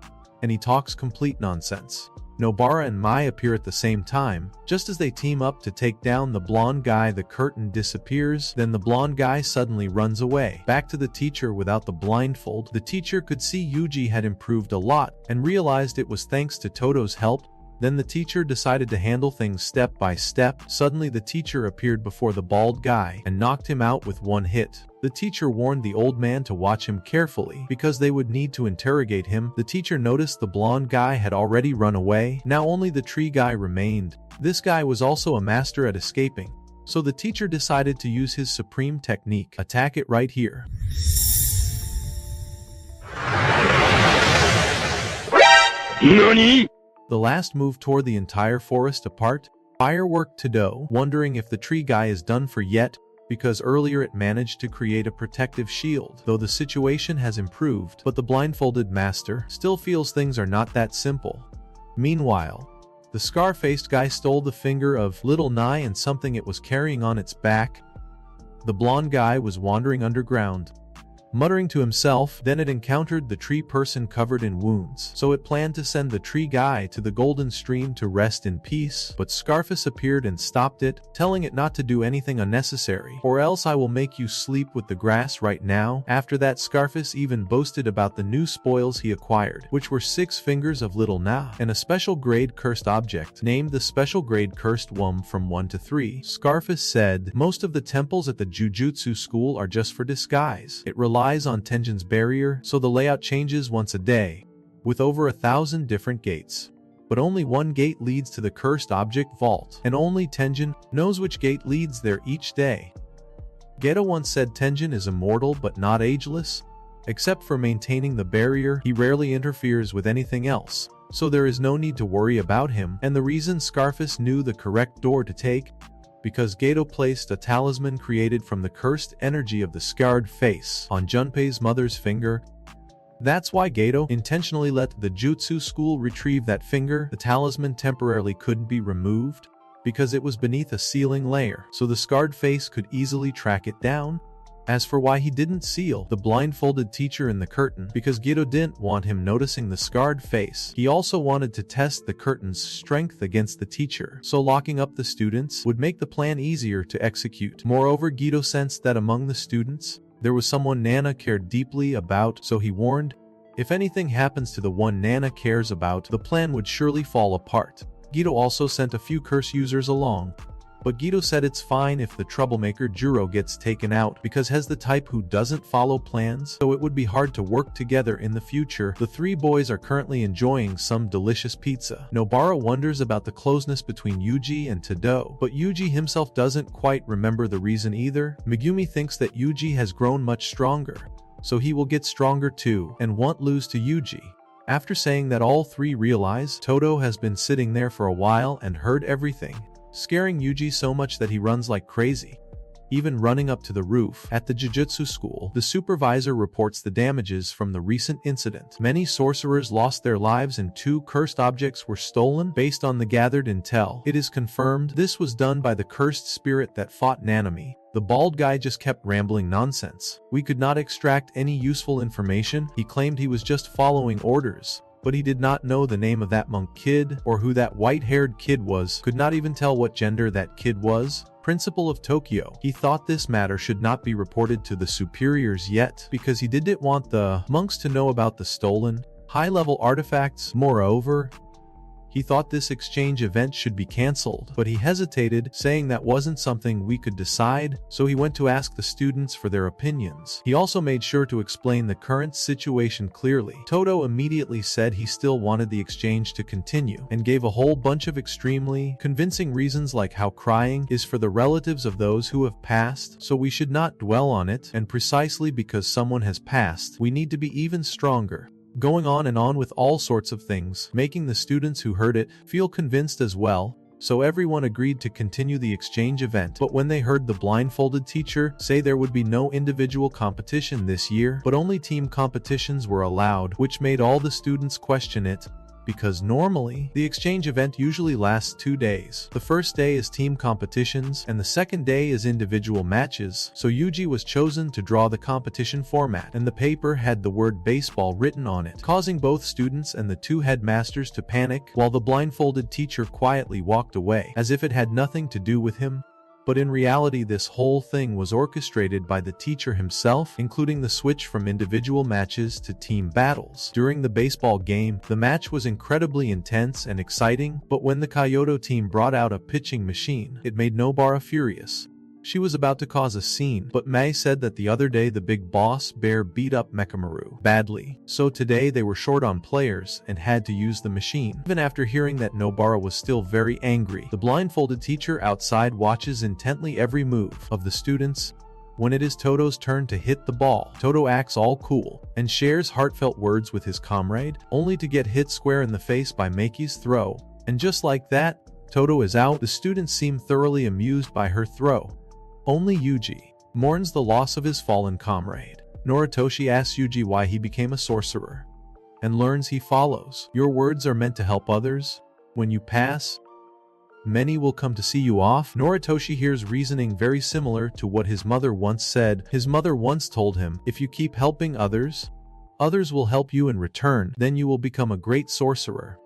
and he talks complete nonsense. Nobara and Mai appear at the same time. Just as they team up to take down the blonde guy, the curtain disappears, then the blonde guy suddenly runs away. Back to the teacher without the blindfold, the teacher could see Yuji had improved a lot and realized it was thanks to Todo's help. Then the teacher decided to handle things step by step. Suddenly the teacher appeared before the bald guy and knocked him out with one hit. The teacher warned the old man to watch him carefully because they would need to interrogate him. The teacher noticed the blonde guy had already run away. Now only the tree guy remained. This guy was also a master at escaping. So the teacher decided to use his supreme technique. Attack it right here. NANI?! The last move tore the entire forest apart. Firework Todo, wondering if the tree guy is done for yet, because earlier it managed to create a protective shield. Though the situation has improved, but the blindfolded master still feels things are not that simple. Meanwhile, the scar-faced guy stole the finger of Little Nai and something it was carrying on its back. The blonde guy was wandering underground, muttering to himself. Then it encountered the tree person covered in wounds, so it planned to send the tree guy to the golden stream to rest in peace. But Scarface appeared and stopped it, telling it not to do anything unnecessary, or else I will make you sleep with the grass right now. After that, Scarface even boasted about the new spoils he acquired, which were 6 fingers of Little Na and a special grade cursed object named the special grade cursed Wum from 1 to 3. Scarface said, most of the temples at the Jujutsu school are just for disguise. It relies on Tenjin's barrier, so the layout changes once a day, with over 1,000 different gates. But only one gate leads to the cursed object vault, and only Tenjin knows which gate leads there each day. Geto once said Tenjin is immortal but not ageless. Except for maintaining the barrier, he rarely interferes with anything else, so there is no need to worry about him. And the reason Scarface knew the correct door to take, because Geto placed a talisman created from the cursed energy of the scarred face on Junpei's mother's finger. That's why Geto intentionally let the Jutsu school retrieve that finger. The talisman temporarily couldn't be removed because it was beneath a sealing layer, so the scarred face could easily track it down. As for why he didn't seal the blindfolded teacher in the curtain, because Geto didn't want him noticing the scarred face. He also wanted to test the curtain's strength against the teacher, so locking up the students would make the plan easier to execute. Moreover, Geto sensed that among the students, there was someone Nana cared deeply about, so he warned, if anything happens to the one Nana cares about, the plan would surely fall apart. Geto also sent a few curse users along, but Geto said it's fine if the troublemaker Juro gets taken out because he's the type who doesn't follow plans, so it would be hard to work together in the future. The 3 boys are currently enjoying some delicious pizza. Nobara wonders about the closeness between Yuji and Todo, but Yuji himself doesn't quite remember the reason either. Megumi thinks that Yuji has grown much stronger, so he will get stronger too and won't lose to Yuji. After saying that, all 3 realize Todo has been sitting there for a while and heard everything, scaring Yuji so much that he runs like crazy, even running up to the roof. At the Jujutsu school, the supervisor reports the damages from the recent incident. Many sorcerers lost their lives and 2 cursed objects were stolen. Based on the gathered intel, it is confirmed this was done by the cursed spirit that fought Nanami. The bald guy just kept rambling nonsense. We could not extract any useful information. He claimed he was just following orders, but he did not know the name of that monk kid or who that white-haired kid was, could not even tell what gender that kid was. Principal of Tokyo. He thought this matter should not be reported to the superiors yet because he didn't want the monks to know about the stolen high-level artifacts. Moreover, He thought this exchange event should be cancelled, but he hesitated, saying that wasn't something we could decide, so he went to ask the students for their opinions. He also made sure to explain the current situation clearly. Todo immediately said he still wanted the exchange to continue, and gave a whole bunch of extremely convincing reasons, like how crying is for the relatives of those who have passed, so we should not dwell on it, and precisely because someone has passed, we need to be even stronger. Going on and on with all sorts of things, making the students who heard it feel convinced as well, so everyone agreed to continue the exchange event. But when they heard the blindfolded teacher say there would be no individual competition this year, but only team competitions were allowed, which made all the students question it, because normally, the exchange event usually lasts 2 days. The first day is team competitions, and the second day is individual matches, so Yuji was chosen to draw the competition format, and the paper had the word baseball written on it, causing both students and the 2 headmasters to panic, while the blindfolded teacher quietly walked away, as if it had nothing to do with him. But in reality, this whole thing was orchestrated by the teacher himself, including the switch from individual matches to team battles. During the baseball game, the match was incredibly intense and exciting, but when the Kyoto team brought out a pitching machine, it made Nobara furious. She was about to cause a scene, but Mei said that the other day the big boss bear beat up Mekamaru badly, so today they were short on players and had to use the machine. Even after hearing that, Nobara was still very angry. The blindfolded teacher outside watches intently every move of the students. When it is Todo's turn to hit the ball, Todo acts all cool and shares heartfelt words with his comrade, only to get hit square in the face by Meiki's throw. And just like that, Todo is out. The students seem thoroughly amused by her throw. Only Yuji mourns the loss of his fallen comrade. Noritoshi asks Yuji why he became a sorcerer, and learns he follows. Your words are meant to help others. When you pass, many will come to see you off. Noritoshi hears reasoning very similar to what his mother once said. His mother once told him, if you keep helping others, others will help you in return. Then you will become a great sorcerer,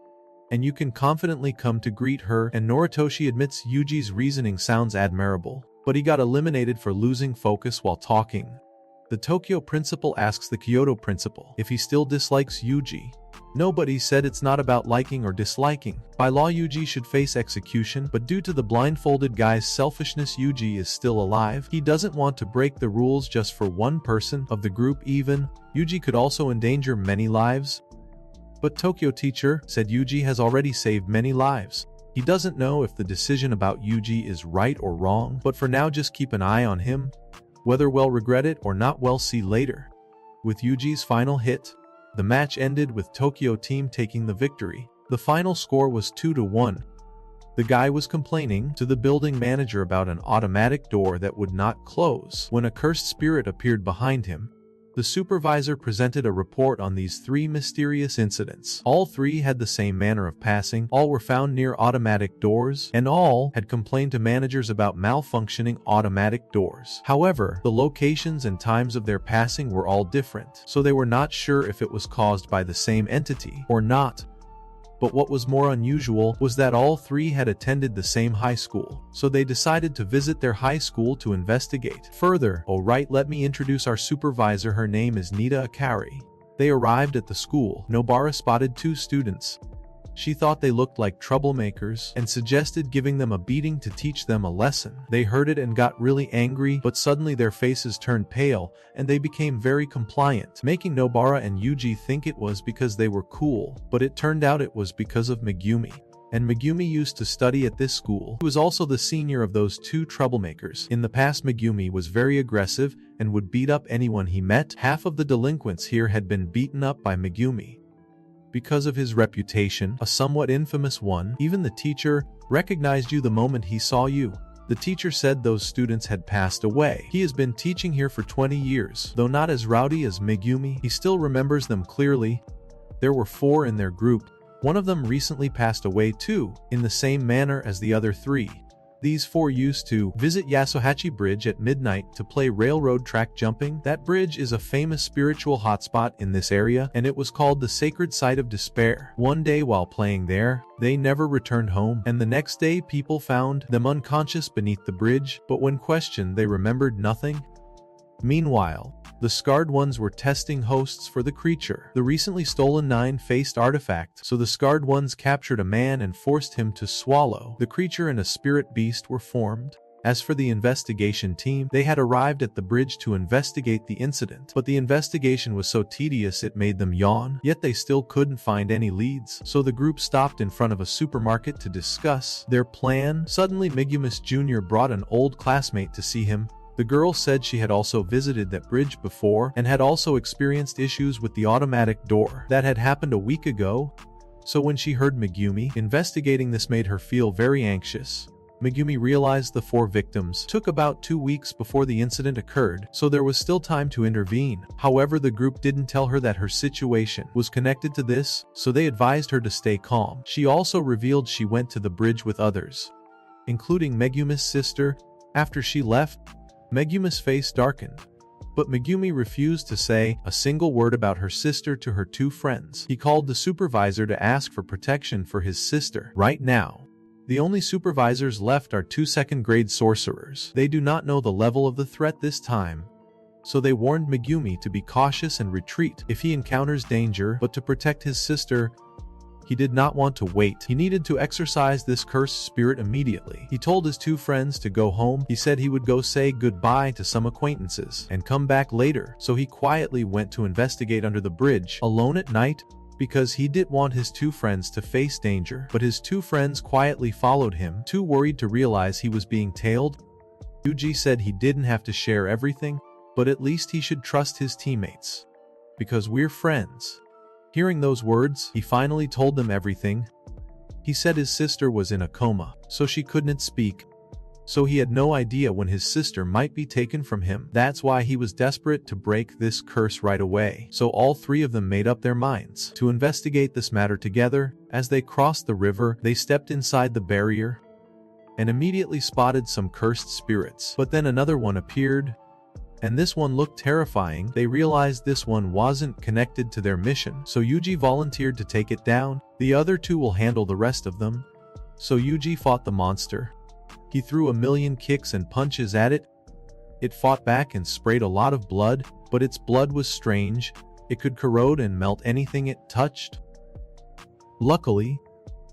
and you can confidently come to greet her. And Noritoshi admits Yuji's reasoning sounds admirable, but he got eliminated for losing focus while talking. The Tokyo principal asks the Kyoto principal if he still dislikes Yuji. Nobody said it's not about liking or disliking. By law, Yuji should face execution, but due to the blindfolded guy's selfishness, Yuji is still alive. He doesn't want to break the rules just for one person of the group. Even Yuji could also endanger many lives. But Tokyo teacher said Yuji has already saved many lives. He doesn't know if the decision about Yuji is right or wrong, but for now just keep an eye on him. Whether we'll regret it or not, we'll see later. With Yuji's final hit, the match ended with Tokyo team taking the victory. The final score was 2-1. The guy was complaining to the building manager about an automatic door that would not close when a cursed spirit appeared behind him. The supervisor presented a report on these 3 mysterious incidents. All 3 had the same manner of passing, all were found near automatic doors, and all had complained to managers about malfunctioning automatic doors. However, the locations and times of their passing were all different, so they were not sure if it was caused by the same entity or not. But what was more unusual was that all 3 had attended the same high school, so they decided to visit their high school to investigate further. Alright, let me introduce our supervisor. Her name is Nita Akari. They arrived at the school. Nobara spotted 2 students. She thought they looked like troublemakers and suggested giving them a beating to teach them a lesson. They heard it and got really angry, but suddenly their faces turned pale and they became very compliant, making Nobara and Yuji think it was because they were cool, but it turned out it was because of Megumi. And Megumi used to study at this school. He was also the senior of those 2 troublemakers. In the past, Megumi was very aggressive and would beat up anyone he met. Half of the delinquents here had been beaten up by Megumi. Because of his reputation, a somewhat infamous one, even the teacher recognized you the moment he saw you. The teacher said those students had passed away. He has been teaching here for 20 years. Though not as rowdy as Megumi, he still remembers them clearly. There were 4 in their group. One of them recently passed away too, in the same manner as the other 3. These 4 used to visit Yasuhachi Bridge at midnight to play railroad track jumping. That bridge is a famous spiritual hotspot in this area, and it was called the Sacred Site of Despair. One day while playing there, they never returned home, and the next day people found them unconscious beneath the bridge, but when questioned they remembered nothing. Meanwhile, The scarred ones were testing hosts for the creature, the recently stolen nine-faced artifact, so the scarred ones captured a man and forced him to swallow. The creature and a spirit beast were formed. As for the investigation team, they had arrived at the bridge to investigate the incident, but the investigation was so tedious it made them yawn, yet they still couldn't find any leads, so the group stopped in front of a supermarket to discuss their plan. Suddenly Megumus Jr. brought an old classmate to see him. The girl said she had also visited that bridge before and had also experienced issues with the automatic door that had happened a week ago. So when she heard Megumi investigating this made her feel very anxious. Megumi realized the 4 victims took about 2 weeks before the incident occurred, so there was still time to intervene. However, the group didn't tell her that her situation was connected to this, so they advised her to stay calm. She also revealed she went to the bridge with others, including Megumi's sister. After she left, Megumi's face darkened, but Megumi refused to say a single word about her sister to her 2 friends. He called the supervisor to ask for protection for his sister. Right now, the only supervisors left are 2 second-grade sorcerers. They do not know the level of the threat this time, so they warned Megumi to be cautious and retreat if he encounters danger, but to protect his sister, he did not want to wait. He needed to exorcise this cursed spirit immediately. He told his 2 friends to go home. He said he would go say goodbye to some acquaintances and come back later, so he quietly went to investigate under the bridge alone at night, because he didn't want his 2 friends to face danger, but his 2 friends quietly followed him, too worried to realize he was being tailed. Yuji said he didn't have to share everything, but at least he should trust his teammates, because we're friends. Hearing those words, he finally told them everything. He said his sister was in a coma, so she couldn't speak. So he had no idea when his sister might be taken from him. That's why he was desperate to break this curse right away. So all 3 of them made up their minds to investigate this matter together. As they crossed the river, they stepped inside the barrier and immediately spotted some cursed spirits. But then another one appeared, and this one looked terrifying. They realized this one wasn't connected to their mission, so Yuji volunteered to take it down. The other 2 will handle the rest of them. So Yuji fought the monster. He threw a million kicks and punches at it. It fought back and sprayed a lot of blood, but its blood was strange. It could corrode and melt anything it touched. Luckily,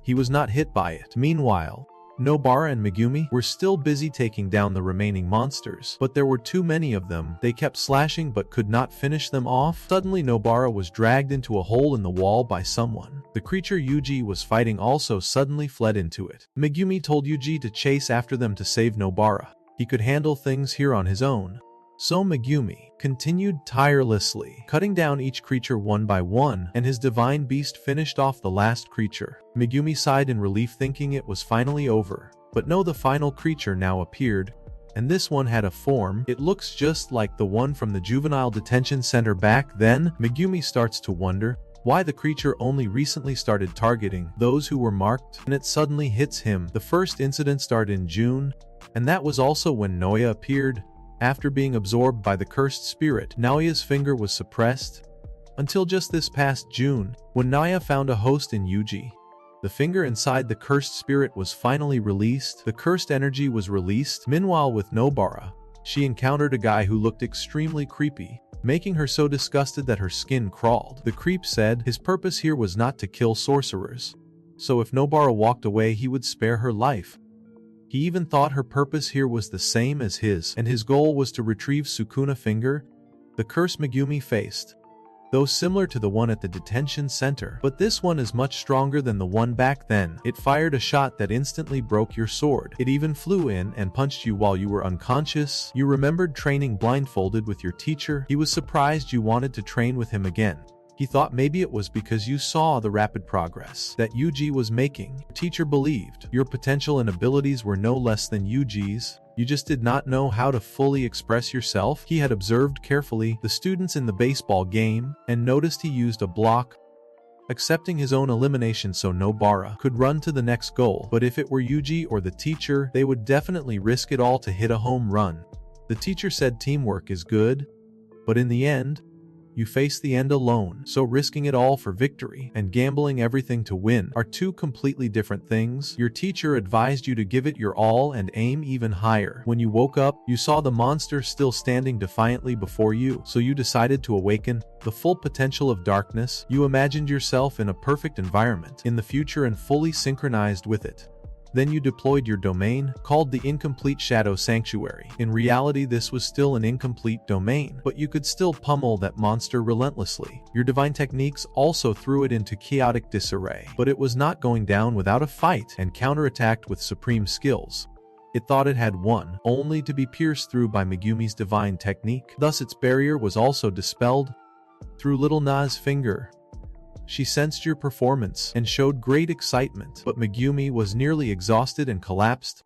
he was not hit by it. Meanwhile, Nobara and Megumi were still busy taking down the remaining monsters, but there were too many of them. They kept slashing but could not finish them off. Suddenly Nobara was dragged into a hole in the wall by someone. The creature Yuji was fighting also suddenly fled into it. Megumi told Yuji to chase after them to save Nobara. He could handle things here on his own. So Megumi continued tirelessly, cutting down each creature one by one, and his divine beast finished off the last creature. Megumi sighed in relief, thinking it was finally over. But no, the final creature now appeared, and this one had a form. It looks just like the one from the juvenile detention center back then. Megumi starts to wonder why the creature only recently started targeting those who were marked, and it suddenly hits him. The first incident started in June, and that was also when Naoya appeared. After being absorbed by the cursed spirit, Naoya's finger was suppressed until just this past June, when Naoya found a host in Yuji. The finger inside the cursed spirit was finally released. The cursed energy was released. Meanwhile, with Nobara, she encountered a guy who looked extremely creepy, making her so disgusted that her skin crawled. The creep said his purpose here was not to kill sorcerers, so if Nobara walked away he would spare her life. He even thought her purpose here was the same as his, and his goal was to retrieve Sukuna finger, the curse Megumi faced, though similar to the one at the detention center. But this one is much stronger than the one back then. It fired a shot that instantly broke your sword. It even flew in and punched you while you were unconscious. You remembered training blindfolded with your teacher. He was surprised you wanted to train with him again. He thought maybe it was because you saw the rapid progress that Yuji was making. Your teacher believed your potential and abilities were no less than Yuji's. You just did not know how to fully express yourself. He had observed carefully the students in the baseball game and noticed he used a block, accepting his own elimination so Nobara could run to the next goal. But if it were Yuji or the teacher, they would definitely risk it all to hit a home run. The teacher said teamwork is good, but in the end, You face the end alone, so risking it all for victory and gambling everything to win are two completely different things. Your teacher advised you to give it your all and aim even higher. When you woke up, you saw the monster still standing defiantly before you, so you decided to awaken the full potential of darkness. You imagined yourself in a perfect environment in the future and fully synchronized with it. Then you deployed your domain, called the Incomplete Shadow Sanctuary. In reality, this was still an incomplete domain, but you could still pummel that monster relentlessly. Your divine techniques also threw it into chaotic disarray, but it was not going down without a fight and counterattacked with supreme skills. It thought it had won, only to be pierced through by Megumi's divine technique. Thus its barrier was also dispelled. Through Little Na's finger, she sensed your performance and showed great excitement, but Megumi was nearly exhausted and collapsed.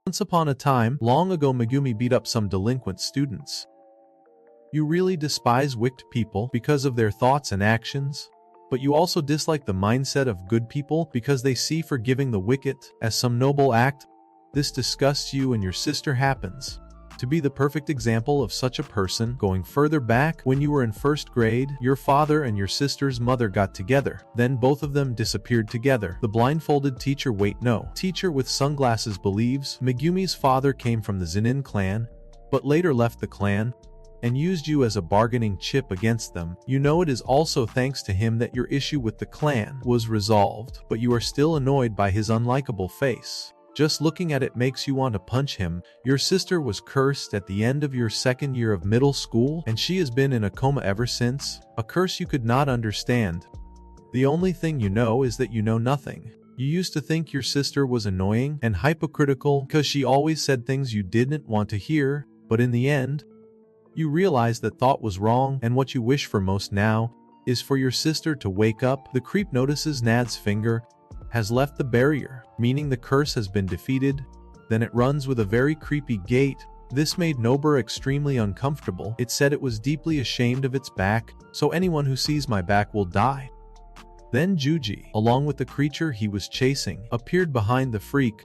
Once upon a time, long ago, Megumi beat up some delinquent students. You really despise wicked people because of their thoughts and actions, but you also dislike the mindset of good people because they see forgiving the wicked as some noble act. This disgusts you and your sister happens to be the perfect example of such a person. Going further back, when you were in first grade, your father and your sister's mother got together. Then both of them disappeared together. The blindfolded teacher teacher with sunglasses believes Megumi's father came from the Zenin clan, but later left the clan and used you as a bargaining chip against them. You know it is also thanks to him that your issue with the clan was resolved, but you are still annoyed by his unlikable face. Just looking at it makes you want to punch him. Your sister was cursed at the end of your second year of middle school, and she has been in a coma ever since. A curse you could not understand. The only thing you know is that you know nothing. You used to think your sister was annoying and hypocritical because she always said things you didn't want to hear, but in the end, you realize that thought was wrong, and what you wish for most now is for your sister to wake up. The creep notices Nad's finger has left the barrier, meaning the curse has been defeated. Then it runs with a very creepy gait. This made Nobara extremely uncomfortable. It said it was deeply ashamed of its back, so anyone who sees my back will die. Then Juji, along with the creature he was chasing, appeared behind the freak.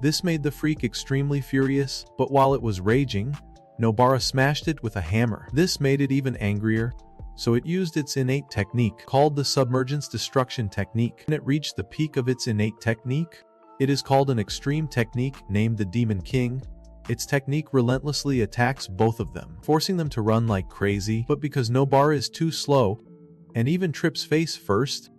This made the freak extremely furious, but while it was raging, Nobara smashed it with a hammer. This made it even angrier, so it used its innate technique, called the Submergence Destruction Technique. When it reached the peak of its innate technique, it is called an extreme technique named the Demon King. Its technique relentlessly attacks both of them, forcing them to run like crazy, but because Nobara is too slow, and even trips face first,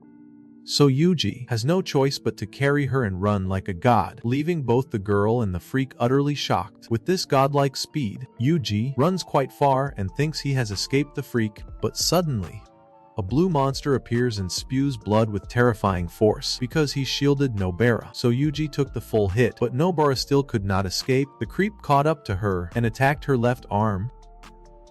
so Yuji has no choice but to carry her and run like a god, leaving both the girl and the freak utterly shocked. With this godlike speed, Yuji runs quite far and thinks he has escaped the freak, but suddenly, a blue monster appears and spews blood with terrifying force. Because he shielded Nobara, so Yuji took the full hit, but Nobara still could not escape. The creep caught up to her and attacked her left arm.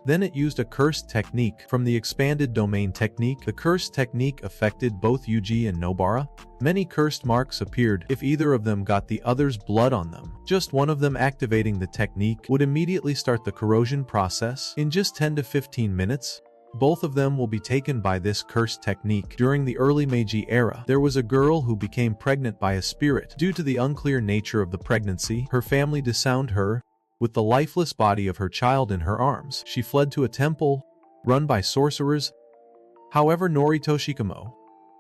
Then it used a cursed technique from the expanded domain technique. The cursed technique affected both Yuji and Nobara. Many cursed marks appeared if either of them got the other's blood on them. Just one of them activating the technique would immediately start the corrosion process. In just 10 to 15 minutes, both of them will be taken by this cursed technique. During the early Meiji era, there was a girl who became pregnant by a spirit. Due to the unclear nature of the pregnancy, her family disowned her. With the lifeless body of her child in her arms, she fled to a temple run by sorcerers. However, Norito Shikamo,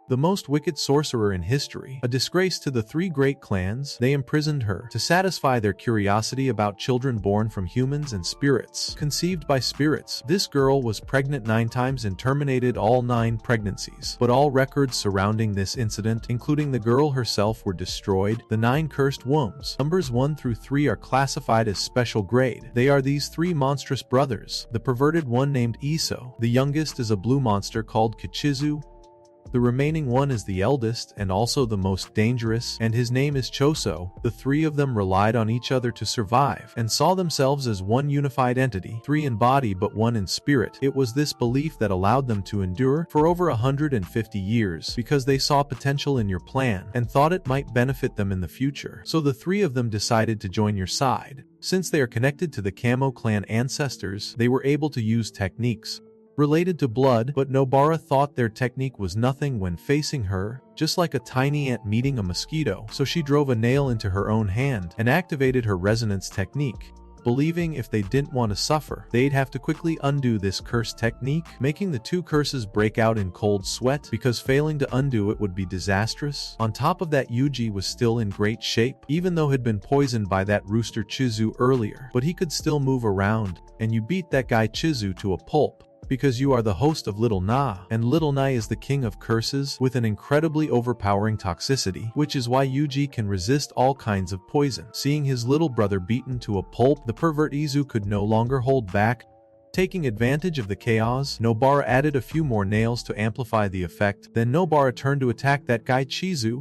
the most wicked sorcerer in history, a disgrace to the three great clans, they imprisoned her to satisfy their curiosity about children born from humans and spirits, conceived by spirits. This girl was pregnant 9 times and terminated all 9 pregnancies, but all records surrounding this incident, including the girl herself, were destroyed. The 9 cursed wombs, numbers 1 through 3, are classified as special grade. They are these 3 monstrous brothers. The perverted one named Iso, the youngest is a blue monster called Kichizu. The remaining one is the eldest and also the most dangerous, and his name is Choso. The 3 of them relied on each other to survive and saw themselves as one unified entity, 3 in body but 1 in spirit. It was this belief that allowed them to endure for over 150 years, because they saw potential in your plan and thought it might benefit them in the future. So the 3 of them decided to join your side. Since they are connected to the Kamo clan ancestors, they were able to use techniques related to blood, but Nobara thought their technique was nothing when facing her, just like a tiny ant meeting a mosquito, so she drove a nail into her own hand and activated her resonance technique. believing if they didn't want to suffer, they'd have to quickly undo this curse technique, making the two curses break out in cold sweat because failing to undo it would be disastrous. On top of that, Yuji was still in great shape, even though he'd been poisoned by that rooster Chizu earlier, but he could still move around, and you beat that guy Chizu to a pulp. Because you are the host of Little Na, and Little Na is the king of curses with an incredibly overpowering toxicity, which is why Yuji can resist all kinds of poison. Seeing his little brother beaten to a pulp, the pervert Izu could no longer hold back. Taking advantage of the chaos, Nobara added a few more nails to amplify the effect. Then Nobara turned to attack that guy Chizu,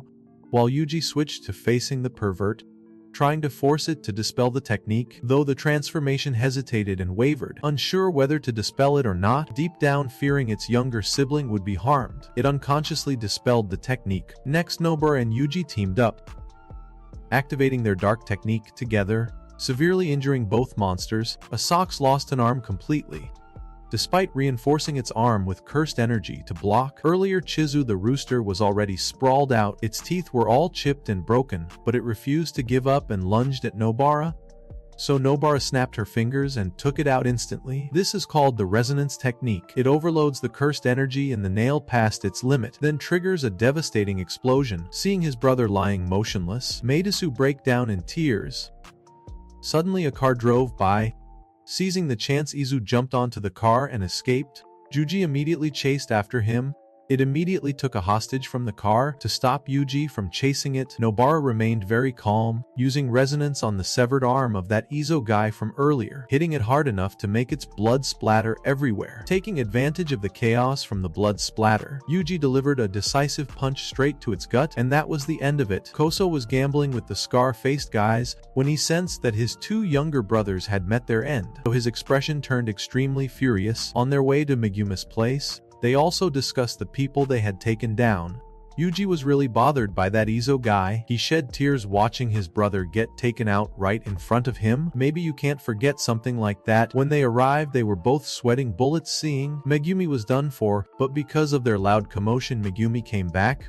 while Yuji switched to facing the pervert, trying to force it to dispel the technique, though the transformation hesitated and wavered, unsure whether to dispel it or not, deep down fearing its younger sibling would be harmed. It unconsciously dispelled the technique. Next, Nobara and Yuji teamed up, activating their dark technique together, severely injuring both monsters. Asox lost an arm completely, despite reinforcing its arm with cursed energy to block. Earlier, Chizu the rooster was already sprawled out, its teeth were all chipped and broken, but it refused to give up and lunged at Nobara. So Nobara snapped her fingers and took it out instantly. This is called the resonance technique. It overloads the cursed energy and the nail past its limit, then triggers a devastating explosion. Seeing his brother lying motionless, Meidasu break down in tears. Suddenly a car drove by. Seizing the chance, Izu jumped onto the car and escaped. Yuji immediately chased after him. It immediately took a hostage from the car to stop Yuji from chasing it. Nobara remained very calm, using resonance on the severed arm of that Izo guy from earlier, hitting it hard enough to make its blood splatter everywhere. Taking advantage of the chaos from the blood splatter, Yuji delivered a decisive punch straight to its gut, and that was the end of it. Koso was gambling with the scar-faced guys when he sensed that his two younger brothers had met their end, so his expression turned extremely furious. On their way to Megumi's place, they also discussed the people they had taken down. Yuji was really bothered by that Izo guy. He shed tears watching his brother get taken out right in front of him. Maybe you can't forget something like that. When they arrived, they were both sweating bullets. Seeing Megumi was done for, but because of their loud commotion, Megumi came back.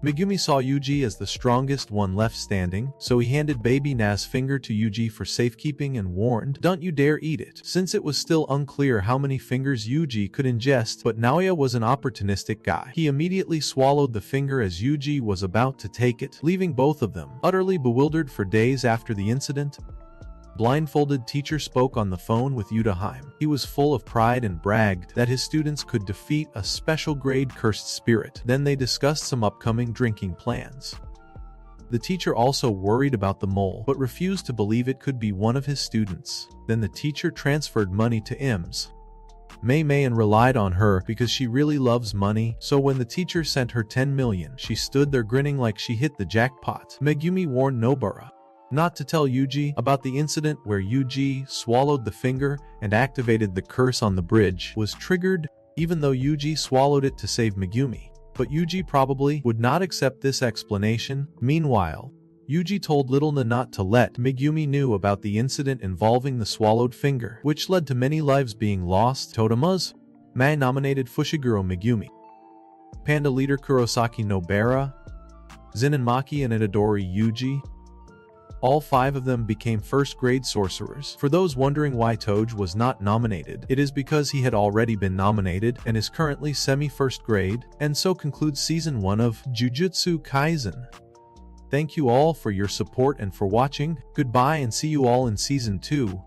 Megumi saw Yuji as the strongest one left standing, so he handed baby Na's finger to Yuji for safekeeping and warned, "Don't you dare eat it." Since it was still unclear how many fingers Yuji could ingest, but Naoya was an opportunistic guy. He immediately swallowed the finger as Yuji was about to take it, leaving both of them utterly bewildered for days after the incident. Blindfolded teacher spoke on the phone with Yudaheim. He was full of pride and bragged that his students could defeat a special grade cursed spirit. Then they discussed some upcoming drinking plans. The teacher also worried about the mole, but refused to believe it could be one of his students. Then the teacher transferred money to Ims Mei and relied on her because she really loves money, so when the teacher sent her 10 million, she stood there grinning like she hit the jackpot. Megumi warned Nobara not to tell Yuji about the incident where Yuji swallowed the finger and activated the curse on the bridge was triggered, even though Yuji swallowed it to save Megumi. But Yuji probably would not accept this explanation. Meanwhile, Yuji told Little Na not to let Megumi knew about the incident involving the swallowed finger, which led to many lives being lost. Totoma's Mai nominated Fushiguro Megumi, Panda leader Kurosaki Nobara, Zenonmaki and Itadori Yuji. All 5 of them became first-grade sorcerers. For those wondering why Toge was not nominated, it is because he had already been nominated and is currently semi-first grade, and so concludes Season 1 of Jujutsu Kaisen. Thank you all for your support and for watching. Goodbye and see you all in Season 2.